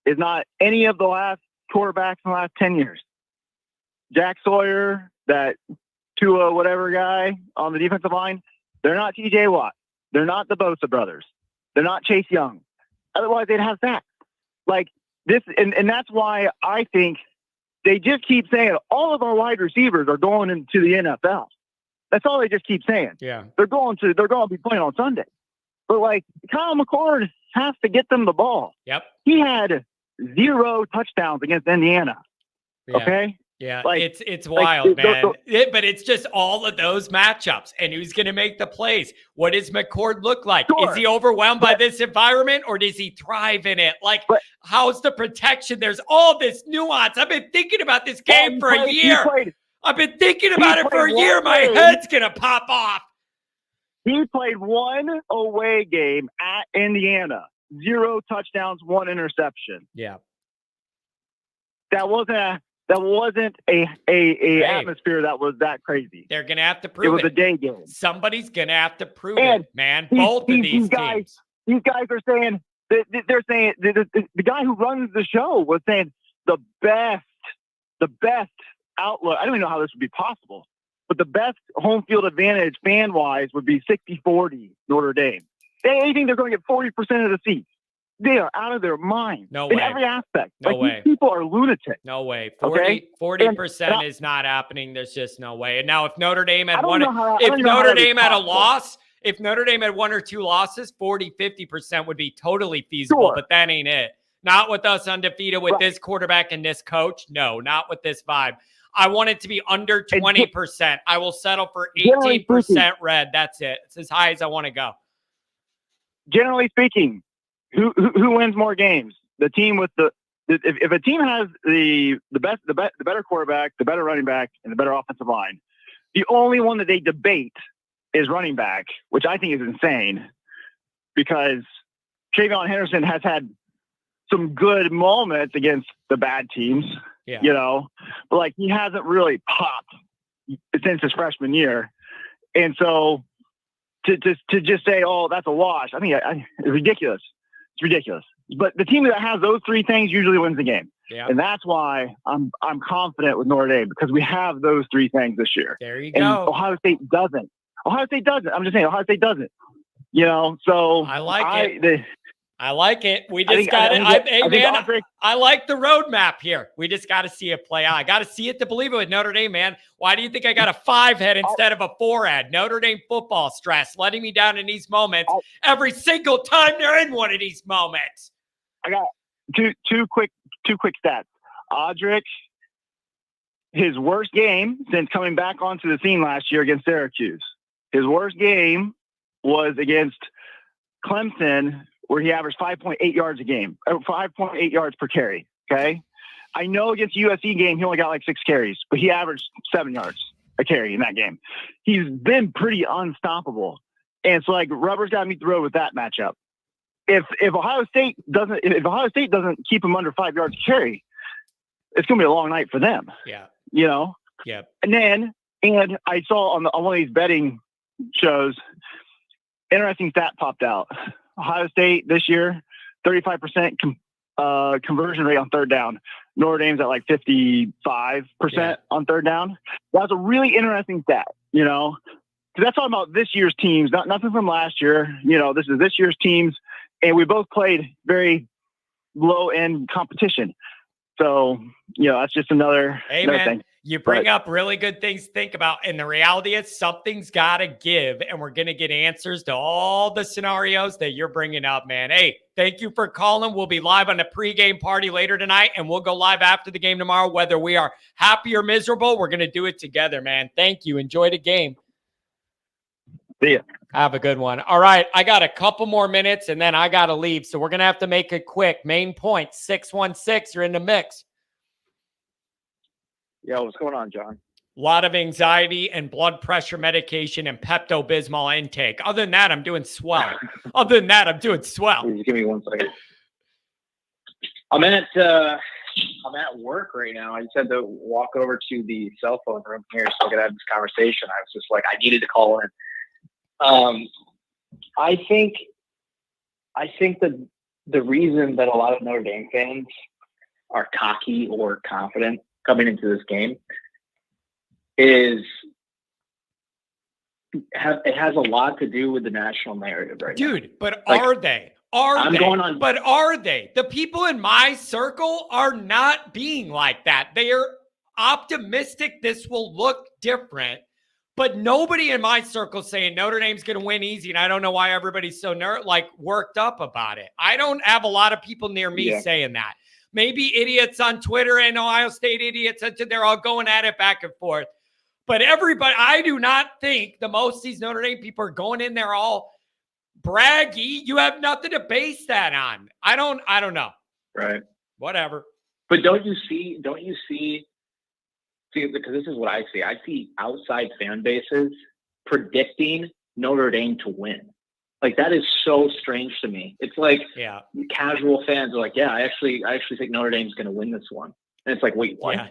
is not any of the last quarterbacks in the last 10 years. Jack Sawyer, that Tua whatever guy on the defensive line, they're not TJ Watt. They're not the Bosa brothers. They're not Chase Young. Otherwise, they'd have that. Like this, and that's why I think they just keep saying all of our wide receivers are going into the NFL. That's all they just keep saying. Yeah. They're going to be playing on Sunday. But like Kyle McCord has to get them the ball. Yep. He had 0 touchdowns against Indiana. Yeah. Okay. Yeah, Like, it's wild, man. the- But it's just all of those matchups, and who's going to make the plays? What does McCord look like? Sure. Is he overwhelmed by this environment, or does he thrive in it? Like, how's the protection? There's all this nuance. I've been thinking about this game for a year. I've been thinking about it for a year. My head's going to pop off. He played 1 away game at Indiana. 0 touchdowns, 1 interception. Yeah. That wasn't a atmosphere that was that crazy. They're going to have to prove it. It was a day game. Somebody's going to have to prove And it, man. Both of these guys, teams. These guys are saying, they're saying, the guy who runs the show was saying the best outlook. I don't even know how this would be possible, but the best home field advantage fan-wise would be 60-40 Notre Dame. They think they're going to get 40% of the seats. They are out of their mind in every aspect. No way. These people are lunatics. No way. 40% Okay? is not happening. There's just no way. And now if Notre Dame had I don't one, know how- I if don't know how Notre that is Dame had a possible. loss, if Notre Dame had 1 or 2 losses, 40-50% would be totally feasible, Sure. but that ain't it. Not with us undefeated with this quarterback and this coach. No, not with this vibe. I want it to be under 20%. I will settle for 18% red. That's it. It's as high as I want to go. Generally speaking, who wins more games? The team with if a team has the better quarterback, the better running back, and the better offensive line, the only one that they debate is running back, which I think is insane because Travion Henderson has had some good moments against the bad teams, but like he hasn't really popped since his freshman year. And so to just say, oh, that's a wash, I think it's ridiculous. It's ridiculous. But the team that has those 3 things usually wins the game. Yeah. And that's why I'm confident with Notre Dame because we have those 3 things this year. There you And go. Ohio State doesn't. I'm just saying Ohio State doesn't. So I like it. I like it. We just think- got I it. think- Hey, I think man, Andre- I like the roadmap here. We just got to see it play out. I got to see it to believe it with Notre Dame, man. Why do you think I got a 5 head instead of a 4 head? Notre Dame football stress, letting me down in these moments every single time they're in one of these moments. I got two quick stats. Audric, his worst game since coming back onto the scene last year against Syracuse. His worst game was against Clemson, where he averaged 5.8 yards a game, 5.8 yards per carry. Okay. I know against USC game, he only got like 6 carries, but he averaged 7 yards a carry in that game. He's been pretty unstoppable. And so like rubber's got to meet the road with that matchup. If Ohio State doesn't keep him under 5 yards a carry, it's going to be a long night for them. Yeah. Yeah. And I saw on one of these betting shows, interesting stat popped out. Ohio State this year, 35% conversion rate on third down. Notre Dame's at like 55% on third down. That's a really interesting stat, because that's all about this year's teams, nothing from last year. This is this year's teams, and we both played very low-end competition. So, that's just another thing. You bring up really good things to think about. And the reality is something's got to give, and we're going to get answers to all the scenarios that you're bringing up, man. Hey, thank you for calling. We'll be live on a pregame party later tonight, and we'll go live after the game tomorrow. Whether we are happy or miserable, we're going to do it together, man. Thank you. Enjoy the game. See ya. Have a good one. All right, I got a couple more minutes, and then I got to leave. So we're going to have to make it quick. Main point, 616, you're in the mix. Yo, what's going on, John? A lot of anxiety and blood pressure medication and Pepto-Bismol intake. Other than that, I'm doing swell. Just give me 1 second. I'm at work right now. I just had to walk over to the cell phone room here so I could have this conversation. I was just like, I needed to call in. I think that the reason that a lot of Notre Dame fans are cocky or confident coming into this game is it has a lot to do with the national narrative right now. Dude, but are they? But are they? The people in my circle are not being like that. They are optimistic this will look different, but nobody in my circle saying Notre Dame's going to win easy, and I don't know why everybody's so worked up about it. I don't have a lot of people near me saying that. Maybe idiots on Twitter and Ohio State idiots, they're all going at it back and forth. But everybody, I do not think most of these Notre Dame people are going in there all braggy. You have nothing to base that on. I don't know. Right. Whatever. But don't you see, because this is what I see. I see outside fan bases predicting Notre Dame to win. Like, that is so strange to me. It's like casual fans are like, yeah, I actually think Notre Dame's going to win this one. And it's like, wait, what? Yeah.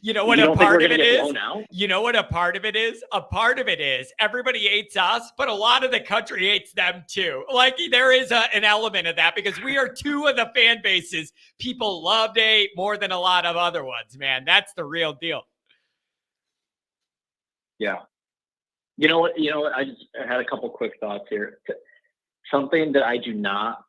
You know what a part of it is? You know what a part of it is? A part of it is everybody hates us, but a lot of the country hates them too. Like, there is an element of that because we are two of the fan bases people love to hate more than a lot of other ones, man. That's the real deal. Yeah. You know what? I just had a couple quick thoughts here. Something that I do not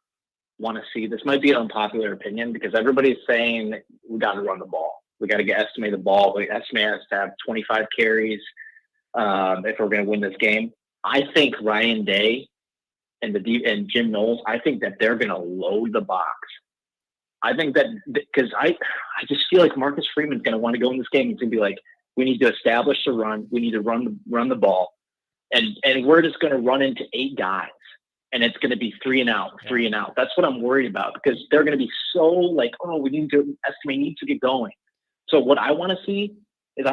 want to see. This might be an unpopular opinion because everybody's saying we got to run the ball. We got to estimate the ball. We estimate us to have 25 carries if we're going to win this game. I think Ryan Day and Jim Knowles, I think that they're going to load the box. I think that because I just feel like Marcus Freeman's going to want to go in this game. He's going to be like, we need to establish the run. We need to run the ball. And we're just going to run into 8 guys. And it's going to be 3 and out. That's what I'm worried about because they're going to be so like, oh, we need to get going. So what I want to see is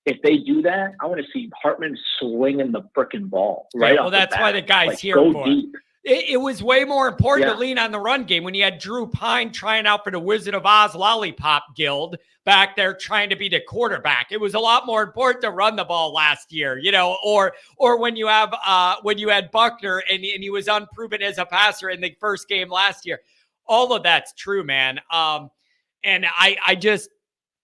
if they do that, I want to see Hartman swinging the frickin' ball. Right. Well, that's why the guy's here for it. It was way more important to lean on the run game when you had Drew Pine trying out for the Wizard of Oz Lollipop Guild back there trying to be the quarterback. It was a lot more important to run the ball last year, or when you had Buckner and he was unproven as a passer in the first game last year. All of that's true, man. And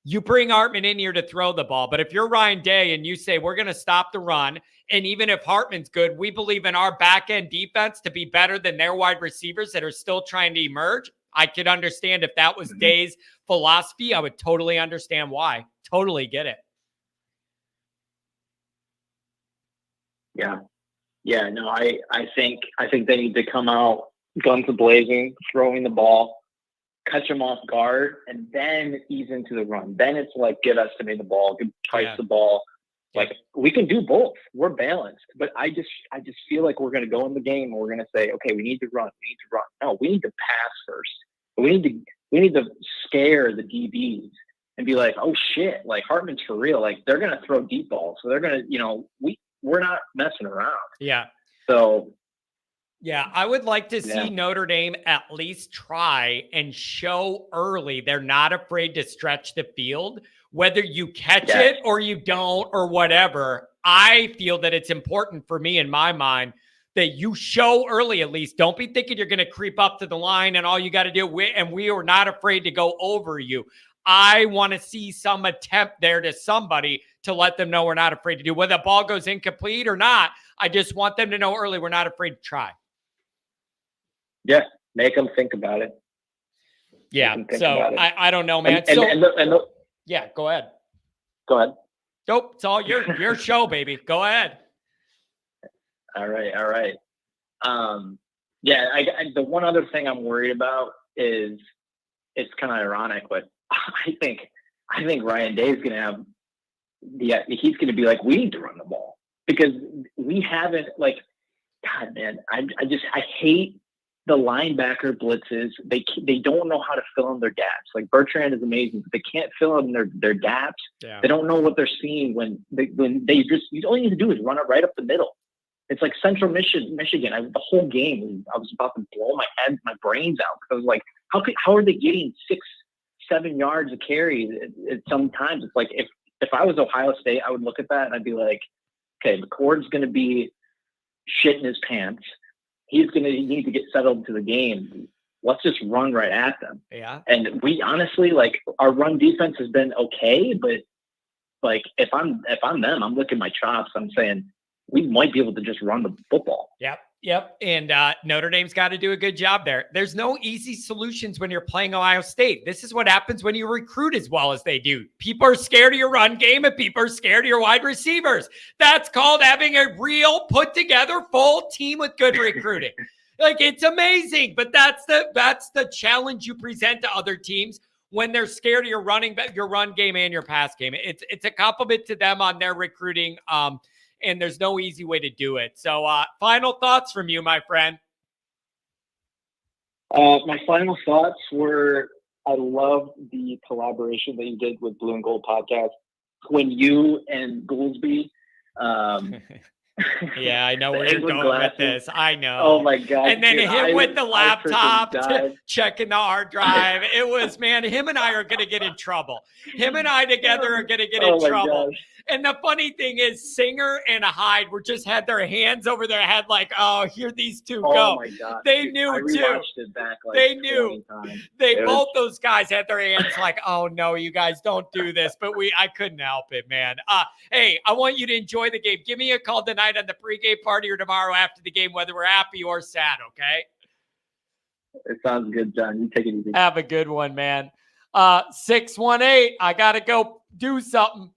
you bring Hartman in here to throw the ball. But if you're Ryan Day and you say, we're going to stop the run, and even if Hartman's good, we believe in our back-end defense to be better than their wide receivers that are still trying to emerge, I could understand if that was Day's philosophy. I would totally understand why. Totally get it. Yeah. Yeah, no, I think they need to come out guns a-blazing, throwing the ball, catch them off guard, and then ease into the run. Then it's like, estimate the ball, price the ball. Like, we can do both. We're balanced. But I just feel like we're going to go in the game and we're going to say, okay, we need to run. No, we need to pass first. We need to scare the DBs and be like, oh shit, like Hartman's for real. Like, they're going to throw deep balls. So they're going to, we're not messing around. Yeah. So yeah, I would like to see Notre Dame at least try and show early they're not afraid to stretch the field, whether you catch it or you don't or whatever. I feel that it's important for me in my mind that you show early at least. Don't be thinking you're going to creep up to the line and all you got to do, we are not afraid to go over you. I want to see some attempt there to somebody to let them know we're not afraid to do. Whether the ball goes incomplete or not, I just want them to know early we're not afraid to try. Yeah, make them think about it. Yeah, so I don't know, man. Yeah, go ahead. Go ahead. Nope, it's all your show, baby. Go ahead. All right. The one other thing I'm worried about is it's kind of ironic, but I think Ryan Day is going to have he's going to be like, we need to run the ball because we haven't, like, God, man, I hate the linebacker blitzes, they don't know how to fill in their gaps. Like Bertrand is amazing, but they can't fill in their gaps. Yeah. They don't know what they're seeing when they just, all you need to do is run it right up the middle. It's like Central Michigan. The whole game, I was about to blow my brains out. I was like, how are they getting 6-7 yards of carry at some times? It's like, if I was Ohio State, I would look at that and I'd be like, okay, McCord's going to be shitting his pants. He's going to need to get settled into the game. Let's just run right at them. Yeah. And we honestly, like, our run defense has been okay, but like, if I'm them, I'm licking my chops. I'm saying, we might be able to just run the football. Yep. And Notre Dame's got to do a good job there. There's no easy solutions when you're playing Ohio State. This is what happens when you recruit as well as they do. People are scared of your run game and people are scared of your wide receivers. That's called having a real put together full team with good recruiting. Like, it's amazing, but that's the challenge you present to other teams when they're scared of your run game and your pass game. It's a compliment to them on their recruiting. And there's no easy way to do it. So final thoughts from you, my friend. My final thoughts were, I love the collaboration that you did with Blue and Gold Podcast. When you and Goolsby Yeah, I know where you're going with this. I know. Oh my God. And then dude, him with the I laptop, freaking died. checking the hard drive. It was, man, him and I are going to get in trouble. Him and I together are going to get in trouble. Gosh. And the funny thing is, Singer and Hyde just had their hands over their head like, oh, here these two go. Oh my God. They dude, knew I too. rewatched it back like They knew. 20 times. Both those guys had their hands like, oh no, you guys don't do this. But I couldn't help it, man. Hey, I want you to enjoy the game. Give me a call tonight on the pregame party or tomorrow after the game, whether we're happy or sad, okay? It sounds good, John. You take it easy. Have a good one, man. 618, I got to go do something.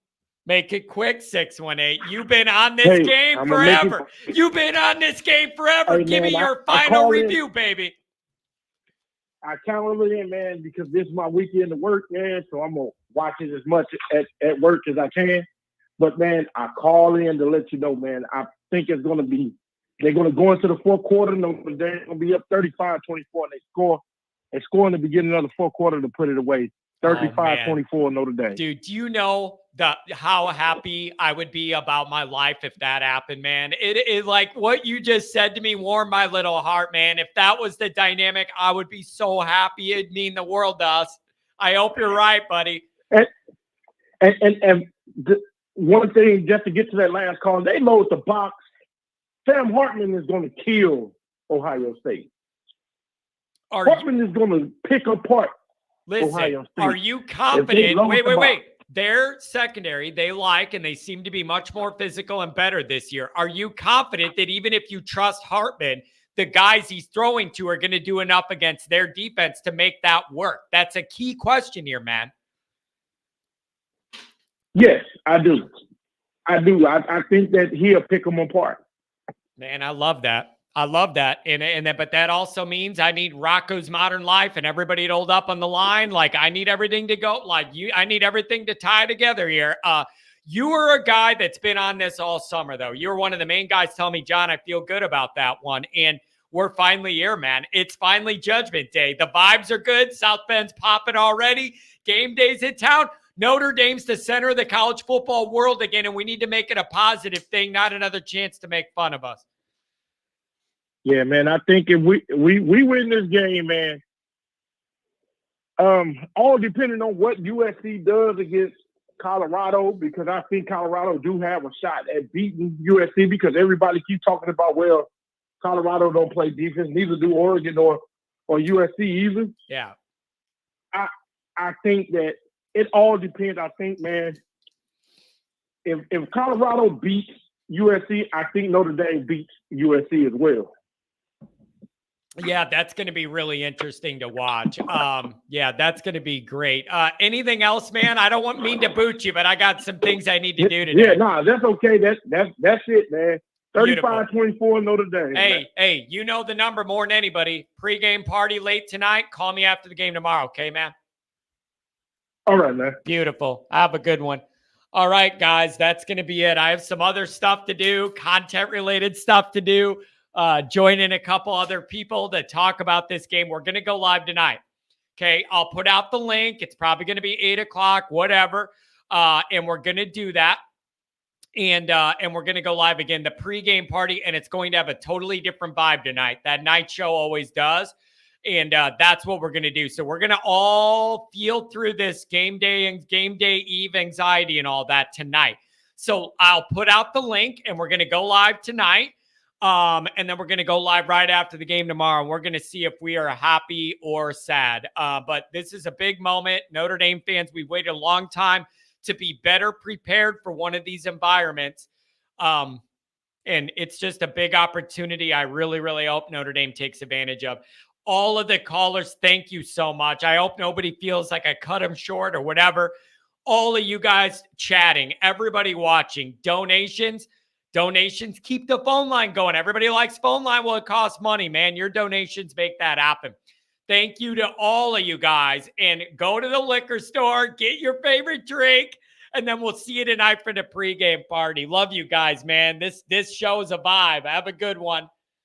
Make it quick, 618. You've been on this game forever. You've been on this game forever. Hey, Give man, me your final review, baby. I count it in, man, because this is my weekend to work, man. So I'm going to watch it as much at work as I can. But, man, I call in to let you know, man, I think it's going to be, they're going to go into the fourth quarter. They're going to be up 35-24, and they score. They score in the beginning of the fourth quarter to put it away. 35-24 Notre Dame. Dude, do you know how happy I would be about my life if that happened, man? It is like what you just said to me warmed my little heart, man. If that was the dynamic, I would be so happy. It'd mean the world to us. I hope you're right, buddy. And the one thing, just to get to that last call, they load the box. Sam Hartman is going to kill Ohio State. Hartman is going to pick apart Listen, are you confident? Wait. Their secondary, they like, and they seem to be much more physical and better this year. Are you confident that even if you trust Hartman, the guys he's throwing to are going to do enough against their defense to make that work? That's a key question here, man. Yes, I do. I think that he'll pick them apart. Man, I love that. But that also means I need Rocco's Modern Life and everybody to hold up on the line. Like, I need everything to go. I need everything to tie together here. You are a guy that's been on this all summer, though. You're one of the main guys telling me, John, I feel good about that one. And we're finally here, man. It's finally Judgment Day. The vibes are good. South Bend's popping already. Game day's in town. Notre Dame's the center of the college football world again, and we need to make it a positive thing, not another chance to make fun of us. Yeah, man. I think if we win this game, man, all depending on what USC does against Colorado, because I think Colorado do have a shot at beating USC because everybody keeps talking about, well, Colorado don't play defense, neither do Oregon or USC either. Yeah. I think that it all depends. I think, man, if Colorado beats USC, I think Notre Dame beats USC as well. Yeah, that's going to be really interesting to watch. Yeah, that's going to be great. Anything else, man? I don't mean to boot you, but I got some things I need to do today. Yeah, no, that's okay. That's it, man. 35-24 Notre Dame. Hey, you know the number more than anybody. Pre-game party late tonight. Call me after the game tomorrow, okay, man? All right, man. Beautiful. Have a good one. All right, guys, that's going to be it. I have some other stuff to do, content-related stuff to do. join in a couple other people to talk about this game. We're going to go live tonight. Okay. I'll put out the link. It's probably going to be 8:00, whatever. And we're going to do that. And we're going to go live again, the pregame party, and it's going to have a totally different vibe tonight. That night show always does. And that's what we're going to do. So we're going to all feel through this game day and game day eve anxiety and all that tonight. So I'll put out the link, and we're going to go live tonight. And then we're going to go live right after the game tomorrow. And we're going to see if we are happy or sad. But this is a big moment. Notre Dame fans, we waited a long time to be better prepared for one of these environments. And it's just a big opportunity. I really, really hope Notre Dame takes advantage of. All of the callers, thank you so much. I hope nobody feels like I cut them short or whatever. All of you guys chatting, everybody watching, donations, keep the phone line going. Everybody likes phone line. Well, it costs money, man. Your donations make that happen. Thank you to all of you guys. And go to the liquor store, get your favorite drink, and then we'll see you tonight for the pregame party. Love you guys, man. This show is a vibe. Have a good one.